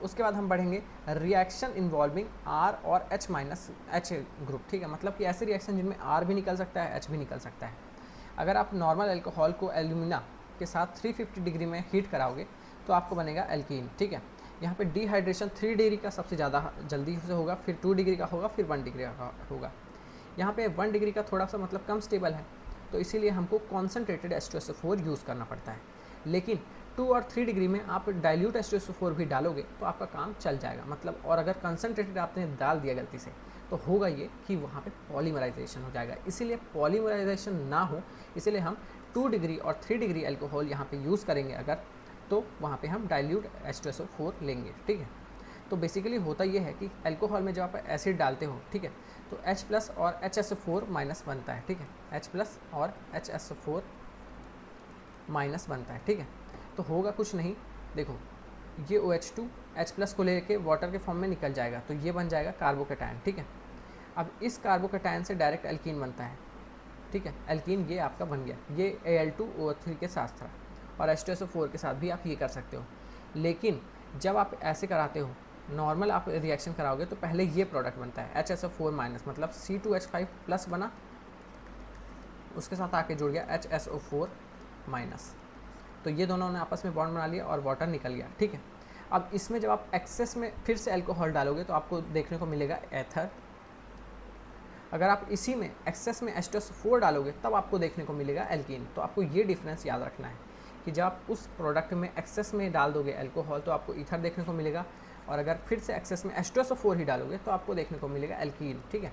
उसके बाद हम बढ़ेंगे रिएक्शन इन्वॉल्विंग R और H माइनस H ग्रुप, ठीक है। मतलब कि ऐसे रिएक्शन जिनमें R भी निकल सकता है H भी निकल सकता है। अगर आप नॉर्मल अल्कोहल को एल्यूमिना के साथ 350 डिग्री में हीट कराओगे तो आपको बनेगा एल्कीन, ठीक है। यहाँ पे डिहाइड्रेशन 3 डिग्री का सबसे ज़्यादा जल्दी से होगा, फिर 2 डिग्री का होगा, फिर 1 डिग्री का होगा। यहाँ पे 1 डिग्री का थोड़ा सा मतलब कम स्टेबल है, तो इसीलिए हमको कॉन्सनट्रेटेड H2SO4 यूज़ करना पड़ता है। लेकिन 2 और 3 डिग्री में आप डाइल्यूट H2SO4 भी डालोगे तो आपका काम चल जाएगा, मतलब। और अगर कंसनट्रेटेड आपने डाल दिया गलती से तो होगा ये कि वहाँ पे पॉलीमराइजेशन हो जाएगा। इसीलिए पॉलीमराइजेशन ना हो इसलिए हम 2 डिग्री और 3 डिग्री अल्कोहल यहाँ पे यूज़ करेंगे अगर, तो वहाँ पे हम डाइल्यूट H2SO4 लेंगे, ठीक है। तो बेसिकली होता ये है कि अल्कोहल में जब आप एसिड डालते हो, ठीक है, तो H प्लस और HSO4 माइनस बनता है, ठीक है। H प्लस और HSO4 माइनस बनता है, ठीक है। तो होगा कुछ नहीं, देखो ये OH2 H प्लस को लेके वाटर के फॉर्म में निकल जाएगा, तो ये बन जाएगा कार्बोकेटायन, ठीक है। अब इस कार्बोकेटायन से डायरेक्ट एल्कीन बनता है, ठीक है। एल्कीन ये आपका बन गया, ये Al2O3 के साथ था, और H2SO4 के साथ भी आप ये कर सकते हो। लेकिन जब आप ऐसे कराते हो, नॉर्मल आप रिएक्शन कराओगे तो पहले ये प्रोडक्ट बनता है HSO4 माइनस, मतलब C2H5 प्लस बना, उसके साथ आके जुड़ गया HSO4 माइनस, तो ये दोनों ने आपस में बॉन्ड बना लिया और वाटर निकल गया, ठीक है। अब इसमें जब आप एक्सेस में फिर से अल्कोहल डालोगे तो आपको देखने को मिलेगा एथर। अगर आप इसी में एक्सेस में H2SO4 डालोगे तब आपको देखने को मिलेगा एल्कीन। तो आपको ये डिफरेंस याद रखना है कि जब आप उस प्रोडक्ट में एक्सेस में डाल दोगे अल्कोहल तो आपको ईथर देखने को मिलेगा, और अगर फिर से एक्सेस में H2SO4 ही डालोगे तो आपको देखने को मिलेगा एल्कीन, ठीक है।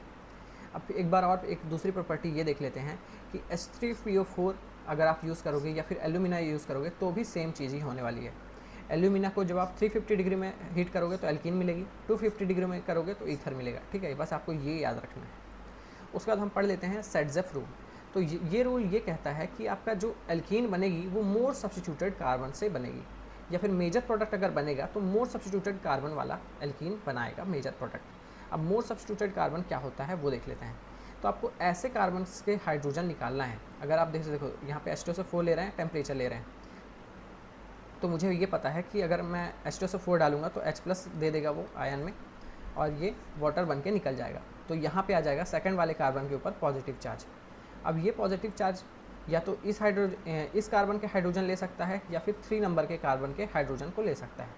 अब एक बार और एक दूसरी प्रॉपर्टी ये देख लेते हैं कि H3PO4 अगर आप यूज़ करोगे या फिर एल्यूमिना यूज़ करोगे तो भी सेम चीज़ ही होने वाली है। एल्यूमिना को जब आप 350 डिग्री में हीट करोगे तो एल्कीन मिलेगी, 250 डिग्री में करोगे तो ईथर मिलेगा, ठीक है। बस आपको ये याद रखना है। उसके बाद हम पढ़ लेते हैं सेटजेफ रूल। तो ये रूल ये कहता है कि आपका जो एल्कीन बनेगी वो मोर सब्स्टिट्यूटेड कार्बन से बनेगी, या फिर मेजर प्रोडक्ट अगर बनेगा तो मोर सब्स्टिट्यूटेड कार्बन वाला एल्कीन बनाएगा मेजर प्रोडक्ट। अब मोर सब्स्टिट्यूटेड कार्बन क्या होता है वो देख लेते हैं। तो आपको ऐसे कार्बन के हाइड्रोजन निकालना है। अगर आप देखो यहाँ पे H2SO4 ले रहे हैं, टेम्परेचर ले रहे हैं, तो मुझे ये पता है कि अगर मैं H2SO4 डालूंगा तो H प्लस दे देगा वो आयन में, और ये वाटर बन के निकल जाएगा। तो यहाँ पे आ जाएगा सेकंड वाले कार्बन के ऊपर पॉजिटिव चार्ज। अब ये पॉजिटिव चार्ज या तो इस कार्बन के हाइड्रोजन ले सकता है या फिर 3 नंबर के कार्बन के हाइड्रोजन को ले सकता है,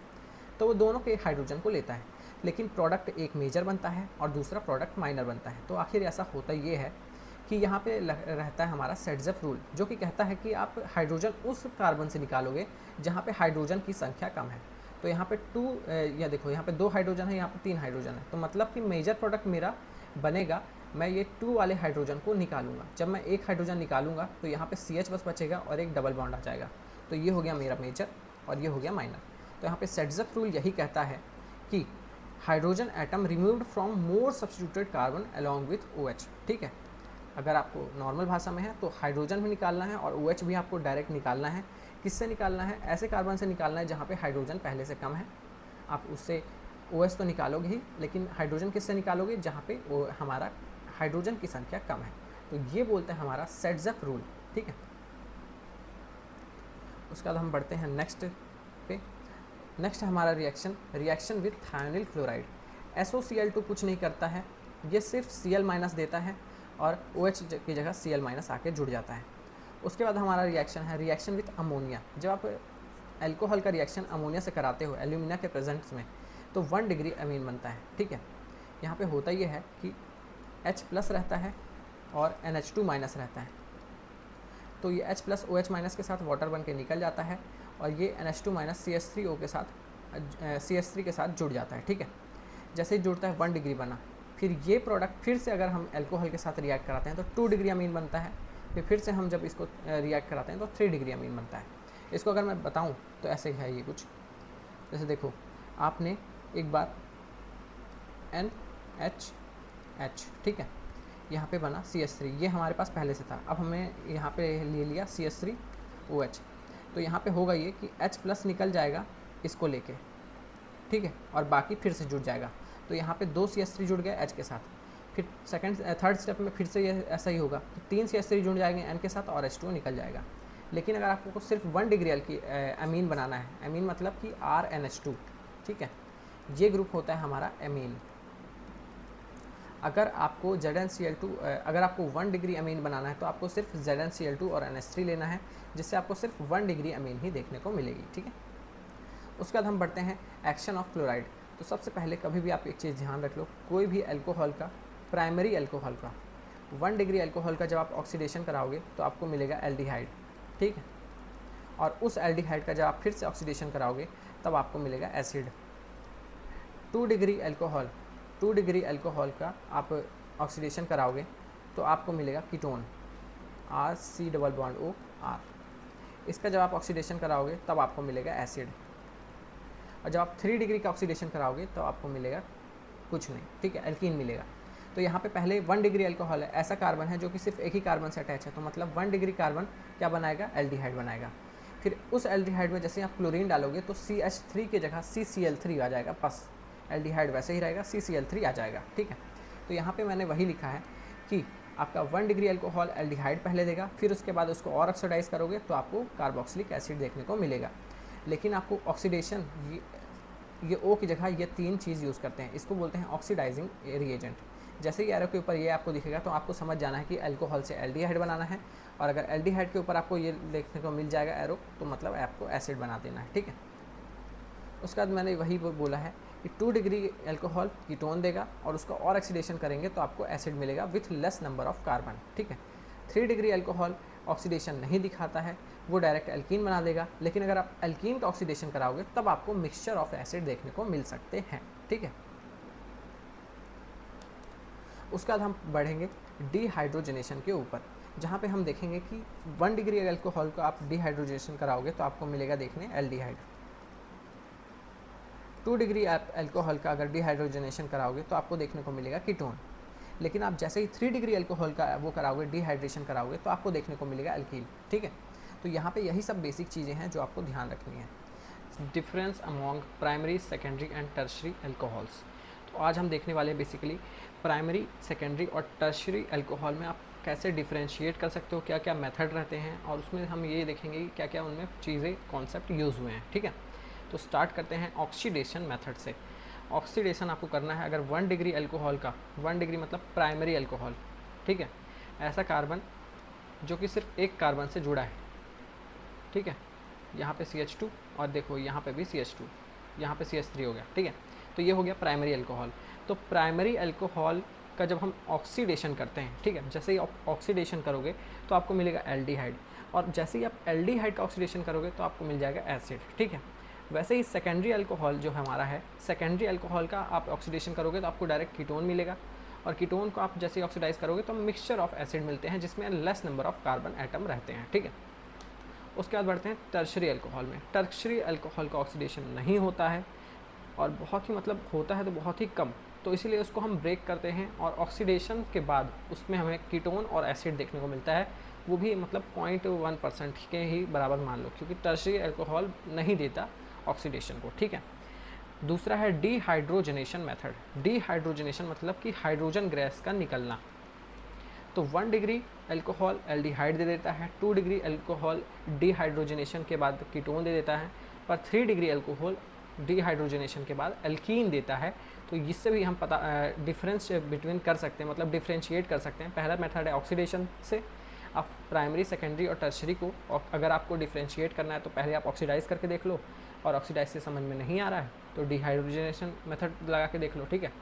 तो वो दोनों के हाइड्रोजन को लेता है। लेकिन प्रोडक्ट एक मेजर बनता है और दूसरा प्रोडक्ट माइनर बनता है। तो आखिर ऐसा होता ये है कि यहाँ पे रहता है हमारा सेटजेफ रूल, जो कि कहता है कि आप हाइड्रोजन उस कार्बन से निकालोगे जहाँ पे हाइड्रोजन की संख्या कम है। तो यहाँ पे 2 या देखो यहाँ पे 2 हाइड्रोजन है, यहाँ पे 3 हाइड्रोजन है, तो मतलब कि मेजर प्रोडक्ट मेरा बनेगा, मैं ये 2 वाले हाइड्रोजन को निकालूंगा। जब मैं एक हाइड्रोजन निकालूंगा तो यहाँ पे CH बस बचेगा और एक डबल बॉन्ड आ जाएगा। तो ये हो गया मेरा मेजर और ये हो गया माइनर। तो यहाँ पे सेटजेफ रूल यही कहता है कि hydrogen atom removed from more substituted carbon along with OH, ठीक है। अगर आपको नॉर्मल भाषा में है तो हाइड्रोजन भी निकालना है और OH भी आपको डायरेक्ट निकालना है। किससे निकालना है? ऐसे कार्बन से निकालना है जहाँ पे हाइड्रोजन पहले से कम है। आप उससे OH तो निकालोगे ही, लेकिन हाइड्रोजन किससे निकालोगे? जहाँ पे वो हमारा हाइड्रोजन की संख्या कम है। तो ये बोलते हैं हमारा सेटजेफ रूल, ठीक है। उसके बाद हम बढ़ते हैं नेक्स्ट पे। नेक्स्ट है हमारा reaction with thionyl chloride. SOCl2 कुछ नहीं करता है, ये सिर्फ Cl माइनस देता है और OH की जगह Cl माइनस आके जुड़ जाता है। उसके बाद हमारा रिएक्शन है रिएक्शन विथ अमोनिया। जब आप अल्कोहल का रिएक्शन अमोनिया से कराते हो एल्यूमिना के प्रेजेंस में तो 1 डिग्री अमीन बनता है, ठीक है। यहाँ पे होता ये है कि H प्लस रहता है और NH2 माइनस रहता है, तो ये H प्लस OH माइनस के साथ वाटर बन के निकल जाता है और ये NH2 माइनस CH3O के साथ CH3 के साथ जुड़ जाता है, ठीक है। जैसे ही जुड़ता है 1 डिग्री बना, फिर ये प्रोडक्ट फिर से अगर हम अल्कोहल के साथ रिएक्ट कराते हैं तो 2 डिग्री अमीन बनता है फिर से हम जब इसको रिएक्ट कराते हैं तो 3 डिग्री अमीन बनता है। इसको अगर मैं बताऊं तो ऐसे है ये कुछ, जैसे देखो आपने एक बार NHH, ठीक है, यहाँ पे बना CH3, ये हमारे पास पहले से था, अब हमें यहाँ पे ले लिया CH3OH, तो यहाँ पे होगा ये कि H+ निकल जाएगा इसको लेके, ठीक है, और बाकी फिर से जुड़ जाएगा। तो यहाँ पे 2 CH3 जुड़ गया H के साथ, फिर थर्ड स्टेप में फिर से ये ऐसा ही होगा, तो 3 CH3 जुड़ जाएंगे N के साथ और H2O निकल जाएगा। लेकिन अगर आपको सिर्फ 1 डिग्री अमीन बनाना है, अमीन मतलब कि RNH2, ठीक है, ये ग्रुप होता है हमारा अमीन। अगर आपको ZnCl2 अगर आपको 1 डिग्री अमीन बनाना है तो आपको सिर्फ ZnCl2 और NH3 लेना है, जिससे आपको सिर्फ 1 डिग्री अमीन ही देखने को मिलेगी, ठीक है। उसके बाद हम बढ़ते हैं एक्शन ऑफ क्लोराइड। तो सबसे पहले कभी भी आप एक चीज़ ध्यान रख लो, कोई भी अल्कोहल का, प्राइमरी अल्कोहल का, 1 डिग्री अल्कोहल का जब आप ऑक्सीडेशन कराओगे तो आपको मिलेगा एल्डिहाइड, ठीक है, और उस एल्डिहाइड का जब आप फिर से ऑक्सीडेशन कराओगे तब आपको मिलेगा एसिड। 2 डिग्री अल्कोहल का आप ऑक्सीडेशन कराओगे तो आपको मिलेगा कीटोन, RC++OR। इसका जब आप ऑक्सीडेशन कराओगे तब आपको मिलेगा एसिड। और जब आप 3 डिग्री का ऑक्सीडेशन कराओगे तो आपको मिलेगा कुछ नहीं, ठीक है, एल्कीन मिलेगा। तो यहाँ पे पहले 1 डिग्री अल्कोहल है, ऐसा कार्बन है जो कि सिर्फ एक ही कार्बन से अटैच है, तो मतलब 1 डिग्री कार्बन क्या बनाएगा, एल्डिहाइड बनाएगा। फिर उस एल्डिहाइड में जैसे आप क्लोरीन डालोगे तो CH3 की जगह CCl3 आ जाएगा, बस एल्डिहाइड वैसे ही रहेगा, CCl3 आ जाएगा, ठीक है। तो यहाँ पे मैंने वही लिखा है कि आपका 1 डिग्री अल्कोहल एल्डिहाइड पहले देगा, फिर उसके बाद उसको और ऑक्सीडाइज करोगे तो आपको कार्बोक्सिलिक एसिड देखने को मिलेगा। लेकिन आपको ऑक्सीडेशन, ये O की जगह ये 3 चीज़ यूज़ करते हैं, इसको बोलते हैं ऑक्सीडाइजिंग रिएजेंट। जैसे ही एरो के ऊपर ये आपको दिखेगा तो आपको समझ जाना है कि अल्कोहल से एल्डिहाइड बनाना है, और अगर एल्डिहाइड के ऊपर आपको ये देखने को मिल जाएगा एरो, तो मतलब आपको एसिड बना देना है, ठीक है। उसके बाद मैंने वही बोला है कि 2 डिग्री अल्कोहल कीटोन देगा और उसका और ऑक्सीडेशन करेंगे तो आपको एसिड मिलेगा with less number of carbon, ठीक है। 3 डिग्री अल्कोहल ऑक्सीडेशन नहीं दिखाता है, वो डायरेक्ट एल्कीन बना देगा, लेकिन अगर आप एल्कीन का ऑक्सीडेशन कराओगे तब आपको मिक्सचर ऑफ एसिड देखने को मिल सकते हैं, ठीक है। उसके बाद हम बढ़ेंगे डिहाइड्रोजनेशन के ऊपर, जहाँ पे हम देखेंगे कि 1 डिग्री अल्कोहल को आप डिहाइड्रोजनेशन कराओगे तो आपको मिलेगा देखने एल्डिहाइड। 2 डिग्री अल्कोहल का अगर डिहाइड्रोजनेशन कराओगे तो आपको देखने को मिलेगा कीटोन। लेकिन आप जैसे ही 3 डिग्री अल्कोहल का वो कराओगे, डिहाइड्रेशन कराओगे, तो आपको देखने को मिलेगा अल्कील, ठीक है। तो यहाँ पे यही सब बेसिक चीज़ें हैं जो आपको ध्यान रखनी है। Difference among primary, secondary and tertiary alcohols. तो आज हम देखने वाले हैं बेसिकली प्राइमरी, सेकेंडरी और टर्शरी अल्कोहल में आप कैसे डिफ्रेंशिएट कर सकते हो, क्या क्या मेथड रहते हैं, और उसमें हम ये देखेंगे कि क्या क्या उनमें चीज़ें, कॉन्सेप्ट यूज़ हुए हैं, ठीक है। तो स्टार्ट करते हैं ऑक्सीडेशन मेथड से। ऑक्सीडेशन आपको करना है अगर 1 डिग्री अल्कोहल का, 1 डिग्री मतलब प्राइमरी अल्कोहल, ठीक है, ऐसा कार्बन जो कि सिर्फ एक कार्बन से जुड़ा है, ठीक है, यहाँ पे CH2 और देखो यहाँ पे भी CH2, यहाँ पे CH3 हो गया, ठीक है। तो ये हो गया प्राइमरी अल्कोहल। तो प्राइमरी अल्कोहल का जब हम ऑक्सीडेशन करते हैं, ठीक है, जैसे ही आप ऑक्सीडेशन करोगे तो आपको मिलेगा एल्डिहाइड, और जैसे ही आप एल्डिहाइड का ऑक्सीडेशन करोगे तो आपको मिल जाएगा एसिड, ठीक है। वैसे ही सेकेंडरी अल्कोहल जो हमारा है, सेकेंडरी अल्कोहल का आप ऑक्सीडेशन करोगे तो आपको डायरेक्ट कीटोन मिलेगा, और कीटोन को आप जैसे ही ऑक्सीडाइज करोगे तो मिक्सचर ऑफ एसिड मिलते हैं जिसमें less number of carbon atom रहते हैं, ठीक है। उसके बाद बढ़ते हैं टर्शरी अल्कोहल में। टर्शरी अल्कोहल का ऑक्सीडेशन नहीं होता है, और बहुत ही मतलब होता है तो बहुत ही कम, तो इसीलिए उसको हम ब्रेक करते हैं, और ऑक्सीडेशन के बाद उसमें हमें कीटोन और एसिड देखने को मिलता है, वो भी मतलब 0.1% के ही बराबर मान लो, क्योंकि टर्शरी अल्कोहल नहीं देता ऑक्सीडेशन को, ठीक है। दूसरा है डिहाइड्रोजनेशन मेथड। डिहाइड्रोजनेशन मतलब कि हाइड्रोजन गैस का निकलना। तो 1 डिग्री अल्कोहल एल्डिहाइड दे देता है, 2 डिग्री अल्कोहल डिहाइड्रोजनेशन के बाद कीटोन दे देता है, पर 3 डिग्री अल्कोहल डिहाइड्रोजनेशन के बाद एल्कीन देता है। तो इससे भी हम पता डिफरेंस बिटवीन कर सकते हैं, मतलब डिफ्रेंशिएट कर सकते हैं। पहला मेथड है ऑक्सीडेशन से, आप प्राइमरी, सेकेंडरी और टर्शरी को अगर आपको डिफ्रेंशिएट करना है तो पहले आप ऑक्सीडाइज करके देख लो, और ऑक्सीडाइज से समझ में नहीं आ रहा है तो डिहाइड्रोजनेशन मेथड लगा के देख लो, ठीक है।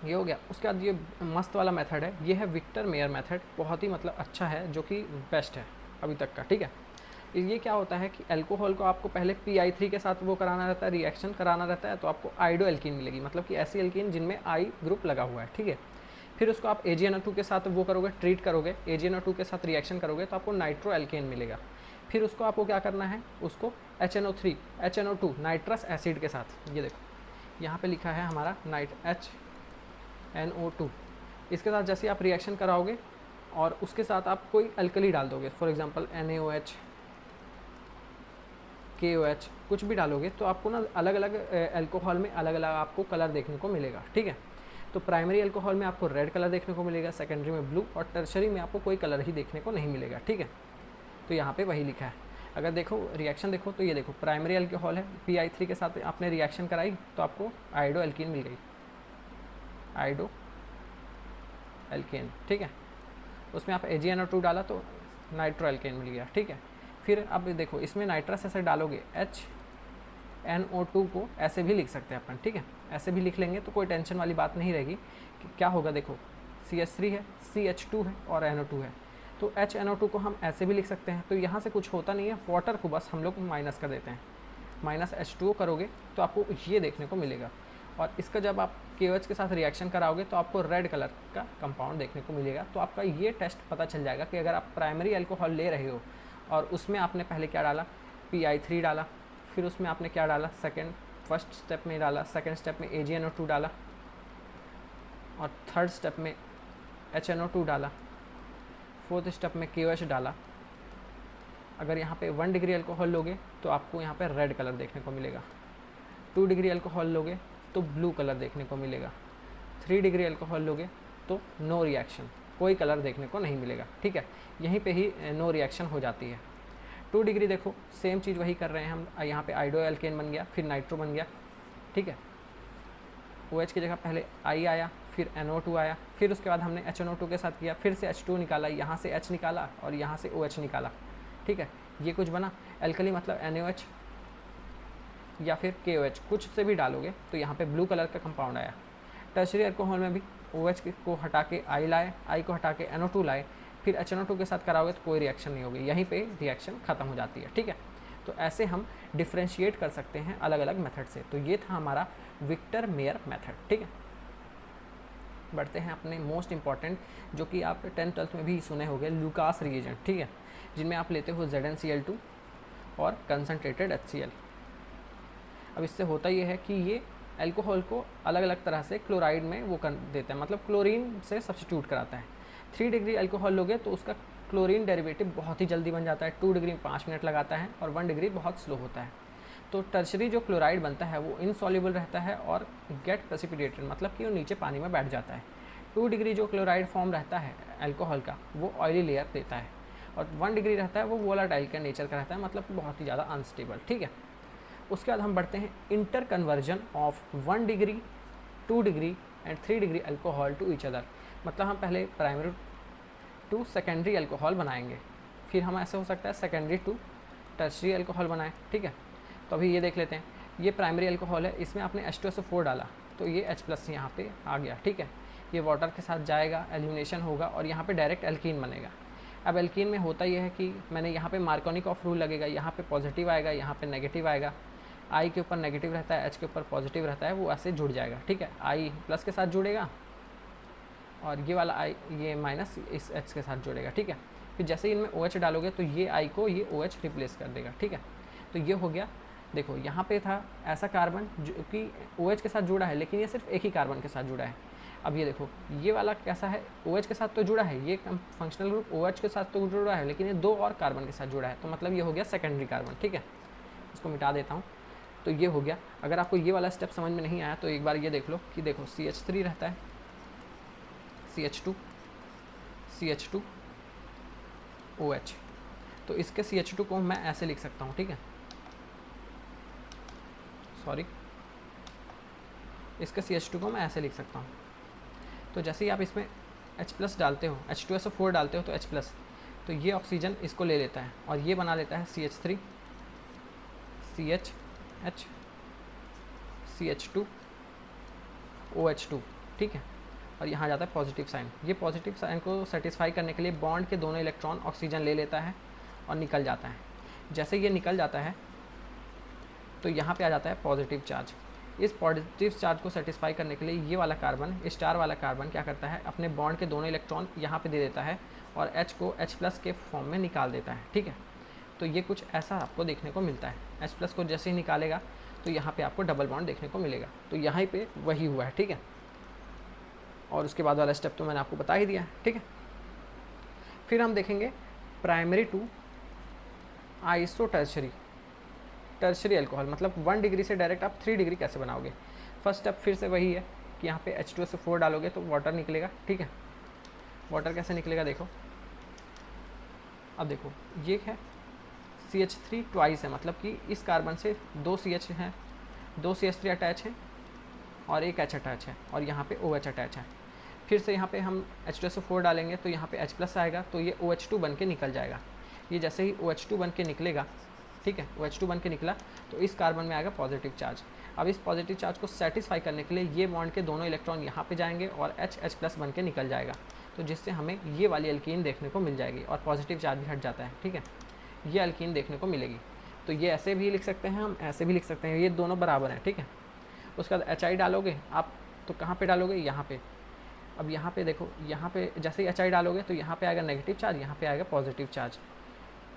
ये हो गया। उसके बाद ये मस्त वाला मेथड है, ये है विक्टर मेयर मेथड, बहुत ही मतलब अच्छा है, जो कि बेस्ट है अभी तक का, ठीक है। ये क्या होता है कि अल्कोहल को आपको पहले PI3 के साथ वो कराना रहता है, रिएक्शन कराना रहता है, तो आपको आइडो एल्कीन मिलेगी, मतलब कि ऐसी एल्कीन जिनमें I ग्रुप लगा हुआ है, ठीक है। फिर उसको आप AgNO2 के साथ वो करोगे, ट्रीट करोगे, AgNO2 के साथ रिएक्शन करोगे तो आपको नाइट्रो एल्केन मिलेगा। फिर उसको आपको क्या करना है, उसको HNO3 HNO2 नाइट्रस एसिड के साथ, ये देखो यहाँ पे लिखा है हमारा HNO2, इसके साथ जैसे आप रिएक्शन कराओगे और उसके साथ आप कोई अल्कली डाल दोगे, फॉर एग्जांपल NaOH, KOH कुछ भी डालोगे तो आपको ना अलग अलग अल्कोहल में अलग अलग आपको कलर देखने को मिलेगा, ठीक है। तो प्राइमरी अल्कोहल में आपको रेड कलर देखने को मिलेगा, सेकेंडरी में ब्लू, और टर्शरी में आपको कोई कलर ही देखने को नहीं मिलेगा, ठीक है। तो यहाँ पे वही लिखा है। अगर देखो रिएक्शन देखो तो ये देखो प्राइमरी अल्कोहल है, PI3 के साथ आपने रिएक्शन कराई तो आपको आयोडो एल्कीन मिल गई, आयोडो एल्केन, ठीक है। उसमें आप AgNO2 डाला तो नाइट्रो एल्केन मिल गया, ठीक है। फिर अब देखो इसमें नाइट्रस एसिड डालोगे, HNO2 को ऐसे भी लिख सकते हैं अपन, ठीक है, ऐसे भी लिख लेंगे तो कोई टेंशन वाली बात नहीं रहेगी कि क्या होगा। देखो CH3 है, CH2 है और NO2 है, तो HNO2 को हम ऐसे भी लिख सकते हैं। तो यहाँ से कुछ होता नहीं है, वाटर को बस हम लोग माइनस कर देते हैं, माइनस H2O करोगे तो आपको ये देखने को मिलेगा। और इसका जब आप KOH के साथ रिएक्शन कराओगे तो आपको रेड कलर का कंपाउंड देखने को मिलेगा। तो आपका ये टेस्ट पता चल जाएगा कि अगर आप प्राइमरी अल्कोहल ले रहे हो और उसमें आपने पहले क्या डाला, PI3 डाला, फिर उसमें आपने क्या डाला, फर्स्ट स्टेप में डाला, सेकंड स्टेप में AgNO2 डाला, और थर्ड स्टेप में HNO2 डाला, फोर्थ स्टेप में KOH डाला। अगर यहाँ पे 1 डिग्री अल्कोहल लोगे तो आपको यहाँ पे रेड कलर देखने को मिलेगा, 2 डिग्री अल्कोहल लोगे तो ब्लू कलर देखने को मिलेगा, 3 डिग्री अल्कोहल लोगे तो नो रिएक्शन, कोई कलर देखने को नहीं मिलेगा, ठीक है। यहीं पे ही नो रिएक्शन हो जाती है। 2 डिग्री देखो सेम चीज़ वही कर रहे हैं हम, यहाँ पे आयोडो एल्केन बन गया, फिर नाइट्रो बन गया, ठीक है। OH की जगह पहले I आया, फिर NO2 आया, फिर उसके बाद हमने HNO2 के साथ किया, फिर से H2 निकाला, यहाँ से H निकाला और यहाँ से OH निकाला, ठीक है। ये कुछ बना एल्कली, मतलब NaOH या फिर KOH, कुछ से भी डालोगे तो यहाँ पे ब्लू कलर का कंपाउंड आया। टर्शरी अल्कोहल में भी OH को हटा के I लाए, I को हटा के NO2 लाए, फिर HNO2 के साथ कराओगे तो कोई रिएक्शन नहीं होगी, यहीं पे रिएक्शन ख़त्म हो जाती है, ठीक है। तो ऐसे हम डिफ्रेंशिएट कर सकते हैं अलग अलग मेथड से। तो ये था हमारा विक्टर मेयर मेथड, ठीक है। बढ़ते हैं अपने मोस्ट इंपॉर्टेंट, जो कि आप 10th-12th में भी सुने होंगे, लुकास रिएजेंट, ठीक है, जिनमें आप लेते हो ZnCl2 और कंसनट्रेटेड HCl। अब इससे होता ये है कि ये अल्कोहल को अलग अलग तरह से क्लोराइड में वो कर देता है, मतलब क्लोरीन से सब्स्टिट्यूट कराता है। 3 डिग्री अल्कोहल लोगे तो उसका क्लोरीन डेरिवेटिव बहुत ही जल्दी बन जाता है, 2 डिग्री में 5 मिनट लगाता है और 1 डिग्री बहुत स्लो होता है। तो टर्शरी जो क्लोराइड बनता है वो इनसॉल्युबल रहता है और गेट प्रेसिपिटेटेड, मतलब कि वो नीचे पानी में बैठ जाता है। 2 डिग्री जो क्लोराइड फॉर्म रहता है अल्कोहल का वो ऑयली लेयर देता है, और 1 डिग्री रहता है वो वोलाटाइल का नेचर का रहता है, मतलब बहुत ही ज़्यादा अनस्टेबल, ठीक है। उसके बाद हम बढ़ते हैं interconversion of 1 degree, 2 degree and 3 degree alcohol to each other. मतलब हम पहले प्राइमरी टू सेकेंडरी अल्कोहल बनाएंगे, फिर हम ऐसे हो सकता है सेकेंडरी टू टर्शरी अल्कोहल बनाएं, ठीक है। तो अभी ये देख लेते हैं, ये प्राइमरी अल्कोहल है, इसमें आपने H2SO4 डाला तो ये H+ यहाँ पे आ गया, ठीक है। ये वाटर के साथ जाएगा, एलिमिनेशन होगा और यहाँ पे डायरेक्ट एल्कीन बनेगा। अब एल्कीन में होता ये है कि मैंने यहाँ पे मार्कोनिक ऑफ रूल लगेगा, यहाँ पे पॉजिटिव आएगा, यहाँ पे नेगेटिव आएगा, I के ऊपर नेगेटिव रहता है, H के ऊपर पॉजिटिव रहता है, वो ऐसे जुड़ जाएगा, ठीक है। I+ के साथ जुड़ेगा और ये वाला I, ये माइनस इस H के साथ जुड़ेगा, ठीक है। फिर जैसे ही इनमें OH डालोगे तो ये I को ये OH रिप्लेस कर देगा, ठीक है। तो ये हो गया। देखो यहाँ पे था ऐसा कार्बन जो कि OH के साथ जुड़ा है, लेकिन ये सिर्फ एक ही कार्बन के साथ जुड़ा है। अब ये देखो ये वाला कैसा है, OH के साथ तो जुड़ा है, ये फंक्शनल ग्रुप OH के साथ तो जुड़ा है, लेकिन ये 2 और कार्बन के साथ जुड़ा है, तो मतलब ये हो गया सेकेंडरी कार्बन, ठीक है। इसको मिटा देता हूँ, तो ये हो गया। अगर आपको ये वाला स्टेप समझ में नहीं आया तो एक बार ये देख लो कि देखो CH3 रहता है, CH2, CH2, OH, तो इसके CH2 को मैं ऐसे लिख सकता हूँ, ठीक है, सॉरी, इसके CH2 को मैं ऐसे लिख सकता हूँ। तो जैसे ही आप इसमें H+ डालते हो, H2SO4 डालते हो तो H+, तो ये ऑक्सीजन इसको ले लेता है और ये बना लेता है CH3, CH, CH2, OH2, ठीक है। और यहाँ जाता है पॉजिटिव साइन। ये पॉजिटिव साइन को सेटिस्फाई करने के लिए बॉन्ड के दोनों इलेक्ट्रॉन ऑक्सीजन ले लेता है और निकल जाता है। जैसे ये निकल जाता है तो यहाँ पे आ जाता है पॉजिटिव चार्ज, इस पॉजिटिव चार्ज को सेटिस्फाई करने के लिए ये वाला कार्बन, स्टार वाला कार्बन क्या करता है, अपने बॉन्ड के दोनों इलेक्ट्रॉन यहाँ पे दे देता है और H को H+ के फॉर्म में निकाल देता है, ठीक है। तो ये कुछ ऐसा आपको देखने को मिलता है। H+ को जैसे ही निकालेगा तो यहाँ पे आपको डबल बॉन्ड देखने को मिलेगा। तो यहाँ पे वही हुआ है, ठीक है। और उसके बाद वाला स्टेप तो मैंने आपको बता ही दिया है, ठीक है। फिर हम देखेंगे primary to iso tertiary alcohol, मतलब 1 डिग्री से डायरेक्ट आप 3 डिग्री कैसे बनाओगे। फर्स्ट स्टेप फिर से वही है कि यहाँ पे H2SO4 डालोगे तो वाटर निकलेगा, ठीक है। वाटर कैसे निकलेगा देखो, अब देखो ये है CH3 ट्वाइस है, मतलब कि इस कार्बन से 2 CH हैं, 2 CH3 अटैच हैं और एक H अटैच है और यहाँ पे OH अटैच है। फिर से यहाँ पे हम H2SO4 डालेंगे तो यहाँ पे H+ आएगा, तो ये OH2 बन के निकल जाएगा। ये जैसे ही OH2 बन के निकलेगा, ठीक है, OH2 बन के निकला तो इस कार्बन में आएगा पॉजिटिव चार्ज। अब इस पॉजिटिव चार्ज को सेटिस्फाई करने के लिए ये बॉन्ड के दोनों इलेक्ट्रॉन यहाँ पे जाएंगे और H+ बन के निकल जाएगा, तो जिससे हमें ये वाली अल्कीन देखने को मिल जाएगी और पॉजिटिव चार्ज भी हट जाता है, ठीक है। ये अल्कीन देखने को मिलेगी। तो ये ऐसे भी लिख सकते हैं हम, ऐसे भी लिख सकते हैं, ये दोनों बराबर हैं, ठीक है। उसके बाद HI डालोगे आप, तो कहाँ पे डालोगे, यहाँ पे। अब यहाँ पे देखो, यहाँ पे जैसे ही HI डालोगे तो यहाँ पे आएगा नेगेटिव चार्ज, यहाँ पे आएगा पॉजिटिव चार्ज।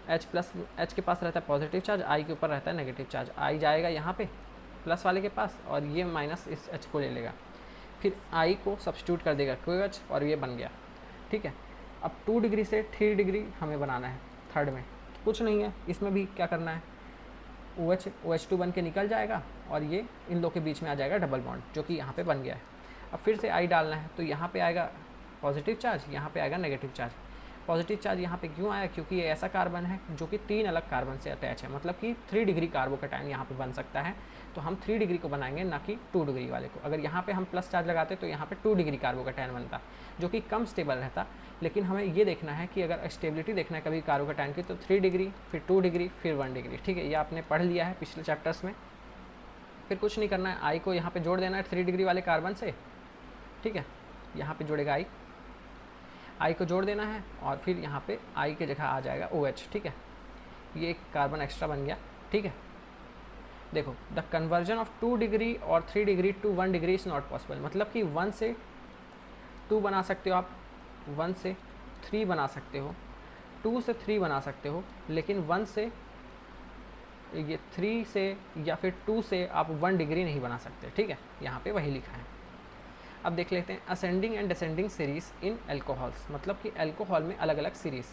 H के पास रहता है पॉजिटिव चार्ज, I के ऊपर रहता है नेगेटिव चार्ज। I जाएगा यहाँ पे प्लस वाले के पास और ये माइनस इस H को ले लेगा, फिर I को सब्स्टिट्यूट कर देगा KOH और ये बन गया, ठीक है। अब 2 डिग्री से 3 डिग्री हमें बनाना है थर्ड में, तो कुछ नहीं है, इसमें भी क्या करना है, OH2 बन के निकल जाएगा और ये इन दो के बीच में आ जाएगा डबल बॉन्ड, जो कि यहाँ पे बन गया है। अब फिर से I डालना है, तो यहाँ पे आएगा पॉजिटिव चार्ज, यहाँ पे आएगा नेगेटिव चार्ज। पॉजिटिव चार्ज यहाँ पे क्यों आया, क्योंकि ये ऐसा कार्बन है जो कि 3 अलग कार्बन से अटैच है, मतलब कि 3 डिग्री कार्बोकैटायन यहाँ पे बन सकता है। तो हम 3 डिग्री को बनाएंगे, ना कि 2 डिग्री वाले को। अगर यहाँ पे हम प्लस चार्ज लगाते तो यहाँ पे 2 डिग्री कार्बोकैटायन बनता, जो कि कम स्टेबल रहता। लेकिन हमें ये देखना है कि अगर स्टेबिलिटी देखना है कभी कार्बोकैटायन की, तो 3 डिग्री, फिर 2 डिग्री, फिर 1 डिग्री, ठीक है। ये आपने पढ़ लिया है पिछले चैप्टर्स में। फिर कुछ नहीं करना है, I को यहाँ पे जोड़ देना है 3 डिग्री वाले कार्बन से, ठीक है। यहाँ पे जोड़ेगा I को जोड़ देना है और फिर यहाँ पे I के जगह आ जाएगा OH, ठीक है। ये एक कार्बन एक्स्ट्रा बन गया, ठीक है। देखो, द कन्वर्जन ऑफ 2 डिग्री और 3 degree to 1 degree is not possible, मतलब कि 1 से 2 बना सकते हो आप, 1 से 3 बना सकते हो, 2 से 3 बना सकते हो, लेकिन 1 से ये 3 से या फिर 2 से आप 1 डिग्री नहीं बना सकते, ठीक है। यहाँ पे वही लिखा है। अब देख लेते हैं ascending and descending series in alcohols, मतलब कि अल्कोहल में अलग अलग सीरीज़।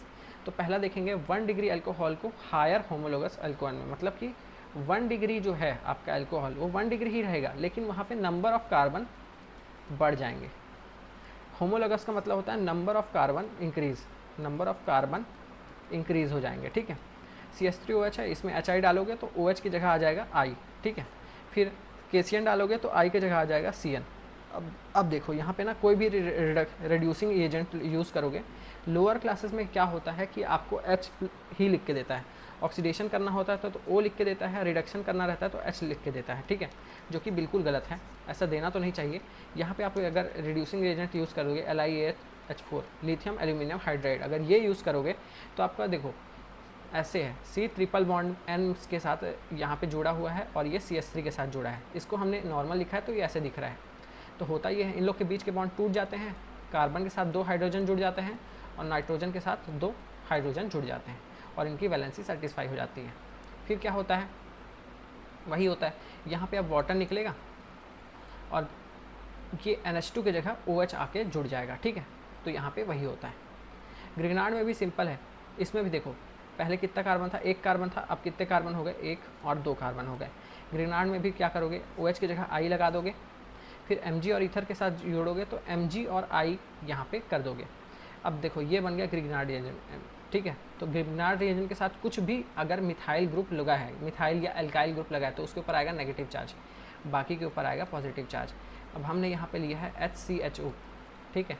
तो पहला देखेंगे 1 डिग्री अल्कोहल को हायर होमोलोगस अल्कोहल में, मतलब कि 1 डिग्री जो है आपका अल्कोहल वो 1 डिग्री ही रहेगा, लेकिन वहाँ पे नंबर ऑफ कार्बन बढ़ जाएंगे। होमोलोगस का मतलब होता है number of carbon increase, number of carbon increase हो जाएंगे, ठीक है। CH3OH है, इसमें HI डालोगे तो OH की जगह आ जाएगा I, ठीक है। फिर KCN डालोगे तो I की जगह आ जाएगा CN। अब देखो यहाँ पे ना कोई भी रिड्यूसिंग एजेंट यूज़ करोगे, लोअर क्लासेस में क्या होता है कि आपको H ही लिख के देता है। ऑक्सीडेशन करना होता है तो O लिख के देता है, रिडक्शन करना रहता है तो H लिख के देता है, ठीक है, जो कि बिल्कुल गलत है, ऐसा देना तो नहीं चाहिए। यहाँ पे आप अगर रिड्यूसिंग एजेंट यूज़ करोगे LiAH4 लिथियम एल्यूमिनियम हाइड्राइड, अगर ये यूज़ करोगे तो आपका देखो ऐसे है, C ट्रिपल बॉन्ड N के साथ यहाँ पे जुड़ा हुआ है और ये CH3 के साथ जुड़ा है। इसको हमने नॉर्मल लिखा है तो ये ऐसे दिख रहा है। तो होता ये है, इन लोग के बीच के बॉन्ड टूट जाते हैं, कार्बन के साथ 2 हाइड्रोजन जुड़ जाते हैं और नाइट्रोजन के साथ 2 हाइड्रोजन जुड़ जाते हैं और इनकी वैलेंसी सेटिस्फाई हो जाती है। फिर क्या होता है, वही होता है, यहाँ पे अब वाटर निकलेगा और ये NH2 की जगह OH आके जुड़ जाएगा, ठीक है। तो यहाँ पे वही होता है। ग्रिग्नार्ड में भी सिंपल है, इसमें भी देखो पहले कितना कार्बन था, 1 कार्बन था, अब कितने कार्बन हो गए, 1 और 2 कार्बन हो गए। ग्रिग्नार्ड में भी क्या करोगे, OH की जगह I लगा दोगे, फिर Mg और ईथर के साथ जोड़ोगे तो Mg और I यहाँ पे कर दोगे। अब देखो ये बन गया ग्रिग्नार्ड रिएजेंट, ठीक है। तो ग्रिग्नार्ड रिएजेंट के साथ कुछ भी अगर मिथाइल ग्रुप लगा है, मिथाइल या एल्काइल ग्रुप लगा है, तो उसके ऊपर आएगा नेगेटिव चार्ज, बाकी के ऊपर आएगा पॉजिटिव चार्ज। अब हमने यहाँ पे लिया है HCHO, ठीक है।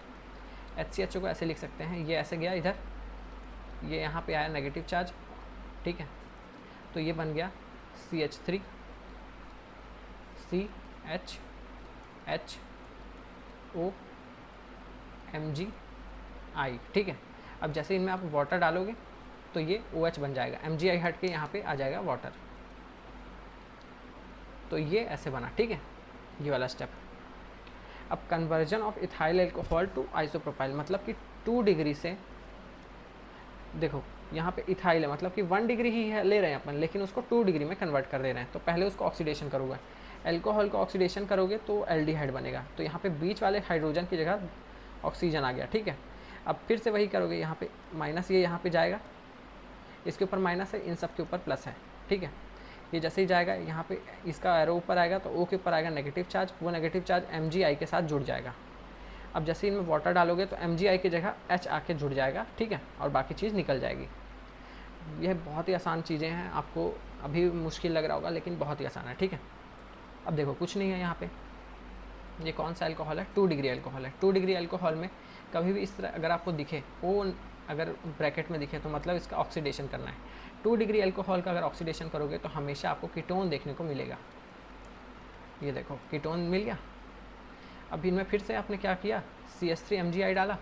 HCHO को ऐसे लिख सकते हैं, ये ऐसे गया इधर, ये यहाँ पे आया नेगेटिव चार्ज, ठीक है। तो ये बन गया CH3 CHO Mg I, ठीक है। अब जैसे इनमें आप वाटर डालोगे तो ये OH बन जाएगा, MgI हट के यहाँ पे आ जाएगा वाटर। तो ये ऐसे बना, ठीक है। ये वाला स्टेप। अब conversion of ethyl alcohol to isopropyl, मतलब कि 2 डिग्री से, देखो यहाँ पे इथाइल है मतलब कि 1 डिग्री ही है ले रहे हैं अपन, लेकिन उसको 2 डिग्री में कन्वर्ट कर दे रहे हैं। तो पहले उसको ऑक्सीडेशन करोगे, एल्कोहल को ऑक्सीडेशन करोगे तो एल्डिहाइड बनेगा। तो यहाँ पे बीच वाले हाइड्रोजन की जगह ऑक्सीजन आ गया, ठीक है। अब फिर से वही करोगे, यहाँ पे माइनस, ये यहाँ पे जाएगा, इसके ऊपर माइनस है, इन सब के ऊपर प्लस है, ठीक है। ये जैसे ही जाएगा यहाँ पे इसका एरो ऊपर आएगा तो ओ के ऊपर आएगा नेगेटिव चार्ज, वो नेगेटिव चार्ज MgI के साथ जुड़ जाएगा। अब जैसे इनमें वाटर डालोगे तो MgI की जगह H आके जुड़ जाएगा, ठीक है, और बाकी चीज़ निकल जाएगी। यह बहुत ही आसान चीज़ें हैं, आपको अभी मुश्किल लग रहा होगा लेकिन बहुत ही आसान है, ठीक है। अब देखो कुछ नहीं है यहाँ पे, ये कौन सा अल्कोहल है, 2 डिग्री अल्कोहल है। 2 डिग्री अल्कोहल में कभी भी इस तरह अगर आपको दिखे ओ, अगर ब्रैकेट में दिखे तो मतलब इसका ऑक्सीडेशन करना है। 2 डिग्री अल्कोहल का अगर ऑक्सीडेशन करोगे तो हमेशा आपको कीटोन देखने को मिलेगा। ये देखो कीटोन मिल गया। अब इनमें फिर से आपने क्या किया, CH3 MgI डाला,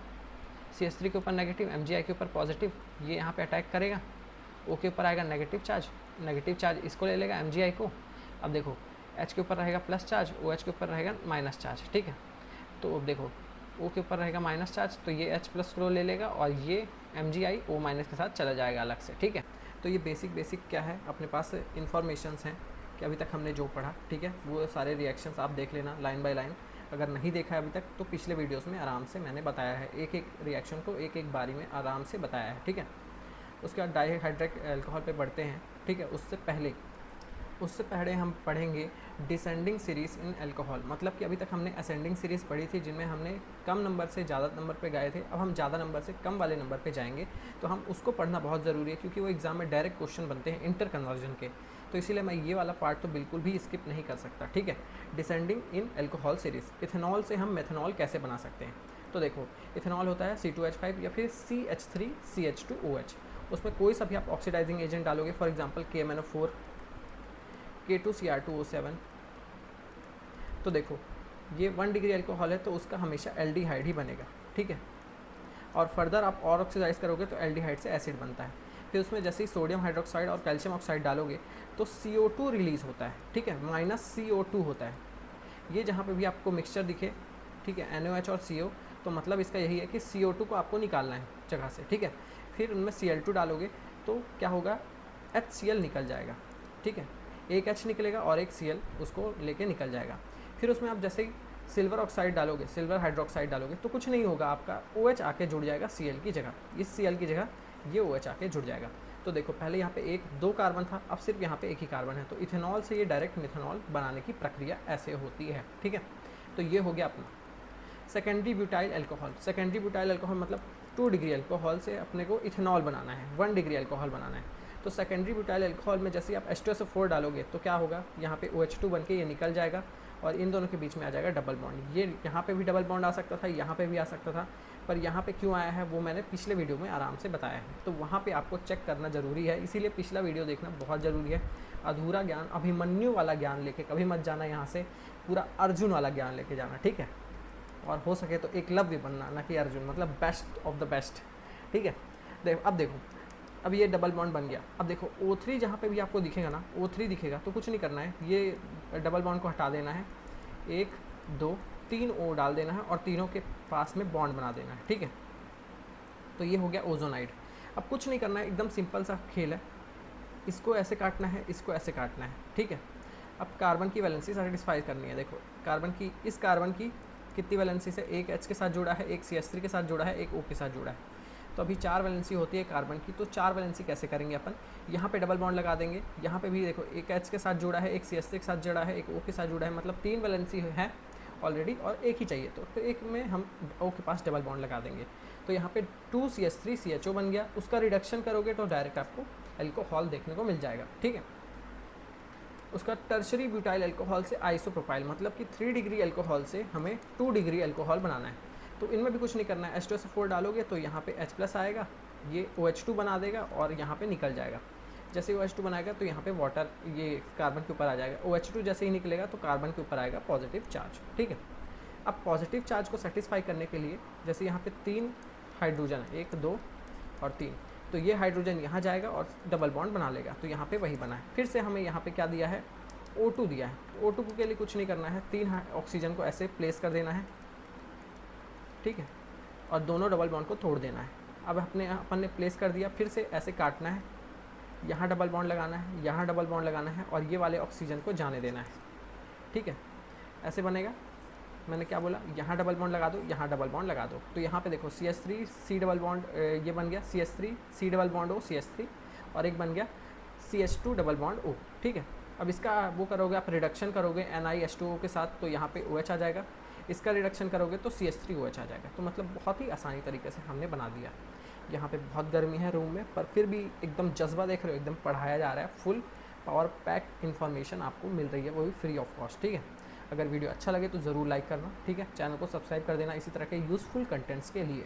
CH3 के ऊपर नेगेटिव, MgI के ऊपर पॉजिटिव, ये यहाँ पे अटैक करेगा, O के ऊपर आएगा नेगेटिव चार्ज इसको ले लेगा MgI को। अब देखो H के ऊपर रहेगा प्लस चार्ज, OH के ऊपर रहेगा माइनस चार्ज, ठीक है। तो अब देखो O के ऊपर रहेगा माइनस चार्ज, तो ये H प्लस को ले लेगा और ये MgI O माइनस के साथ चला जाएगा अलग से, ठीक है। तो ये बेसिक क्या है, अपने पास इन्फॉर्मेशंस हैं कि अभी तक हमने जो पढ़ा, ठीक है, वो सारे रिएक्शंस आप देख लेना लाइन बाय लाइन। अगर नहीं देखा है अभी तक तो पिछले वीडियोस में आराम से मैंने बताया है, एक एक रिएक्शन को एक एक बारी में आराम से बताया है, ठीक है। उसके बाद डाइहाइड्रिक अल्कोहल पे बढ़ते हैं, ठीक है। उससे पहले हम पढ़ेंगे डिसेंडिंग सीरीज़ इन अल्कोहल, मतलब कि अभी तक हमने असेंडिंग सीरीज़ पढ़ी थी जिनमें हमने कम नंबर से ज़्यादा नंबर पे गए थे। अब हम ज़्यादा नंबर से कम वाले नंबर पे जाएंगे, तो हम उसको पढ़ना बहुत ज़रूरी है क्योंकि वो एग्ज़ाम में डायरेक्ट क्वेश्चन बनते हैं इंटर कन्वर्जन के। तो इसीलिए मैं ये वाला पार्ट तो बिल्कुल भी स्किप नहीं कर सकता, ठीक है। डिसेंडिंग इन अल्कोहल सीरीज़, इथेनॉल से हम मेथनॉल कैसे बना सकते हैं। तो देखो इथेनॉल होता है C2H5 या फिर CH3CH2OH। उसमें कोई सा भी आप ऑक्सीडाइजिंग एजेंट डालोगे, फॉर एग्जांपल KMnO4, K2Cr2O7, तो देखो ये 1 डिग्री अल्कोहल है तो उसका हमेशा एल्डिहाइड ही बनेगा, ठीक है। और फर्दर आप और ऑक्सीडाइज करोगे तो एल्डिहाइड से एसिड बनता है। फिर उसमें जैसे ही सोडियम हाइड्रोक्साइड और कैल्शियम ऑक्साइड डालोगे तो CO2 रिलीज़ होता है, ठीक है, -CO2 होता है। ये जहाँ पे भी आपको मिक्सचर दिखे, ठीक है, NaOH और CO, तो मतलब इसका यही है कि CO2 को आपको निकालना है जगह से, ठीक है। फिर उनमें Cl2 डालोगे तो क्या होगा, HCl निकल जाएगा, ठीक है, एक H निकलेगा और एक Cl उसको लेके निकल जाएगा। फिर उसमें आप जैसे ही सिल्वर ऑक्साइड डालोगे, सिल्वर हाइड्रोक्साइड डालोगे तो कुछ नहीं होगा, आपका OH आके जुड़ जाएगा Cl की जगह, इस Cl की जगह ये OH आके जुड़ जाएगा। तो देखो पहले यहाँ पे 1-2 कार्बन था, अब सिर्फ यहाँ पे एक ही कार्बन है। तो इथेनॉल से ये डायरेक्ट मिथेनॉल बनाने की प्रक्रिया ऐसे होती है, ठीक है। तो ये हो गया अपना secondary butyl alcohol. Secondary butyl alcohol मतलब 2 डिग्री अल्कोहल से अपने को इथेनॉल बनाना है, 1 डिग्री अल्कोहल बनाना है। तो सेकेंडरी ब्यूटाइल अल्कोहल में जैसे आप H2SO4 डालोगे तो क्या होगा, यहाँ पे OH2 बन के ये निकल जाएगा और इन दोनों के बीच में आ जाएगा डबल बॉन्ड। ये यहाँ पे भी डबल बॉन्ड आ सकता था, यहाँ पे भी आ सकता था, पर यहाँ पे क्यों आया है वो मैंने पिछले वीडियो में आराम से बताया है। तो वहाँ पे आपको चेक करना ज़रूरी है, इसीलिए पिछला वीडियो देखना बहुत ज़रूरी है। अधूरा ज्ञान, अभिमन्यु वाला ज्ञान लेके कभी मत जाना यहाँ से, पूरा अर्जुन वाला ज्ञान लेके जाना, ठीक है। और हो सके तो एकलव्य बनना, ना कि अर्जुन, मतलब बेस्ट ऑफ द बेस्ट, ठीक है। अब देखो अब ये डबल बॉन्ड बन गया। अब देखो O3 जहाँ पे भी आपको दिखेगा ना, O3 दिखेगा तो कुछ नहीं करना है, ये डबल बॉन्ड को हटा देना है, 1 2 3 O डाल देना है और तीनों के पास में बॉन्ड बना देना है, ठीक है। तो ये हो गया ओजोनाइड। अब कुछ नहीं करना है, एकदम सिंपल सा खेल है, इसको ऐसे काटना है, इसको ऐसे काटना है, ठीक है। अब कार्बन की वैलेंसी सेटिस्फाई करनी है। देखो इस कार्बन की कितनी वैलेंसी से, एक H के साथ जुड़ा है, एक CH3 के साथ जुड़ा है, एक O के साथ जुड़ा है। तो अभी 4 वैलेंसी होती है कार्बन की। तो 4 वैलेंसी कैसे करेंगे अपन, यहाँ पे डबल बॉन्ड लगा देंगे। यहाँ पे भी देखो एक H के साथ जुड़ा है, एक CH3 के साथ जुड़ा है, एक O के साथ जुड़ा है, मतलब 3 वैलेंसी है ऑलरेडी और एक ही चाहिए। तो एक में हम O के पास डबल बॉन्ड लगा देंगे। तो यहाँ पे 2CH3CHO बन गया। उसका रिडक्शन करोगे तो डायरेक्ट आपको अल्कोहल देखने को मिल जाएगा, ठीक है। उसका टर्शरी ब्यूटाइल अल्कोहल से आइसोप्रोपाइल, मतलब कि 3 डिग्री अल्कोहल से हमें 2 डिग्री अल्कोहल बनाना है। तो इनमें भी कुछ नहीं करना है, H2SO4 डालोगे तो यहाँ पे H+ आएगा, ये OH2 बना देगा और यहाँ पे निकल जाएगा। जैसे ही OH2 बनाएगा तो यहाँ पे वाटर ये कार्बन के ऊपर आ जाएगा। OH2 जैसे ही निकलेगा तो कार्बन के ऊपर आएगा पॉजिटिव चार्ज, ठीक है। अब पॉजिटिव चार्ज को सेटिस्फाई करने के लिए जैसे यहाँ पे 3 हाइड्रोजन है, 1 2 और 3, तो ये हाइड्रोजन यहाँ जाएगा और डबल बॉन्ड बना लेगा। तो यहाँ पे वही बना है। फिर से हमें यहाँ पे क्या दिया है, O2 दिया है, तो O2 के लिए कुछ नहीं करना है, 3 ऑक्सीजन को ऐसे प्लेस कर देना है, ठीक है, और दोनों डबल बॉन्ड को तोड़ देना है। अब अपन ने प्लेस कर दिया, फिर से ऐसे काटना है, यहाँ डबल बॉन्ड लगाना है, यहाँ डबल बॉन्ड लगाना है और ये वाले ऑक्सीजन को जाने देना है, ठीक है। ऐसे बनेगा, मैंने क्या बोला, यहाँ डबल बॉन्ड लगा दो, यहाँ डबल बॉन्ड लगा दो, तो यहाँ पे देखो CH3 C डबल बॉन्ड, ये बन गया CH3 C double bond O CH3, और एक बन गया CH2 डबल बॉन्ड O, ठीक है। अब इसका वो करोगे आप, रिडक्शन करोगे NiH2O के साथ, तो यहाँ पे OH आ जाएगा, इसका रिडक्शन करोगे तो CH3OH आ जाएगा। तो मतलब बहुत ही आसानी तरीके से हमने बना दिया। यहाँ पे बहुत गर्मी है रूम में, पर फिर भी एकदम जज्बा देख रहे हो, एकदम पढ़ाया जा रहा है, फुल पावर पैक इन्फॉर्मेशन आपको मिल रही है, वो भी फ्री ऑफ कॉस्ट, ठीक है। अगर वीडियो अच्छा लगे तो ज़रूर लाइक करना, ठीक है, चैनल को सब्सक्राइब कर देना इसी तरह के यूज़फुल कंटेंट्स के लिए।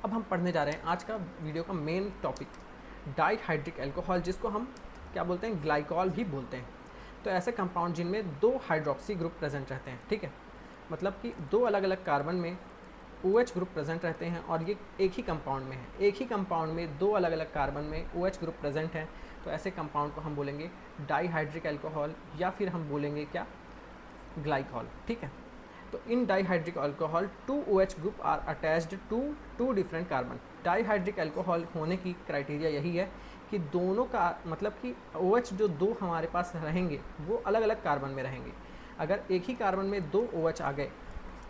अब हम पढ़ने जा रहे हैं आज का वीडियो का मेन टॉपिक, डाइहाइड्रिक एल्कोहल, जिसको हम क्या बोलते हैं, ग्लाइकॉल भी बोलते हैं। तो ऐसे कंपाउंड जिनमें 2 हाइड्रोक्सी ग्रुप प्रेजेंट रहते हैं, ठीक है, मतलब कि 2 अलग अलग कार्बन में OH ग्रुप प्रेजेंट रहते हैं और ये एक ही कंपाउंड में है, एक ही कंपाउंड में 2 अलग अलग कार्बन में OH ग्रुप प्रेजेंट हैं, तो ऐसे कंपाउंड को हम बोलेंगे डाइहाइड्रिक एल्कोहल, या फिर हम बोलेंगे क्या, ग्लाइकॉल, ठीक है। तो in dihydric alcohol 2 OH group are attached to 2 different carbon. Dihydric alcohol होने की क्राइटेरिया यही है कि दोनों का मतलब कि OH जो 2 हमारे पास रहेंगे वो अलग अलग कार्बन में रहेंगे। अगर एक ही कार्बन में 2 OH आ गए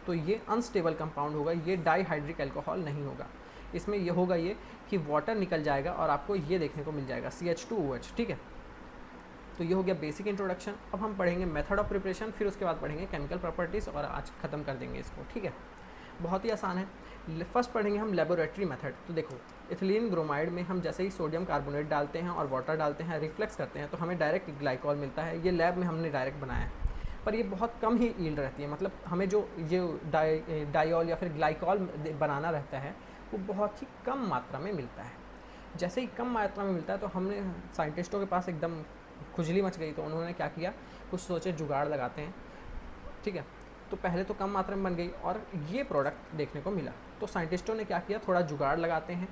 तो ये अनस्टेबल कंपाउंड होगा, ये डाइहाइड्रिक एल्कोहल नहीं होगा। इसमें ये होगा ये कि वाटर निकल जाएगा और आपको ये देखने को मिल जाएगा CH2OH, ठीक है। तो ये हो गया बेसिक इंट्रोडक्शन। अब हम पढ़ेंगे मेथड ऑफ प्रिपरेशन, फिर उसके बाद पढ़ेंगे केमिकल प्रॉपर्टीज़ और आज ख़त्म कर देंगे इसको, ठीक है। बहुत ही आसान है। फर्स्ट पढ़ेंगे हम लेबोरेटरी मेथड। तो देखो, इथिलीन ब्रोमाइड में हम जैसे ही सोडियम कार्बोनेट डालते हैं और वाटर डालते हैं, रिफ्लेक्स करते हैं, तो हमें डायरेक्ट ग्लाइकॉल मिलता है। ये लैब में हमने डायरेक्ट बनाया है, पर ये बहुत कम ही यील्ड रहती है, मतलब हमें जो ये डाइऑल या फिर ग्लाइकॉल बनाना रहता है वो बहुत ही कम मात्रा में मिलता है। जैसे ही कम मात्रा में मिलता है तो हमने साइंटिस्टों के पास एकदम खुजली मच गई, तो उन्होंने क्या किया, कुछ सोचे जुगाड़ लगाते हैं, ठीक है। तो पहले तो कम मात्रा में बन गई और ये प्रोडक्ट देखने को मिला, तो साइंटिस्टों ने क्या किया, थोड़ा जुगाड़ लगाते हैं।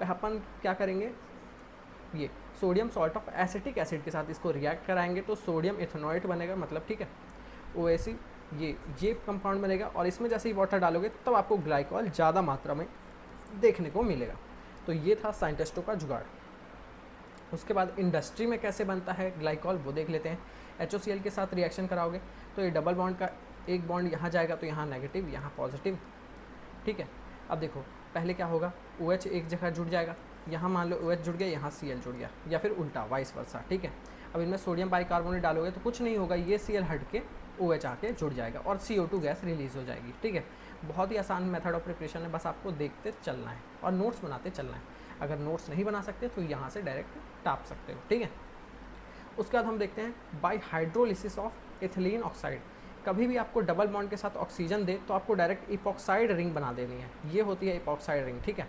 अपन क्या करेंगे, ये sodium salt of acetic acid के साथ इसको रिएक्ट कराएंगे तो सोडियम इथेनॉएट बनेगा, मतलब ठीक है, OAC ये कंपाउंड बनेगा। और इसमें जैसे ही वाटर डालोगे तब तो आपको ग्लाइकॉल ज़्यादा मात्रा में देखने को मिलेगा। तो ये था साइंटिस्टों का जुगाड़। उसके बाद इंडस्ट्री में कैसे बनता है ग्लाइकॉल वो देख लेते हैं। HOCl के साथ रिएक्शन कराओगे तो ये डबल बॉन्ड का एक बॉन्ड यहाँ जाएगा, तो यहाँ नेगेटिव यहाँ पॉजिटिव, ठीक है। अब देखो पहले क्या होगा, OH एक जगह जुड़ जाएगा, यहाँ मान लो OH जुड़ गया, यहाँ Cl जुड़ गया, या फिर उल्टा वाइस वर्सा, ठीक है। अब इनमें सोडियम बाइकार्बोनेट डालोगे तो कुछ नहीं होगा, ये Cl हट के OH आके जुड़ जाएगा और CO2 गैस रिलीज़ हो जाएगी, ठीक है। बहुत ही आसान मेथड ऑफ प्रिपरेशन है, बस आपको देखते चलना है और नोट्स बनाते चलना है। अगर नोट्स नहीं बना सकते तो यहाँ से डायरेक्ट टाप सकते हो, ठीक है। उसके बाद हम देखते हैं bye hydrolysis of ethylene oxide. कभी भी आपको डबल बॉन्ड के साथ ऑक्सीजन दे तो आपको डायरेक्ट इपॉक्साइड रिंग बना देनी है, ये होती है इपॉक्साइड रिंग, ठीक है।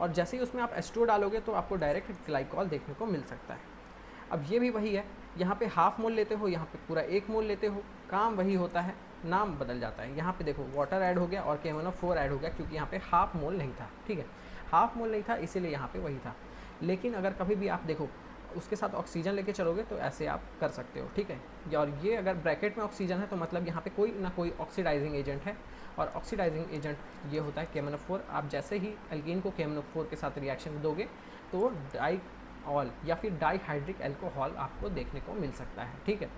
और जैसे ही उसमें आप H2O डालोगे तो आपको डायरेक्ट ग्लाइकॉल देखने को मिल सकता है। अब ये भी वही है, यहाँ पे हाफ मोल लेते हो, यहाँ पे पूरा 1 मोल लेते हो, काम वही होता है, नाम बदल जाता है। यहाँ पे देखो वाटर ऐड हो गया और KMnO4 ऐड हो गया, क्योंकि यहाँ पे हाफ मोल नहीं था, ठीक है, हाफ मोल नहीं था इसीलिए यहाँ पे वही था। लेकिन अगर कभी भी आप देखो उसके साथ ऑक्सीजन लेके चलोगे तो ऐसे आप कर सकते हो, ठीक है। और ये अगर ब्रैकेट में ऑक्सीजन है तो मतलब यहाँ पे कोई ना कोई ऑक्सीडाइजिंग एजेंट है, और ऑक्सीडाइजिंग एजेंट ये होता है KMnO4। आप जैसे ही एल्कीन को KMnO4 के साथ रिएक्शन दोगे तो डाइऑल या फिर डाइहाइड्रिक एल्कोहल आपको देखने को मिल सकता है, ठीक है।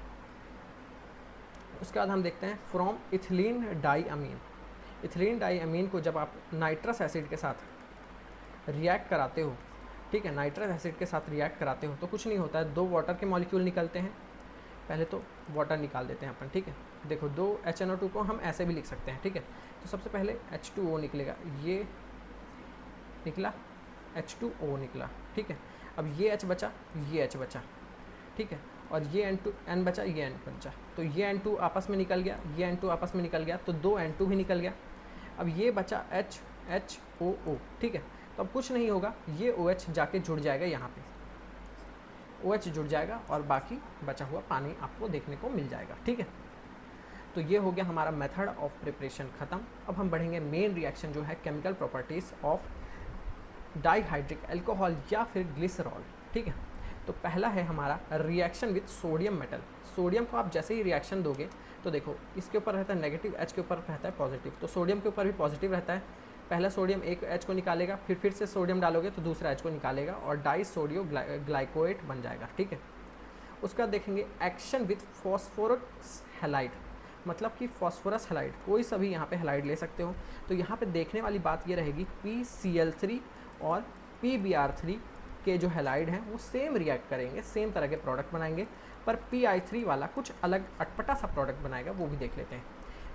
उसके बाद हम देखते हैं फ्रॉम इथिलीन डाइअमीन। इथिलीन डाइअमीन को जब आप नाइट्रस एसिड के साथ रिएक्ट कराते हो, ठीक है, नाइट्रस एसिड के साथ रिएक्ट कराते हो तो कुछ नहीं होता है, 2 वाटर के मॉलिक्यूल निकलते हैं। पहले तो वाटर निकाल देते हैं अपन, ठीक है। देखो 2 HNO2 को हम ऐसे भी लिख सकते हैं, ठीक है। तो सबसे पहले H2O निकलेगा, ये निकला, H2O निकला, ठीक है। अब ये H बचा, ये H बचा, ठीक है, और ये N बचा, ये N बचा, तो ये N2 आपस में निकल गया, ये N2 आपस में निकल गया, तो 2 N2 भी निकल गया। अब ये बचा HOO, ठीक है। तो अब कुछ नहीं होगा, ये OH जाके जुड़ जाएगा, यहाँ पे OH जुड़ जाएगा और बाकी बचा हुआ पानी आपको देखने को मिल जाएगा, ठीक है। तो ये हो गया हमारा मेथड ऑफ प्रिपरेशन ख़त्म। अब हम बढ़ेंगे मेन रिएक्शन जो है chemical properties of dihydric alcohol या फिर ग्लिसरॉल, ठीक है। तो पहला है हमारा reaction with sodium metal. Sodium को आप जैसे ही रिएक्शन दोगे तो देखो इसके ऊपर रहता है नेगेटिव, एच के ऊपर रहता है पॉजिटिव, तो सोडियम के ऊपर भी पॉजिटिव रहता है। पहला सोडियम एक एच को निकालेगा, फिर से सोडियम डालोगे तो दूसरा एच को निकालेगा और डाई सोडियो ग्लाइकोएट बन जाएगा, ठीक है। उसका देखेंगे एक्शन विथ फॉस्फोरस हैलाइड, मतलब कि फॉस्फोरस हैलाइड, कोई सभी यहाँ पे हैलाइड ले सकते हो। तो यहाँ पे देखने वाली बात ये रहेगी PCl3 और PBr3 के जो हैलाइड हैं वो सेम रिएक्ट करेंगे, सेम तरह के प्रोडक्ट बनाएंगे, पर Pi3 वाला कुछ अलग अटपटा सा प्रोडक्ट बनाएगा, वो भी देख लेते हैं।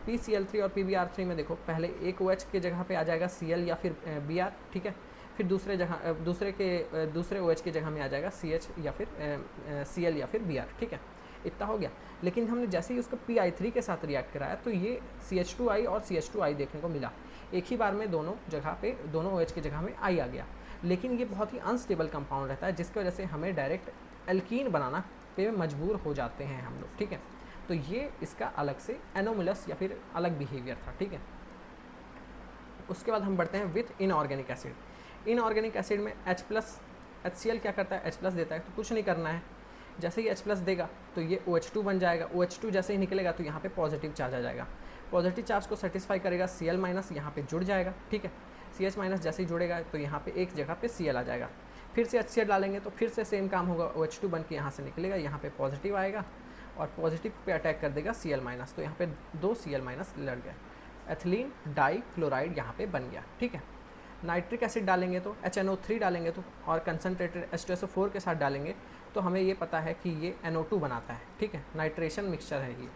PCl3 और PBr3 में देखो पहले एक OH के जगह पे आ जाएगा Cl या फिर Br, ठीक है। फिर दूसरे OH के जगह में आ जाएगा CH या फिर Cl या फिर Br, ठीक है। इतना हो गया। लेकिन हमने जैसे ही उसको Pi3 के साथ रिएक्ट कराया तो ये CH2I और CH2I देखने को मिला, एक ही बार में दोनों जगह पे, दोनों OH की जगह में I आ गया। लेकिन ये बहुत ही अनस्टेबल कंपाउंड रहता है, जिसकी वजह से हमें डायरेक्ट एल्कीन बनाना पे मजबूर हो जाते हैं हम लोग, ठीक है। तो ये इसका अलग से एनोमलस या फिर अलग बिहेवियर था, ठीक है। उसके बाद हम बढ़ते हैं with inorganic acid. Inorganic acid में HCl क्या करता है, H+ देता है, तो कुछ नहीं करना है। जैसे ही H+ देगा तो ये OH2 बन जाएगा। OH2 जैसे ही निकलेगा तो यहाँ पे पॉजिटिव चार्ज आ जाएगा। पॉजिटिव चार्ज को सेटिस्फाई करेगा Cl- यहाँ पे जुड़ जाएगा, ठीक है। CH- जैसे ही जुड़ेगा तो यहाँ पे एक जगह पे Cl आ जाएगा। फिर से HCl डालेंगे तो फिर से सेम काम होगा, OH2 बन के यहाँ से निकलेगा, यहाँ पे पॉजिटिव आएगा और पॉजिटिव पे अटैक कर देगा Cl-, तो यहाँ पे 2 Cl- लड़ गया, एथिलीन डाई क्लोराइड यहाँ पे बन गया, ठीक है। नाइट्रिक एसिड डालेंगे तो HNO3 डालेंगे तो, और कंसनट्रेटेड H2SO4 के साथ डालेंगे तो हमें ये पता है कि ये NO2 बनाता है, ठीक है। नाइट्रेशन मिक्सचर है ये।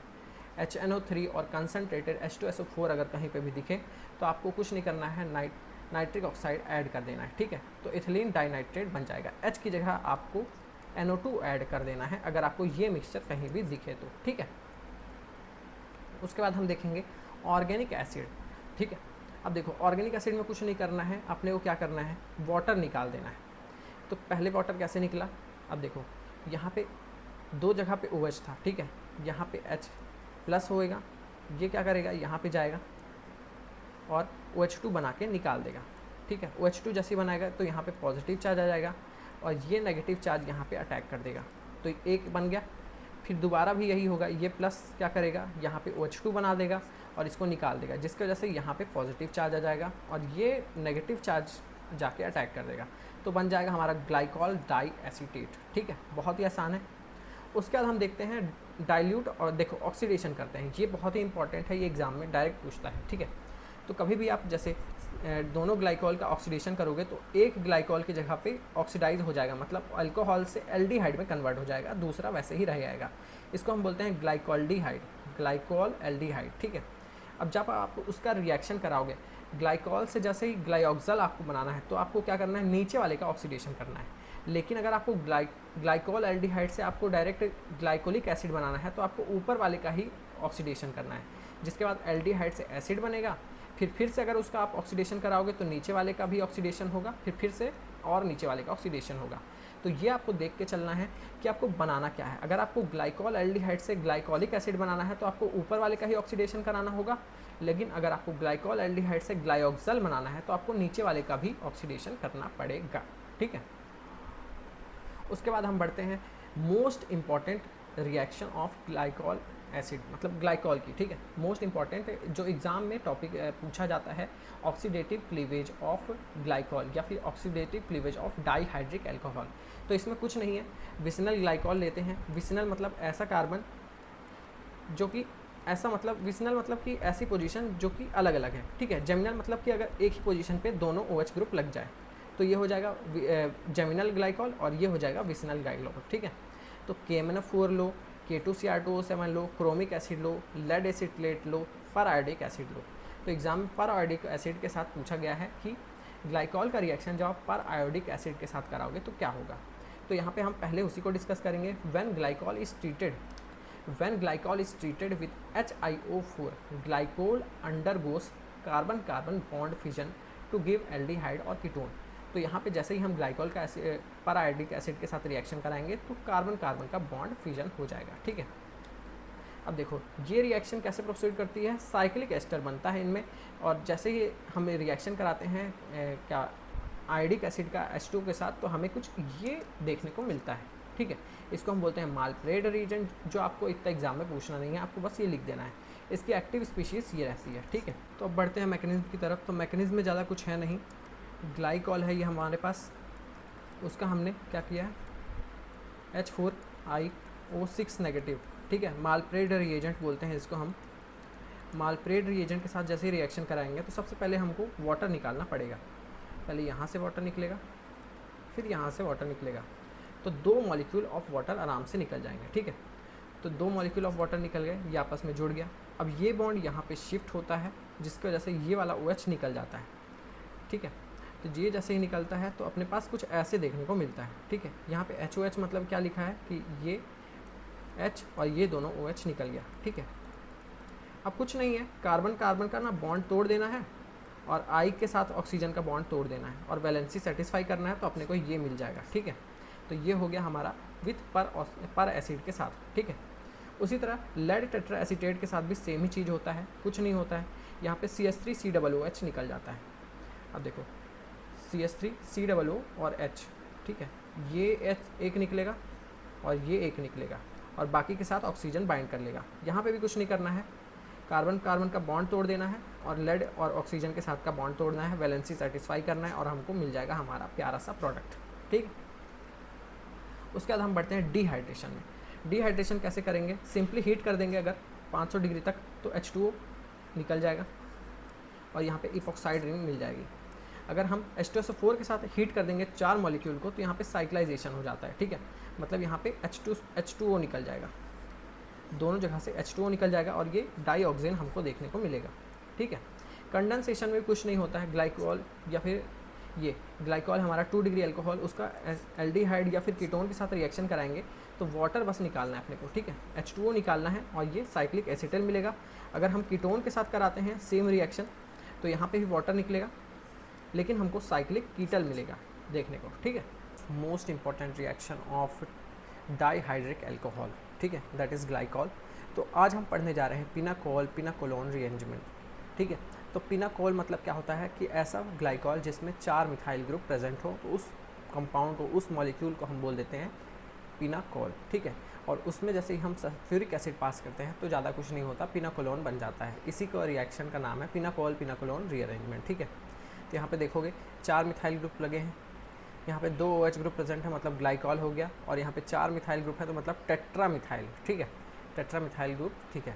HNO3 और कंसनट्रेटेड H2SO4 अगर कहीं पे भी दिखे तो आपको कुछ नहीं करना है, नाइट्रिक ऑक्साइड ऐड कर देना है, ठीक है। तो इथिलीन डाइनाइट्रेट बन जाएगा। H की जगह आपको NO2 ऐड कर देना है अगर आपको ये मिक्सचर कहीं भी दिखे तो, ठीक है। उसके बाद हम देखेंगे ऑर्गेनिक एसिड, ठीक है। अब देखो ऑर्गेनिक एसिड में कुछ नहीं करना है, अपने को क्या करना है, वाटर निकाल देना है। तो पहले वाटर कैसे निकला, अब देखो यहाँ पे दो जगह पे OH था, ठीक है। यहाँ पे H+ होएगा, ये क्या करेगा, यहाँ पे जाएगा और OH2 बना के निकाल देगा, ठीक है। OH2 जैसे ही बनाएगा तो यहाँ पे पॉजिटिव चार्ज आ जाएगा और ये नेगेटिव चार्ज यहाँ पे अटैक कर देगा, तो एक बन गया। फिर दोबारा भी यही होगा, ये प्लस क्या करेगा, यहाँ पे OH2 बना देगा और इसको निकाल देगा, जिसकी वजह से यहाँ पे पॉजिटिव चार्ज आ जाएगा और ये नेगेटिव चार्ज जाके अटैक कर देगा, तो बन जाएगा हमारा ग्लाइकॉल डाई एसीटेट, ठीक है। बहुत ही आसान है। उसके बाद हम देखते हैं डाइल्यूट, और देखो ऑक्सीडेशन करते हैं, ये बहुत ही इंपॉर्टेंट है, ये एग्जाम में डायरेक्ट पूछता है, ठीक है। तो कभी भी आप जैसे दोनों ग्लाइकॉल का ऑक्सीडेशन करोगे तो एक ग्लाइकॉल की जगह पे ऑक्सीडाइज हो जाएगा, मतलब अल्कोहल से एल्डिहाइड में कन्वर्ट हो जाएगा, दूसरा वैसे ही रह जाएगा। इसको हम बोलते हैं ग्लाइकोल्डिहाइड, ग्लाइकोल एल्डिहाइड, ठीक है। अब जब आप उसका रिएक्शन कराओगे ग्लाइकॉल से, जैसे ही ग्लाइऑक्सल आपको बनाना है तो आपको क्या करना है, नीचे वाले का ऑक्सीडेशन करना है। लेकिन अगर आपको ग्लाइकोल एल्डिहाइड से आपको डायरेक्ट ग्लाइकोलिक एसिड बनाना है तो आपको ऊपर वाले का ही ऑक्सीडेशन करना है, जिसके बाद एल्डिहाइड से एसिड बनेगा। फिर से अगर उसका आप ऑक्सीडेशन कराओगे तो नीचे वाले का भी ऑक्सीडेशन होगा, फिर से और नीचे वाले का ऑक्सीडेशन होगा। तो ये आपको देख के चलना है कि आपको बनाना क्या है। अगर आपको ग्लाइकोल एल्डिहाइड से ग्लाइकोलिक एसिड बनाना है तो आपको ऊपर वाले का ही ऑक्सीडेशन कराना होगा, लेकिन अगर आपको ग्लाइकोल एल्डिहाइड से ग्लाइऑक्सल बनाना है तो आपको नीचे वाले का भी ऑक्सीडेशन करना पड़ेगा, ठीक है। उसके बाद हम बढ़ते हैं most important reaction of glycol acid, मतलब ग्लाइकॉल की, ठीक है। मोस्ट इंपॉर्टेंट जो एग्जाम में टॉपिक पूछा जाता है, ऑक्सीडेटिव क्लीवेज ऑफ ग्लाइकॉल या फिर oxidative cleavage of dihydric alcohol. तो इसमें कुछ नहीं है, विसिनल ग्लाइकॉल लेते हैं। विसिनल मतलब ऐसा कार्बन जो कि ऐसा, मतलब विसिनल मतलब कि ऐसी पोजीशन जो कि अलग अलग है, ठीक है। जेमिनल मतलब कि अगर एक ही पोजीशन पे दोनों OH ग्रुप लग जाए तो ये हो जाएगा जेमिनल ग्लाइकॉल और ये हो जाएगा विसिनल ग्लाइकॉल, ठीक है। तो KMnO4 लो, K2Cr2O7 लो, क्रोमिक एसिड लो, लेड एसिटेट लो, पर-आयोडिक एसिड लो। तो एग्जाम में पर-आयोडिक एसिड के साथ पूछा गया है कि ग्लाइकॉल का रिएक्शन जब आप पर-आयोडिक एसिड के साथ कराओगे तो क्या होगा। तो यहाँ पे हम पहले उसी को डिस्कस करेंगे। When glycol is treated with HiO4, glycol undergoes carbon carbon bond fission to give aldehyde और कीटोन। तो यहाँ पे जैसे ही हम ग्लाइकॉल का पर-आयोडिक एसिड के साथ रिएक्शन कराएंगे तो कार्बन कार्बन का बॉन्ड फिजन हो जाएगा, ठीक है। अब देखो ये रिएक्शन कैसे प्रोसीड करती है, साइक्लिक एस्टर बनता है इनमें, और जैसे ही हम रिएक्शन कराते हैं क्या आयोडिक एसिड का H2 के साथ तो हमें कुछ ये देखने को मिलता है, ठीक है। इसको हम बोलते हैं मालप्रेड रीजेंट, जो आपको इतना एग्जाम में पूछना नहीं है, आपको बस ये लिख देना है। इसकी एक्टिव स्पीशीज़ ये रहती है, ठीक है। तो अब बढ़ते हैं मैकेनिज्म की तरफ। तो मैकेनिज्म में ज़्यादा कुछ है नहीं, ग्लाइकॉल है ये हमारे पास, उसका हमने क्या किया है H4IO6 नेगेटिव, ठीक है। मालप्रेड रिएजेंट बोलते हैं इसको हम। मालप्रेड रिएजेंट के साथ जैसे ही रिएक्शन कराएंगे तो सबसे पहले हमको वाटर निकालना पड़ेगा। पहले यहाँ से वाटर निकलेगा, फिर यहाँ से वाटर निकलेगा, तो 2 मॉलिक्यूल ऑफ वाटर आराम से निकल जाएंगे, ठीक है। तो 2 मॉलिक्यूल ऑफ वाटर निकल गए, ये आपस में जुड़ गया। अब ये बॉन्ड यहाँ पे शिफ्ट होता है, जिसकी वजह से ये वाला OH निकल जाता है, ठीक है। तो ये जैसे ही निकलता है तो अपने पास कुछ ऐसे देखने को मिलता है, ठीक है। यहाँ पे HOH मतलब क्या लिखा है कि ये H और ये दोनों OH निकल गया, ठीक है। अब कुछ नहीं है, कार्बन कार्बन का ना बॉन्ड तोड़ देना है और I के साथ ऑक्सीजन का बॉन्ड तोड़ देना है और वैलेंसी सेटिस्फाई करना है, तो अपने को ये मिल जाएगा, ठीक है। तो ये हो गया हमारा विथ पर एसिड के साथ, ठीक है। उसी तरह लेड टेट्रा एसीटेट के साथ भी सेम ही चीज़ होता है, कुछ नहीं होता है। यहाँ पे CH3COOH निकल जाता है। अब देखो CH3COO और H, ठीक है। ये H एक निकलेगा और ये एक निकलेगा और बाकी के साथ ऑक्सीजन बाइंड कर लेगा। यहाँ पे भी कुछ नहीं करना है, कार्बन कार्बन का बॉन्ड तोड़ देना है और लेड और ऑक्सीजन के साथ का बॉन्ड तोड़ना है, वैलेंसी सेटिस्फाई करना है और हमको मिल जाएगा हमारा प्यारा सा प्रोडक्ट, ठीक है। उसके बाद हम बढ़ते हैं डिहाइड्रेशन में। डिहाइड्रेशन कैसे करेंगे, सिंपली हीट कर देंगे अगर 500 डिग्री तक, तो H2O निकल जाएगा और यहाँ पे इपॉक्साइड रिंग मिल जाएगी। अगर हम H2SO4 के साथ हीट कर देंगे 4 मॉलिक्यूल को, तो यहाँ पे साइक्लाइजेशन हो जाता है, ठीक है। मतलब यहाँ पे H2O निकल जाएगा, दोनों जगह से H2O निकल जाएगा और ये डाइऑक्सिन हमको देखने को मिलेगा, ठीक है। कंडेंसेशन में कुछ नहीं होता है, ग्लाइकोल या फिर ये ग्लाइकोल हमारा 2 डिग्री अल्कोहल, उसका एल्डिहाइड या फिर कीटोन के साथ रिएक्शन कराएंगे तो वाटर बस निकालना है अपने को, ठीक है। H2O निकालना है और ये साइक्लिक एसिटल मिलेगा। अगर हम कीटोन के साथ कराते हैं सेम रिएक्शन, तो यहाँ पे भी वाटर निकलेगा, लेकिन हमको साइक्लिक कीटल मिलेगा देखने को, ठीक है। Most important reaction of dihydric alcohol, ठीक है, दैट इज़ ग्लाइकॉल। तो आज हम पढ़ने जा रहे हैं पिनाकोल पिनाकोलोन रीअरेंजमेंट, ठीक है। तो पिनाकोल मतलब क्या होता है कि ऐसा ग्लाइकॉल जिसमें 4 मिथाइल ग्रुप प्रेजेंट हो, तो उस कंपाउंड को, उस मॉलिक्यूल को हम बोल देते हैं पिनाकोल, ठीक है। और उसमें जैसे ही हम सल्फ्यूरिक एसिड पास करते हैं तो ज़्यादा कुछ नहीं होता, पिनाकोलोन बन जाता है। इसी को रिएक्शन का नाम है पिनाकोल पिनाकोलोन रीअरेंजमेंट, ठीक है। तो यहाँ पे देखोगे 4 मिथाइल ग्रुप लगे हैं, यहाँ पे 2 OH ग्रुप प्रेजेंट है, मतलब ग्लाइकॉल हो गया, और यहाँ पे 4 मिथाइल ग्रुप है तो मतलब टेट्रा मिथाइल, ठीक है, टेट्रा मिथाइल ग्रुप, ठीक है।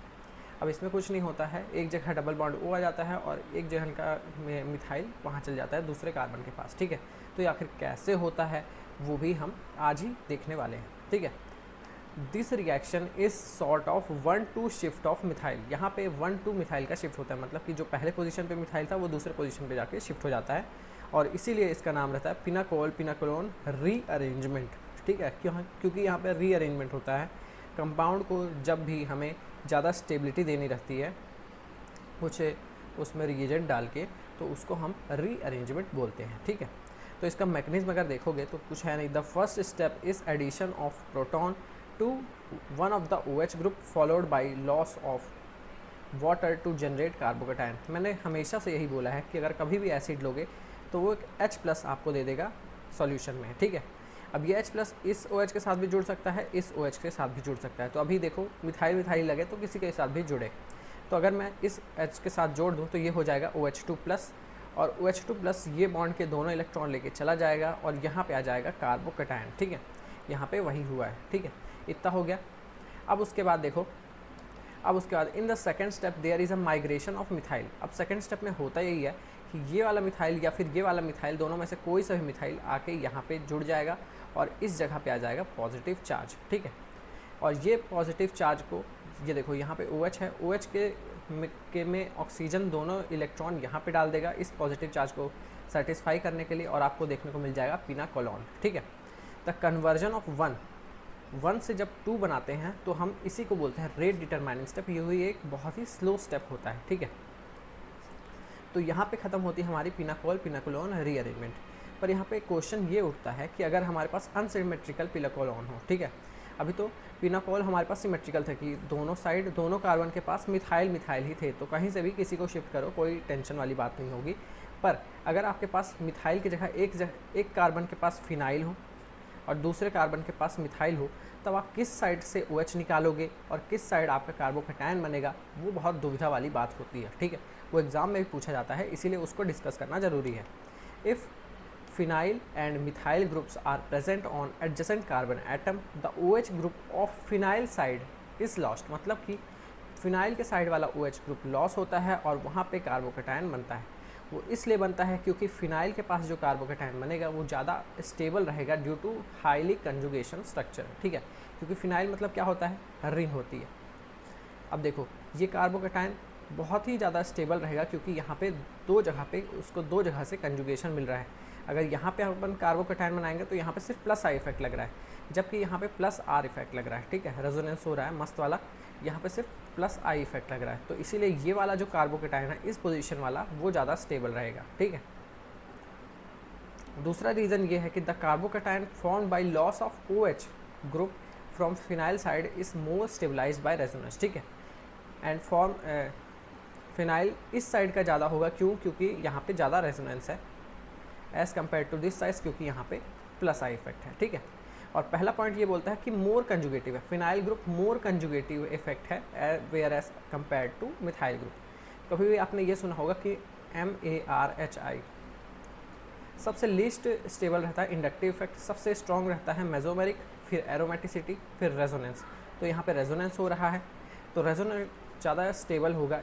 अब इसमें कुछ नहीं होता है, एक जगह डबल बॉन्ड O आ जाता है और एक जगह का मिथाइल वहाँ चल जाता है दूसरे कार्बन के पास, ठीक है। तो ये आखिर कैसे होता है वो भी हम आज ही देखने वाले हैं, ठीक है। This reaction is sort of 1-2 shift of methyl. यहाँ पे 1-2 मिथाइल का शिफ्ट होता है, मतलब कि जो पहले पोजीशन पे मिथाइल था वो दूसरे पोजीशन पे जाके शिफ्ट हो जाता है, और इसीलिए इसका नाम रहता है पिनाकोल पिनाकोलोन रीअरेंजमेंट, ठीक है। क्योंकि यहाँ पे रीअरेंजमेंट होता है कंपाउंड को, जब भी हमें ज़्यादा स्टेबिलिटी देनी रहती है कुछ उसमें रिएजेंट डाल के, तो उसको हम रीअरेंजमेंट बोलते हैं, ठीक है। तो इसका मैकेनिज्म अगर देखोगे तो कुछ है नहीं। The first step is addition of proton to one of the OH group followed by loss of water to generate carbocation. मैंने हमेशा से यही बोला है कि अगर कभी भी एसिड लोगे तो वो एक H+ आपको दे देगा सॉल्यूशन में, ठीक है। अब ये H+ इस OH के साथ भी जुड़ सकता है, इस OH के साथ भी जुड़ सकता है। तो अभी देखो मिथाइल मिथाइल लगे तो किसी के साथ भी जुड़े, तो अगर मैं इस H के साथ जोड़ दूँ तो ये हो जाएगा OH2+, और OH2+ ये बॉन्ड के दोनों इलेक्ट्रॉन लेके चला जाएगा और यहाँ पे आ जाएगा कार्बोकेटायन, ठीक है। यहाँ पे वही हुआ है, ठीक है, इतना हो गया। अब उसके बाद देखो, अब उसके बाद in the second step there is a migration of methyl. अब सेकेंड स्टेप में होता यही है कि ये वाला मिथाइल या फिर ये वाला मिथाइल, दोनों में से कोई सा भी मिथाइल आके यहाँ पे जुड़ जाएगा और इस जगह पे आ जाएगा पॉजिटिव चार्ज, ठीक है। और ये पॉजिटिव चार्ज को, ये देखो यहाँ पे OH है, OH के में ऑक्सीजन दोनों इलेक्ट्रॉन यहाँ पे डाल देगा इस पॉजिटिव चार्ज को सेटिस्फाई करने के लिए, और आपको देखने को मिल जाएगा पिनाकोलोन, ठीक है। द कन्वर्जन ऑफ 1 से जब 2 बनाते हैं तो हम इसी को बोलते हैं रेट डिटरमाइनिंग स्टेप। ये हुई एक बहुत ही स्लो स्टेप होता है, ठीक है। तो यहाँ पे ख़त्म होती है हमारी पिनाकोल पिनाकोलोन रीअरेंजमेंट। पर यहाँ पे क्वेश्चन ये उठता है कि अगर हमारे पास अनसिमेट्रिकल पिनाकोलोन हो, ठीक है। अभी तो पिनाकोल हमारे पास सिमेट्रिकल था कि दोनों साइड, दोनों कार्बन के पास मिथाइल मिथाइल ही थे, तो कहीं से भी किसी को शिफ्ट करो, कोई टेंशन वाली बात नहीं होगी। पर अगर आपके पास मिथाइल की जगह एक कार्बन के पास फिनाइल हो, और दूसरे कार्बन के पास मिथाइल हो, तब आप किस साइड से OH निकालोगे और किस साइड आपका कार्बोकैटायन बनेगा, वो बहुत दुविधा वाली बात होती है, ठीक है। वो एग्ज़ाम में भी पूछा जाता है, इसीलिए उसको डिस्कस करना ज़रूरी है। If phenyl and methyl groups are present on adjacent carbon atom, the OH group of phenyl side is lost। मतलब कि फिनाइल के साइड वाला OH ग्रुप लॉस होता है और वहाँ पे कार्बोकैटायन बनता है। वो इसलिए बनता है क्योंकि फिनाइल के पास जो कार्बोकैटायन बनेगा वो ज़्यादा स्टेबल रहेगा due to highly conjugation structure, ठीक है। क्योंकि फिनाइल मतलब क्या होता है, रिंग होती है। अब देखो ये कार्बोकैटायन बहुत ही ज़्यादा स्टेबल रहेगा क्योंकि यहाँ पे दो जगह पे उसको दो जगह से कंजुगेशन मिल रहा है। अगर यहाँ पे अपन कार्बोकैटायन बनाएंगे तो यहाँ पे सिर्फ प्लस आई इफेक्ट लग रहा है, जबकि यहाँ पे प्लस आर इफेक्ट लग रहा है, ठीक है। रेजोनेंस हो रहा है मस्त वाला, यहाँ पे सिर्फ प्लस आई इफेक्ट लग रहा है। तो इसीलिए ये वाला जो कार्बोकैटायन है इस पोजीशन वाला वो ज़्यादा स्टेबल रहेगा, ठीक है। दूसरा रीज़न ये है कि the carbocation formed by loss of OH group from phenyl side is more stabilized by resonance, ठीक है। एंड फॉर्म फिनाइल इस साइड का ज़्यादा होगा, क्योंकि यहाँ पे ज़्यादा रेजोनेंस है as compared to this side, क्योंकि यहाँ पे प्लस आई इफेक्ट है, ठीक है। और पहला पॉइंट ये बोलता है कि मोर कंजुगेटिव है, phenyl group more conjugative effect है whereas compare to methyl group. कभी भी आपने ये सुना होगा कि MARHI सबसे लीस्ट स्टेबल रहता है, इंडक्टिव इफेक्ट सबसे स्ट्रॉन्ग रहता है मेसोमेरिक, फिर एरोमेटिसिटी, फिर रेजोनेंस। तो यहाँ पे रेजोनेंस हो रहा है तो रेजोनेंस ज़्यादा स्टेबल होगा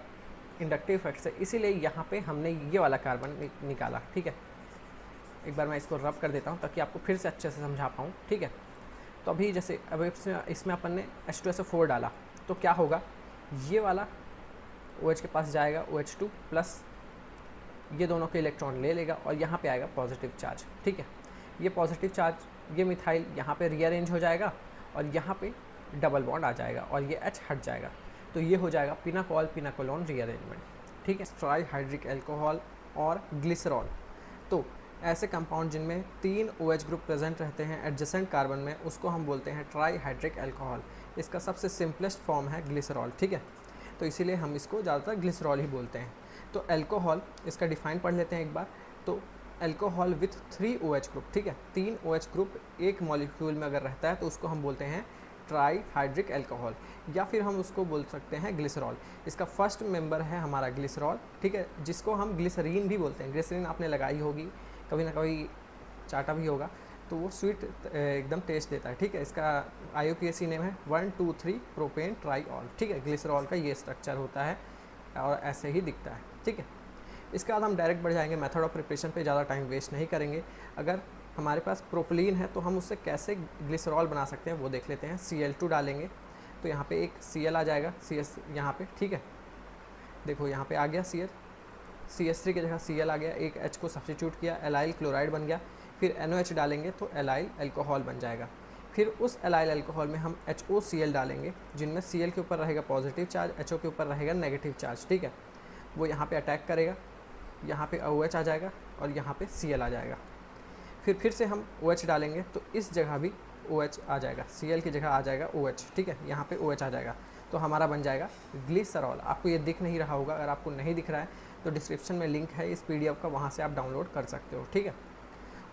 इंडक्टिव इफेक्ट से, इसीलिए यहाँ पे हमने ये वाला कार्बन निकाला, ठीक है। एक बार मैं इसको रब कर देता हूँ ताकि आपको फिर से अच्छे से समझा पाऊँ, ठीक है। तो अभी जैसे अब इसमें अपन ने H2SO4 डाला तो क्या होगा, ये वाला OH के पास जाएगा OH2 प्लस ये दोनों के इलेक्ट्रॉन ले लेगा और यहाँ पे आएगा पॉजिटिव चार्ज, ठीक है। ये पॉजिटिव चार्ज ये मिथाइल यहाँ पे रीअरेंज हो जाएगा और यहाँ पे डबल बॉन्ड आ जाएगा और ये H हट जाएगा, तो ये हो जाएगा पिनाकोल पिनाकोलोन रीअरेंजमेंट, ठीक है। ट्राईहाइड्रिक अल्कोहल और ग्लिसरॉल, तो ऐसे कंपाउंड जिनमें 3 OH ग्रुप प्रेजेंट रहते हैं एडजेसेंट कार्बन में, उसको हम बोलते हैं ट्राईहाइड्रिक अल्कोहल। इसका सबसे सिंपलेस्ट फॉर्म है ग्लिसरॉल, ठीक है। तो इसीलिए हम इसको ज़्यादातर ग्लिसरॉल ही बोलते हैं। तो अल्कोहल इसका डिफाइन पढ़ लेते हैं एक बार। तो अल्कोहल विथ 3 OH ग्रुप, ठीक है। 3 OH ग्रुप एक मॉलिक्यूल में अगर रहता है तो उसको हम बोलते हैं ट्राईहाइड्रिक अल्कोहल, या फिर हम उसको बोल सकते हैं ग्लिसरॉल। इसका फर्स्ट मेंबर है हमारा ग्लिसरॉल, ठीक है, जिसको हम ग्लिसरीन भी बोलते हैं। ग्लिसरीन आपने लगाई होगी, कभी ना कभी चाटा भी होगा, तो वो स्वीट एकदम टेस्ट देता है, ठीक है। इसका IUPAC नेम है 1,2,3 प्रोपेन ट्राईऑल, ठीक है। ग्लिसरॉल का ये स्ट्रक्चर होता है और ऐसे ही दिखता है, ठीक है। इसके बाद हम डायरेक्ट बढ़ जाएंगे मेथड ऑफ प्रिपरेशन पे, ज़्यादा टाइम वेस्ट नहीं करेंगे। अगर हमारे पास प्रोपिलीन है तो हम उससे कैसे ग्लिसरॉल बना सकते हैं वो देख लेते हैं। Cl2 डालेंगे तो यहाँ पे एक Cl आ जाएगा, CS यहाँ पे, ठीक है। देखो यहाँ पे आ गया Cl, CH3 की जगह Cl आ गया, एक H को सब्स्टिट्यूट किया, एलाइल क्लोराइड बन गया। फिर NOH डालेंगे तो एलाइल अल्कोहल बन जाएगा। फिर उस एलाइल अल्कोहल में हम HOCl डालेंगे, जिनमें Cl के ऊपर रहेगा पॉजिटिव चार्ज, HO के ऊपर रहेगा नेगेटिव चार्ज, ठीक है। वो यहाँ पे अटैक करेगा, यहाँ पे OH आ जाएगा और यहाँ पे Cl आ जाएगा। फिर से हम OH डालेंगे तो इस जगह भी OH आ जाएगा, Cl की जगह आ जाएगा OH, ठीक है। यहाँ पे OH आ जाएगा तो हमारा बन जाएगा ग्लिसरॉल। आपको ये दिख नहीं रहा होगा, अगर आपको नहीं दिख रहा है तो डिस्क्रिप्शन में लिंक है इस PDF का, वहाँ से आप डाउनलोड कर सकते हो, ठीक है।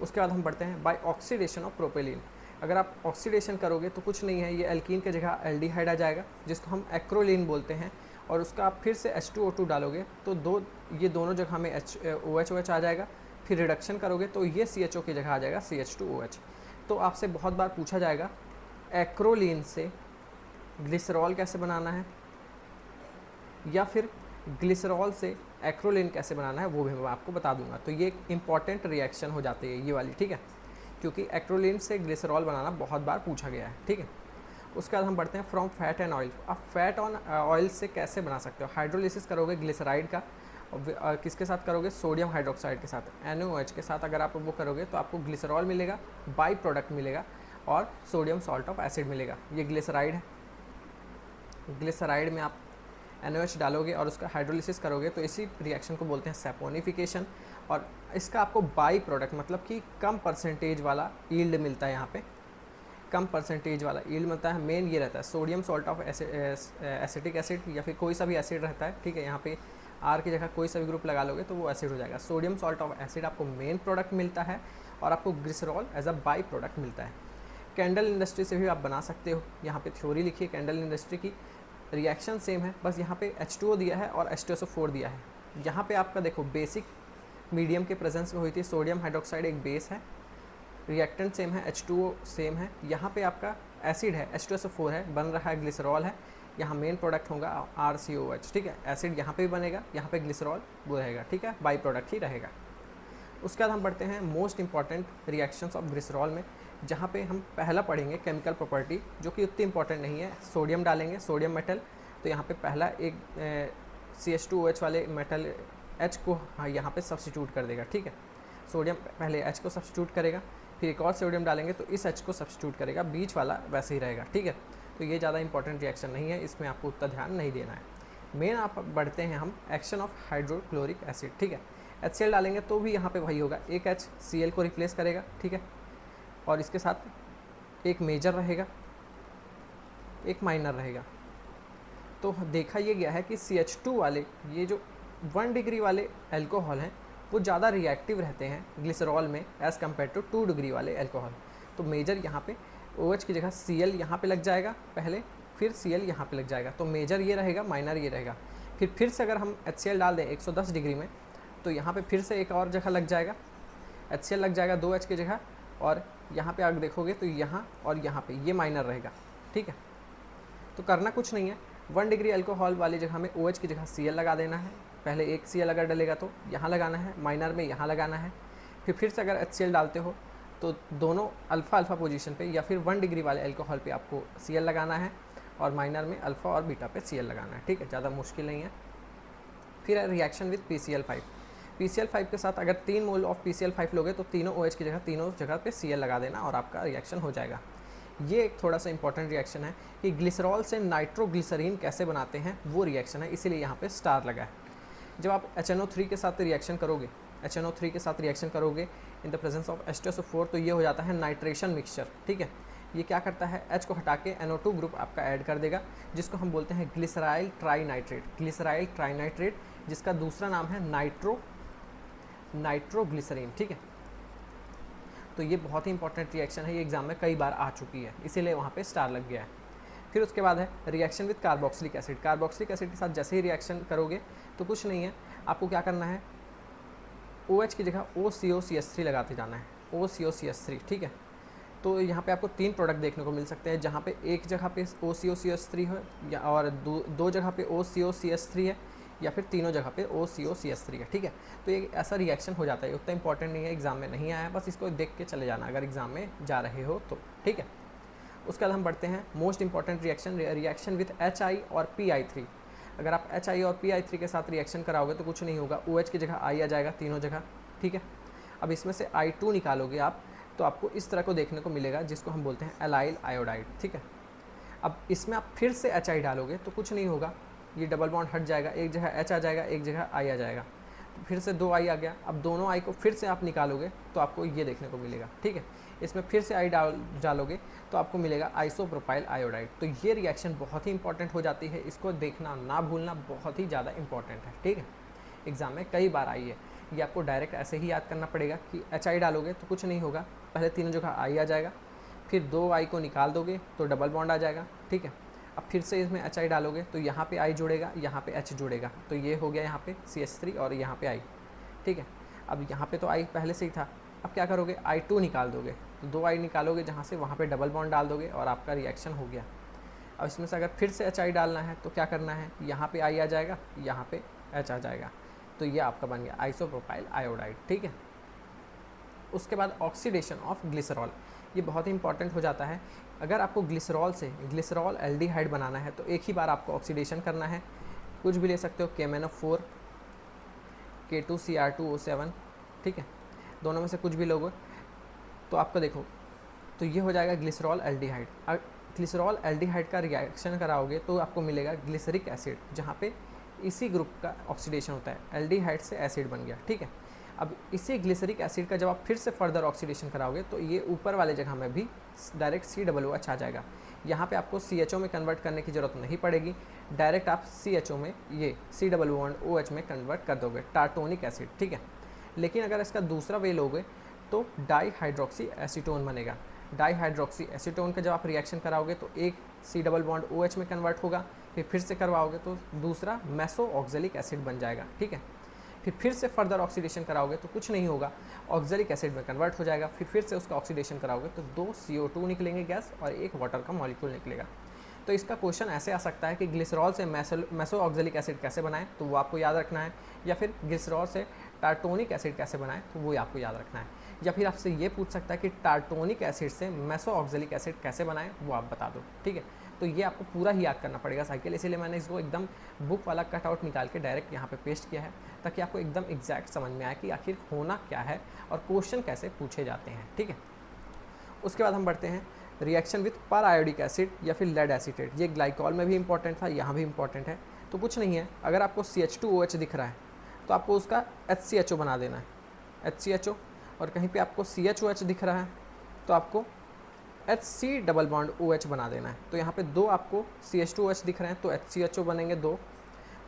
उसके बाद हम बढ़ते हैं बाय ऑक्सीडेशन ऑफ प्रोपेलिन। अगर आप ऑक्सीडेशन करोगे तो कुछ नहीं है, ये एल्कीन की जगह एल्डिहाइड आ जाएगा, जिसको हम एक्रोलिन बोलते हैं। और उसका आप फिर से H2O2 डालोगे तो ये दोनों जगह में OH आ जाएगा। फिर रिडक्शन करोगे तो ये CHO की जगह आ जाएगा CH2OH। तो आपसे बहुत बार पूछा जाएगा एक्रोलिन से ग्लिसरॉल कैसे बनाना है, या फिर ग्लिसरॉल से एक्रोलिन कैसे बनाना है, वो भी मैं आपको बता दूंगा। तो ये एक इम्पॉर्टेंट रिएक्शन हो जाती है ये वाली, ठीक है, क्योंकि एक्रोलिन से ग्लिसरॉल बनाना बहुत बार पूछा गया है, ठीक है। उसके बाद हम बढ़ते हैं फ्रॉम फैट एंड ऑयल। आप फैट ऑन ऑयल से कैसे बना सकते हो, हाइड्रोलिसिस करोगे ग्लिसराइड का, और किसके साथ करोगे, सोडियम हाइड्रोक्साइड के साथ, NaOH के साथ। अगर आप वो करोगे तो आपको ग्लिसरॉल मिलेगा, बाई प्रोडक्ट मिलेगा और सोडियम सॉल्ट ऑफ एसिड मिलेगा। ये ग्लिसराइड है, ग्लिसराइड में आप NaOH डालोगे और उसका हाइड्रोलिसिस करोगे तो इसी रिएक्शन को बोलते हैं सैपोनिफिकेशन। और इसका आपको बाई प्रोडक्ट मतलब कि कम परसेंटेज वाला यील्ड मिलता है, यहाँ पे कम परसेंटेज वाला यील्ड मिलता है। मेन ये रहता है sodium salt of acetic acid, या फिर कोई सा भी एसिड रहता है, ठीक है। यहाँ पे R की जगह कोई सा भी ग्रुप लगा लोगे तो वो एसिड हो जाएगा। सोडियम सॉल्ट ऑफ एसिड आपको मेन प्रोडक्ट मिलता है और आपको glycerol as a byproduct मिलता है। कैंडल इंडस्ट्री से भी आप बना सकते हो। यहाँ पे थ्योरी लिखी है कैंडल इंडस्ट्री की, रिएक्शन सेम है, बस यहाँ पे H2O दिया है और H2SO4 दिया है। यहाँ पे आपका देखो बेसिक मीडियम के प्रेजेंस में हुई थी, सोडियम हाइड्रोक्साइड एक बेस है, रिएक्टेंट सेम है, H2O सेम है। यहाँ पे आपका एसिड है, H2SO4 है, बन रहा है ग्लिसरॉल है, यहाँ मेन प्रोडक्ट होगा RCOH, ठीक है। एसिड यहाँ पे भी बनेगा, यहाँ पे ग्लिसरॉल वो रहेगा, ठीक है, बाई प्रोडक्ट ही रहेगा। उसके बाद हम बढ़ते हैं most important reactions of glycerol में, जहाँ पे हम पहला पढ़ेंगे केमिकल प्रॉपर्टी, जो कि उतनी इंपॉर्टेंट नहीं है। सोडियम डालेंगे, सोडियम मेटल, तो यहाँ पे पहला एक CH2OH वाले मेटल H को यहाँ पे सब्स्टिट्यूट कर देगा, ठीक है। सोडियम पहले H को सब्स्टिट्यूट करेगा, फिर एक और सोडियम डालेंगे तो इस H को सब्स्टिट्यूट करेगा, बीच वाला वैसे ही रहेगा, ठीक है। तो ये ज़्यादा इंपॉर्टेंट रिएक्शन नहीं है, इसमें आपको उतना ध्यान नहीं देना है। मेन आप बढ़ते हैं हम एक्शन ऑफ हाइड्रोक्लोरिक एसिड, ठीक है। HCl डालेंगे तो भी यहाँ पे वही होगा, एक H Cl को रिप्लेस करेगा, ठीक है, और इसके साथ एक मेजर रहेगा, एक माइनर रहेगा। तो देखा ये गया है कि CH2 वाले ये जो 1 डिग्री वाले एल्कोहल हैं वो ज़्यादा रिएक्टिव रहते हैं ग्लिसरॉल में एज़ कम्पेयर टू 2 डिग्री वाले एल्कोहल। तो मेजर यहाँ पे OH की जगह Cl यहाँ पे लग जाएगा पहले, फिर Cl यहाँ पे लग जाएगा, तो मेजर ये रहेगा, माइनर ये रहेगा। फिर से अगर हम HCl डाल दें 110 डिग्री में, तो यहाँ पे फिर से एक और जगह लग जाएगा, HCl लग जाएगा 2H की जगह, और यहाँ पे अगर देखोगे तो यहाँ और यहाँ पे ये माइनर रहेगा, ठीक है। तो करना कुछ नहीं है, 1 डिग्री अल्कोहल वाली जगह में OH की जगह Cl लगा देना है, पहले एक Cl अगर डलेगा तो यहाँ लगाना है, माइनर में यहाँ लगाना है। फिर से अगर HCl डालते हो तो दोनों अल्फ़ा अल्फ़ा पोजीशन पे या फिर 1 डिग्री वाले अल्कोहल पे आपको Cl लगाना है, और माइनर में अल्फ़ा और बीटा पे Cl लगाना है, ठीक है, ज़्यादा मुश्किल नहीं है। फिर है रिएक्शन विद PCl5। PCl5 के साथ अगर 3 मोल ऑफ PCl5 लोगे तो तीनों OH की जगह तीनों जगह पे Cl लगा देना और आपका रिएक्शन हो जाएगा। ये एक थोड़ा सा इंपॉर्टेंट रिएक्शन है कि ग्लिसरॉल से नाइट्रोग्लिसरीन कैसे बनाते हैं, वो रिएक्शन है, इसीलिए यहाँ पे स्टार लगा है। जब आप HNO3 के साथ रिएक्शन करोगे, HNO3 के साथ रिएक्शन करोगे in the presence of H2SO4, तो ये हो जाता है नाइट्रेशन मिक्सचर, ठीक है। ये क्या करता है, H को हटा के NO2 ग्रुप आपका ऐड कर देगा, जिसको हम बोलते हैं ग्लिसराइल ट्राइनाइट्रेट, ग्लिसराइल ट्राइनाइट्रेट, जिसका दूसरा नाम है नाइट्रोग्लिसरीन, ठीक है। तो ये बहुत ही इंपॉर्टेंट रिएक्शन है, ये एग्जाम में कई बार आ चुकी है, इसीलिए वहाँ पे स्टार लग गया है। फिर उसके बाद है reaction with carboxylic acid. Carboxylic acid के साथ जैसे ही रिएक्शन करोगे तो कुछ नहीं है, आपको क्या करना है, OH की जगह OCOCH3 लगाते जाना है, OCOCH3, ठीक है। तो यहाँ पे आपको 3 प्रोडक्ट देखने को मिल सकते हैं, जहाँ पे एक जगह पे OCOCH3 है या और दो जगह पे OCOCH3 है, या फिर तीनों जगह पे OCOCH3 है, ठीक है। तो एक ऐसा रिएक्शन हो जाता है, उतना इंपॉर्टेंट नहीं है, एग्जाम में नहीं आया, बस इसको देख के चले जाना अगर एग्जाम में जा रहे हो तो, ठीक है। उसके बाद हम बढ़ते हैं most important reaction with HI और PI3। अगर आप HI और PI3 के साथ रिएक्शन कराओगे तो कुछ नहीं होगा, OH की जगह I आ जाएगा तीनों जगह, ठीक है। अब इसमें से I2 निकालोगे आप तो आपको इस तरह को देखने को मिलेगा, जिसको हम बोलते हैं एलाइल आयोडाइड, ठीक है। अब इसमें आप फिर से HI डालोगे तो कुछ नहीं होगा, ये डबल बॉन्ड हट जाएगा, एक जगह H आ जाएगा, एक जगह I आ जाएगा, तो फिर से 2 I आ गया। अब दोनों I को फिर से आप निकालोगे तो आपको ये देखने को मिलेगा, ठीक है। इसमें फिर से I डालोगे तो आपको मिलेगा आइसोप्रोपाइल आयोडाइड। तो ये रिएक्शन बहुत ही इंपॉर्टेंट हो जाती है, इसको देखना ना भूलना, बहुत ही ज़्यादा इंपॉर्टेंट है, ठीक है। एग्जाम में कई बार आई है, ये आपको डायरेक्ट ऐसे ही याद करना पड़ेगा कि HI डालोगे तो कुछ नहीं होगा, पहले तीनों जगह I आ जाएगा, फिर 2 I को निकाल दोगे तो डबल बॉन्ड आ जाएगा, ठीक है। अब फिर से इसमें HI डालोगे तो यहाँ पे I जुड़ेगा, यहाँ पे H जुड़ेगा, तो ये हो गया यहाँ पे CH3 और यहाँ पे I, ठीक है। अब यहाँ पे तो I पहले से ही था, अब क्या करोगे, I2 निकाल दोगे, तो 2 I निकालोगे जहाँ से, वहाँ पे डबल बॉन्ड डाल दोगे और आपका रिएक्शन हो गया। अब इसमें से अगर फिर से HI डालना है तो क्या करना है, यहाँ पे I आ जाएगा, यहाँ पे H आ जाएगा, तो ये आपका बन गया आइसोप्रोपाइल आयोडाइड, ठीक है। उसके बाद ऑक्सीडेशन ऑफ ग्लिसरॉल, ये बहुत ही इंपॉर्टेंट हो जाता है। अगर आपको ग्लिसरॉल से ग्लिसरॉल एल्डिहाइड बनाना है तो एक ही बार आपको ऑक्सीडेशन करना है, कुछ भी ले सकते हो, KMnO4, K2Cr2O7, ठीक है, दोनों में से कुछ भी लोगे तो आपका देखो, तो ये हो जाएगा ग्लिसरॉल एल्डिहाइड। ग्लिसरॉल एल्डिहाइड का रिएक्शन कराओगे तो आपको मिलेगा ग्लिसरिक एसिड, जहाँ पे इसी ग्रुप का ऑक्सीडेशन होता है, एल्डिहाइड से एसिड बन गया, ठीक है। अब इसी ग्लिसरिक एसिड का जब आप फिर से फर्दर ऑक्सीडेशन कराओगे तो ये ऊपर वाले जगह में भी डायरेक्ट COOH आ जाएगा। यहाँ पे आपको CHO में कन्वर्ट करने की ज़रूरत नहीं पड़ेगी, डायरेक्ट आप CHO में ये COOH में कन्वर्ट कर दोगे, टार्टोनिक एसिड, ठीक है। लेकिन अगर इसका दूसरा वे लोगे तो डाई हाइड्रोक्सी एसीटोन बनेगा। डाईहाइड्रोक्सी एसीटोन का जब आप रिएक्शन कराओगे तो एक सी डबल बॉन्ड OH में कन्वर्ट होगा, फिर से करवाओगे तो दूसरा मेसो ऑक्जेलिक एसिड बन जाएगा, ठीक है। फिर से फर्दर ऑक्सीडेशन कराओगे तो कुछ नहीं होगा, ऑक्जेलिक एसिड में कन्वर्ट हो जाएगा, फिर से उसका ऑक्सीडेशन कराओगे तो 2 CO2 निकलेंगे गैस और एक वाटर का मॉलिक्यूल निकलेगा। तो इसका क्वेश्चन ऐसे आ सकता है कि ग्लिसरॉल से मेसो ऑक्जेलिक एसिड कैसे बनाएं, तो वो आपको याद रखना है, या फिर ग्लिसरॉल से टार्टोनिक एसिड कैसे बनाएं, तो वो आपको याद रखना है, या फिर आपसे ये पूछ सकता है कि टार्टोनिक एसिड से मेसो ऑक्जेलिक एसिड कैसे बनाएं, वो आप बता दो, ठीक है। तो ये आपको पूरा ही याद करना पड़ेगा साइकिल, इसीलिए मैंने इसको एकदम बुक वाला कटआउट निकाल के डायरेक्ट यहाँ पे पेस्ट किया है, ताकि आपको एकदम एग्जैक्ट समझ में आए कि आखिर होना क्या है और क्वेश्चन कैसे पूछे जाते हैं, ठीक है। उसके बाद हम बढ़ते हैं रिएक्शन विथ पर आयोडिक एसिड या फिर लेड एसीटेट। ये ग्लाइकॉल में भी इंपॉर्टेंट था, यहाँ भी इंपॉर्टेंट है। तो कुछ नहीं है, अगर आपको CH2OH दिख रहा है तो आपको उसका HCHO बना देना है, HCHO, और कहीं पे आपको CHOH दिख रहा है तो आपको HC डबल बॉन्ड OH बना देना है। तो यहाँ पे 2 आपको CH2OH दिख रहे हैं तो HCHO बनेंगे 2,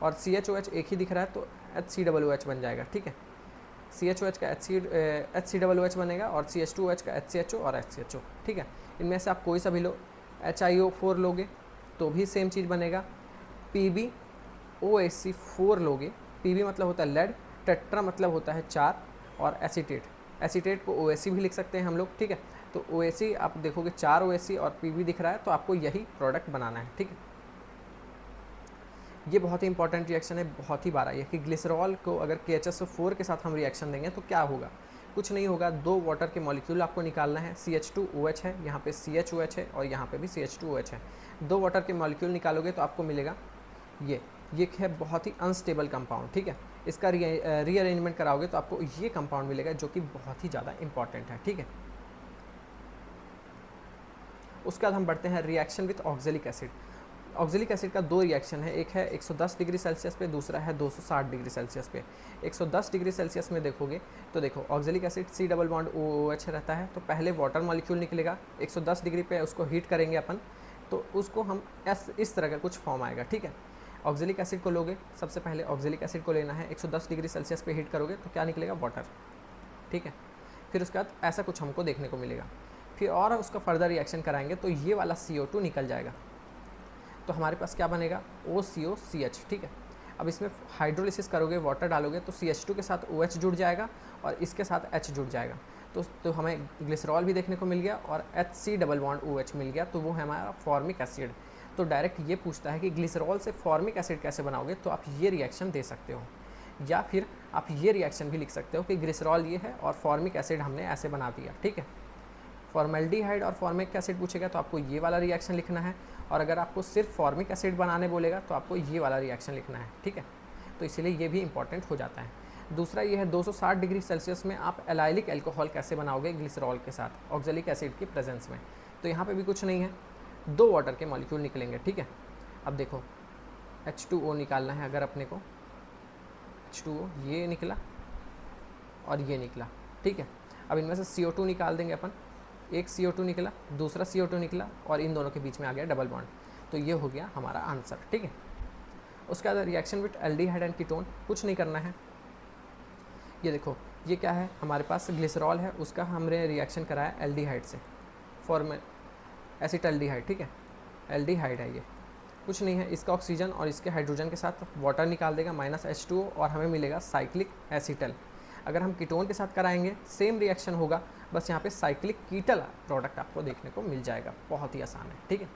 और CHOH एक ही दिख रहा है तो HCOOH बन जाएगा, ठीक है। CHOH का HCOOH बनेगा और CH2OH का HCHO और HCHO, ठीक है। इनमें से आप कोई सा भी लो, HiO4 लोगे तो भी सेम चीज़ बनेगा। PbOSC4 लोगे, Pb मतलब होता है लेड, टेट्रा मतलब होता है 4, और एसीटेट को OSC भी लिख सकते हैं हम लोग, ठीक है। तो OSC आप देखोगे 4 OSC और Pb दिख रहा है तो आपको यही प्रोडक्ट बनाना है, ठीक है। ये बहुत ही इंपॉर्टेंट रिएक्शन है, बहुत ही बार आई है कि ग्लिसरॉल को अगर KHSO4 के साथ हम रिएक्शन देंगे तो क्या होगा, कुछ नहीं होगा। 2 वाटर के मॉलिक्यूल आपको निकालना है, CH2OH है, यहाँ पे CHOH है और यहाँ पे भी CH2OH है। 2 वाटर के मॉलिक्यूल निकालोगे तो आपको मिलेगा ये है बहुत ही अनस्टेबल कंपाउंड, ठीक है। इसका रीअरेंजमेंट कराओगे तो आपको ये कंपाउंड मिलेगा जो कि बहुत ही ज़्यादा इंपॉर्टेंट है, ठीक है। उसके बाद हम बढ़ते हैं reaction with oxalic acid. Oxalic acid का 2 रिएक्शन है, एक है 110 डिग्री सेल्सियस पे, दूसरा है 260 डिग्री सेल्सियस पे। 110 डिग्री सेल्सियस में देखोगे तो देखो oxalic acid C double bond OOH रहता है, तो पहले वाटर मॉलिक्यूल निकलेगा। 110 डिग्री पे उसको हीट करेंगे अपन, तो उसको हम इस तरह का कुछ फॉर्म आएगा, ठीक है। ऑक्जेलिक एसिड को लोगे, सबसे पहले ऑक्जेलिक एसिड को लेना है, 110 डिग्री सेल्सियस पे हीट करोगे तो क्या निकलेगा, वाटर, ठीक है। फिर उसके बाद ऐसा कुछ हमको देखने को मिलेगा। फिर और उसका फर्दर रिएक्शन कराएंगे तो ये वाला CO2 निकल जाएगा, तो हमारे पास क्या बनेगा, OCOCH, ठीक है। अब इसमें हाइड्रोलिसिस करोगे, वाटर डालोगे तो CH2 के साथ OH जुड़ जाएगा और इसके साथ H जुड़ जाएगा, तो हमें ग्लिसरॉल भी देखने को मिल गया और HC डबल बॉन्ड OH मिल गया, तो वो है हमारा फॉर्मिक एसिड। तो डायरेक्ट ये पूछता है कि ग्लिसरॉल से फॉर्मिक एसिड कैसे बनाओगे, तो आप ये रिएक्शन दे सकते हो, या फिर आप ये रिएक्शन भी लिख सकते हो कि ग्लिसरॉल ये है और फॉर्मिक एसिड हमने ऐसे बना दिया, ठीक है। फॉर्मेल्डिहाइड और फॉर्मिक एसिड पूछेगा तो आपको ये वाला रिएक्शन लिखना है, और अगर आपको सिर्फ फॉर्मिक एसिड बनाने बोलेगा तो आपको ये वाला रिएक्शन लिखना है, ठीक है। तो इसीलिए ये भी इंपॉर्टेंट हो जाता है। दूसरा ये है 260 डिग्री सेल्सियस में आप एलाइलिक एल्कोहल कैसे बनाओगे ग्लिसरॉल के साथ ऑक्जेलिक एसिड की प्रेजेंस में। तो यहाँ पे भी कुछ नहीं है, 2 वाटर के मॉलिक्यूल निकलेंगे, ठीक है। अब देखो H2O निकालना है अगर अपने को, H2O ये निकला और ये निकला, ठीक है। अब इनमें से CO2 निकाल देंगे अपन, एक CO2 निकला, दूसरा CO2 निकला और इन दोनों के बीच में आ गया डबल बॉन्ड, तो ये हो गया हमारा आंसर, ठीक है। उसके बाद reaction with aldehyde and ketone, कुछ नहीं करना है। ये देखो ये क्या है, हमारे पास ग्लिसरॉल है, उसका हमने रिएक्शन कराया एल्डिहाइड से, फॉर्मेल एसिटल्डिहाइड, ठीक है। एल्डिहाइड है ये, कुछ नहीं है, इसका ऑक्सीजन और इसके हाइड्रोजन के साथ वाटर निकाल देगा -H2O और हमें मिलेगा साइक्लिक एसिटल। अगर हम कीटोन के साथ कराएंगे सेम रिएक्शन होगा, बस यहाँ पे साइक्लिक कीटल प्रोडक्ट आपको देखने को मिल जाएगा, बहुत ही आसान है, ठीक है।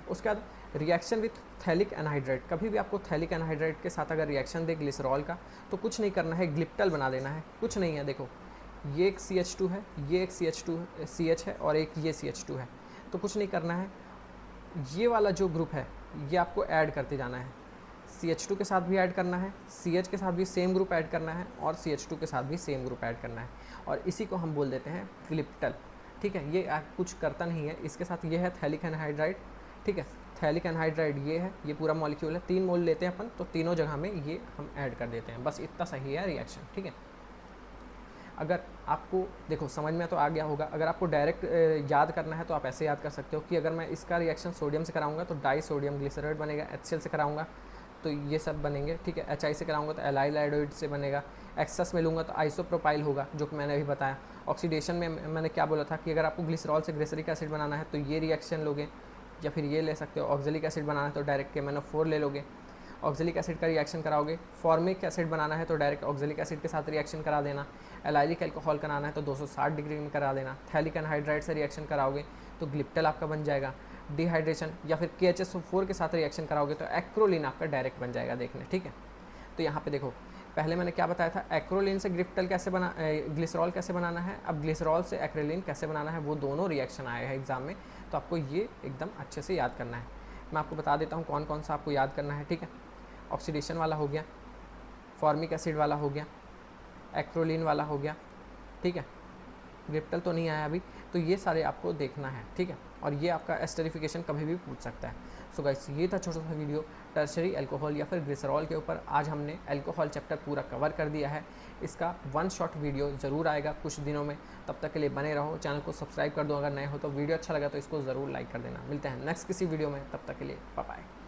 उसके बाद रिएक्शन विथ थैलिक एनहाइड्रेट, कभी भी आपको थैलिक एनहाइड्रेट के साथ अगर रिएक्शन दे ग्लिसरॉल का तो कुछ नहीं करना है, ग्लिप्टल बना देना है, कुछ नहीं है। देखो ये एक CH2 है, ये एक CH है और एक ये CH2 है, तो कुछ नहीं करना है, ये वाला जो ग्रुप है ये आपको ऐड करते जाना है, CH2 के साथ भी ऐड करना है, CH के साथ भी सेम ग्रुप ऐड करना है और CH2 के साथ भी सेम ग्रुप ऐड करना है, और इसी को हम बोल देते हैं ग्लिप्टल, ठीक है। ये कुछ करता नहीं है, इसके साथ ये है थैलिक एनहाइड्राइड, ठीक है। थैलिक एनहाइड्राइड ये है, ये पूरा मॉलिक्यूल है, 3 मोल लेते हैं अपन, तो तीनों जगह में ये हम ऐड कर देते हैं, बस इतना सही है रिएक्शन, ठीक है। अगर आपको देखो समझ में तो आ गया होगा, अगर आपको डायरेक्ट याद करना है तो आप ऐसे याद कर सकते हो कि अगर मैं इसका रिएक्शन सोडियम से कराऊंगा तो डाई सोडियम ग्लिसरॉल बनेगा, HCl से कराऊंगा तो ये सब बनेंगे, ठीक है। HI से कराऊंगा तो एलाइल आयोडाइड से बनेगा। एक्सेस में लूँगा तो आइसोप्रोपाइल होगा, जो कि मैंने अभी बताया। ऑक्सीडेशन में मैंने क्या बोला था कि अगर आपको ग्लिसरॉल से ग्लिसरिक एसिड बनाना है तो ये रिएक्शन लोगे, या फिर ये ले सकते हो। ऑक्जेलिक एसिड बनाना है तो डायरेक्ट KMnO4 ले लोगे, ऑक्जेलिक एसिड का रिएक्शन कराओगे। फॉर्मिक एसिड बनाना है तो डायरेक्ट ऑक्जेलिक एसिड के साथ रिएक्शन करा देना। एलाइलिक अल्कोहल कराना है तो 260 डिग्री में करा देना। थैलिक एनहाइड्राइड से रिएक्शन कराओगे तो ग्लिप्टल आपका बन जाएगा। डिहाइड्रेशन या फिर KHSO4 के साथ रिएक्शन कराओगे तो एक्रोलिन आपका डायरेक्ट बन जाएगा देखने, ठीक है। तो यहाँ पे देखो, पहले मैंने क्या बताया था, एक्रोलिन से ग्लिप्टल कैसे बना, ग्लिसरॉल कैसे बनाना है। अब ग्लिसरॉल से एक्रेलिन कैसे बनाना है, वो दोनों रिएक्शन आए हैं एग्जाम में, तो आपको ये एकदम अच्छे से याद करना है। मैं आपको बता देता हूँ कौन कौन सा आपको याद करना है, ठीक है। ऑक्सीडेशन वाला हो गया, फॉर्मिक एसिड वाला हो गया, एक्रोलिन वाला हो गया, ठीक है। ग्लिप्टल तो नहीं आया अभी, तो ये सारे आपको देखना है, ठीक है। और ये आपका एस्टरिफिकेशन कभी भी पूछ सकता है। सो गाइस, ये था छोटा सा वीडियो टर्शरी अल्कोहल या फिर ग्लिसरॉल के ऊपर। आज हमने अल्कोहल चैप्टर पूरा कवर कर दिया है। इसका 1 शॉट वीडियो ज़रूर आएगा कुछ दिनों में, तब तक के लिए बने रहो। चैनल को सब्सक्राइब कर दो अगर नए हो तो। वीडियो अच्छा लगा तो इसको ज़रूर लाइक कर देना। मिलते हैं नेक्स्ट किसी वीडियो में, तब तक के लिए बाय बाय।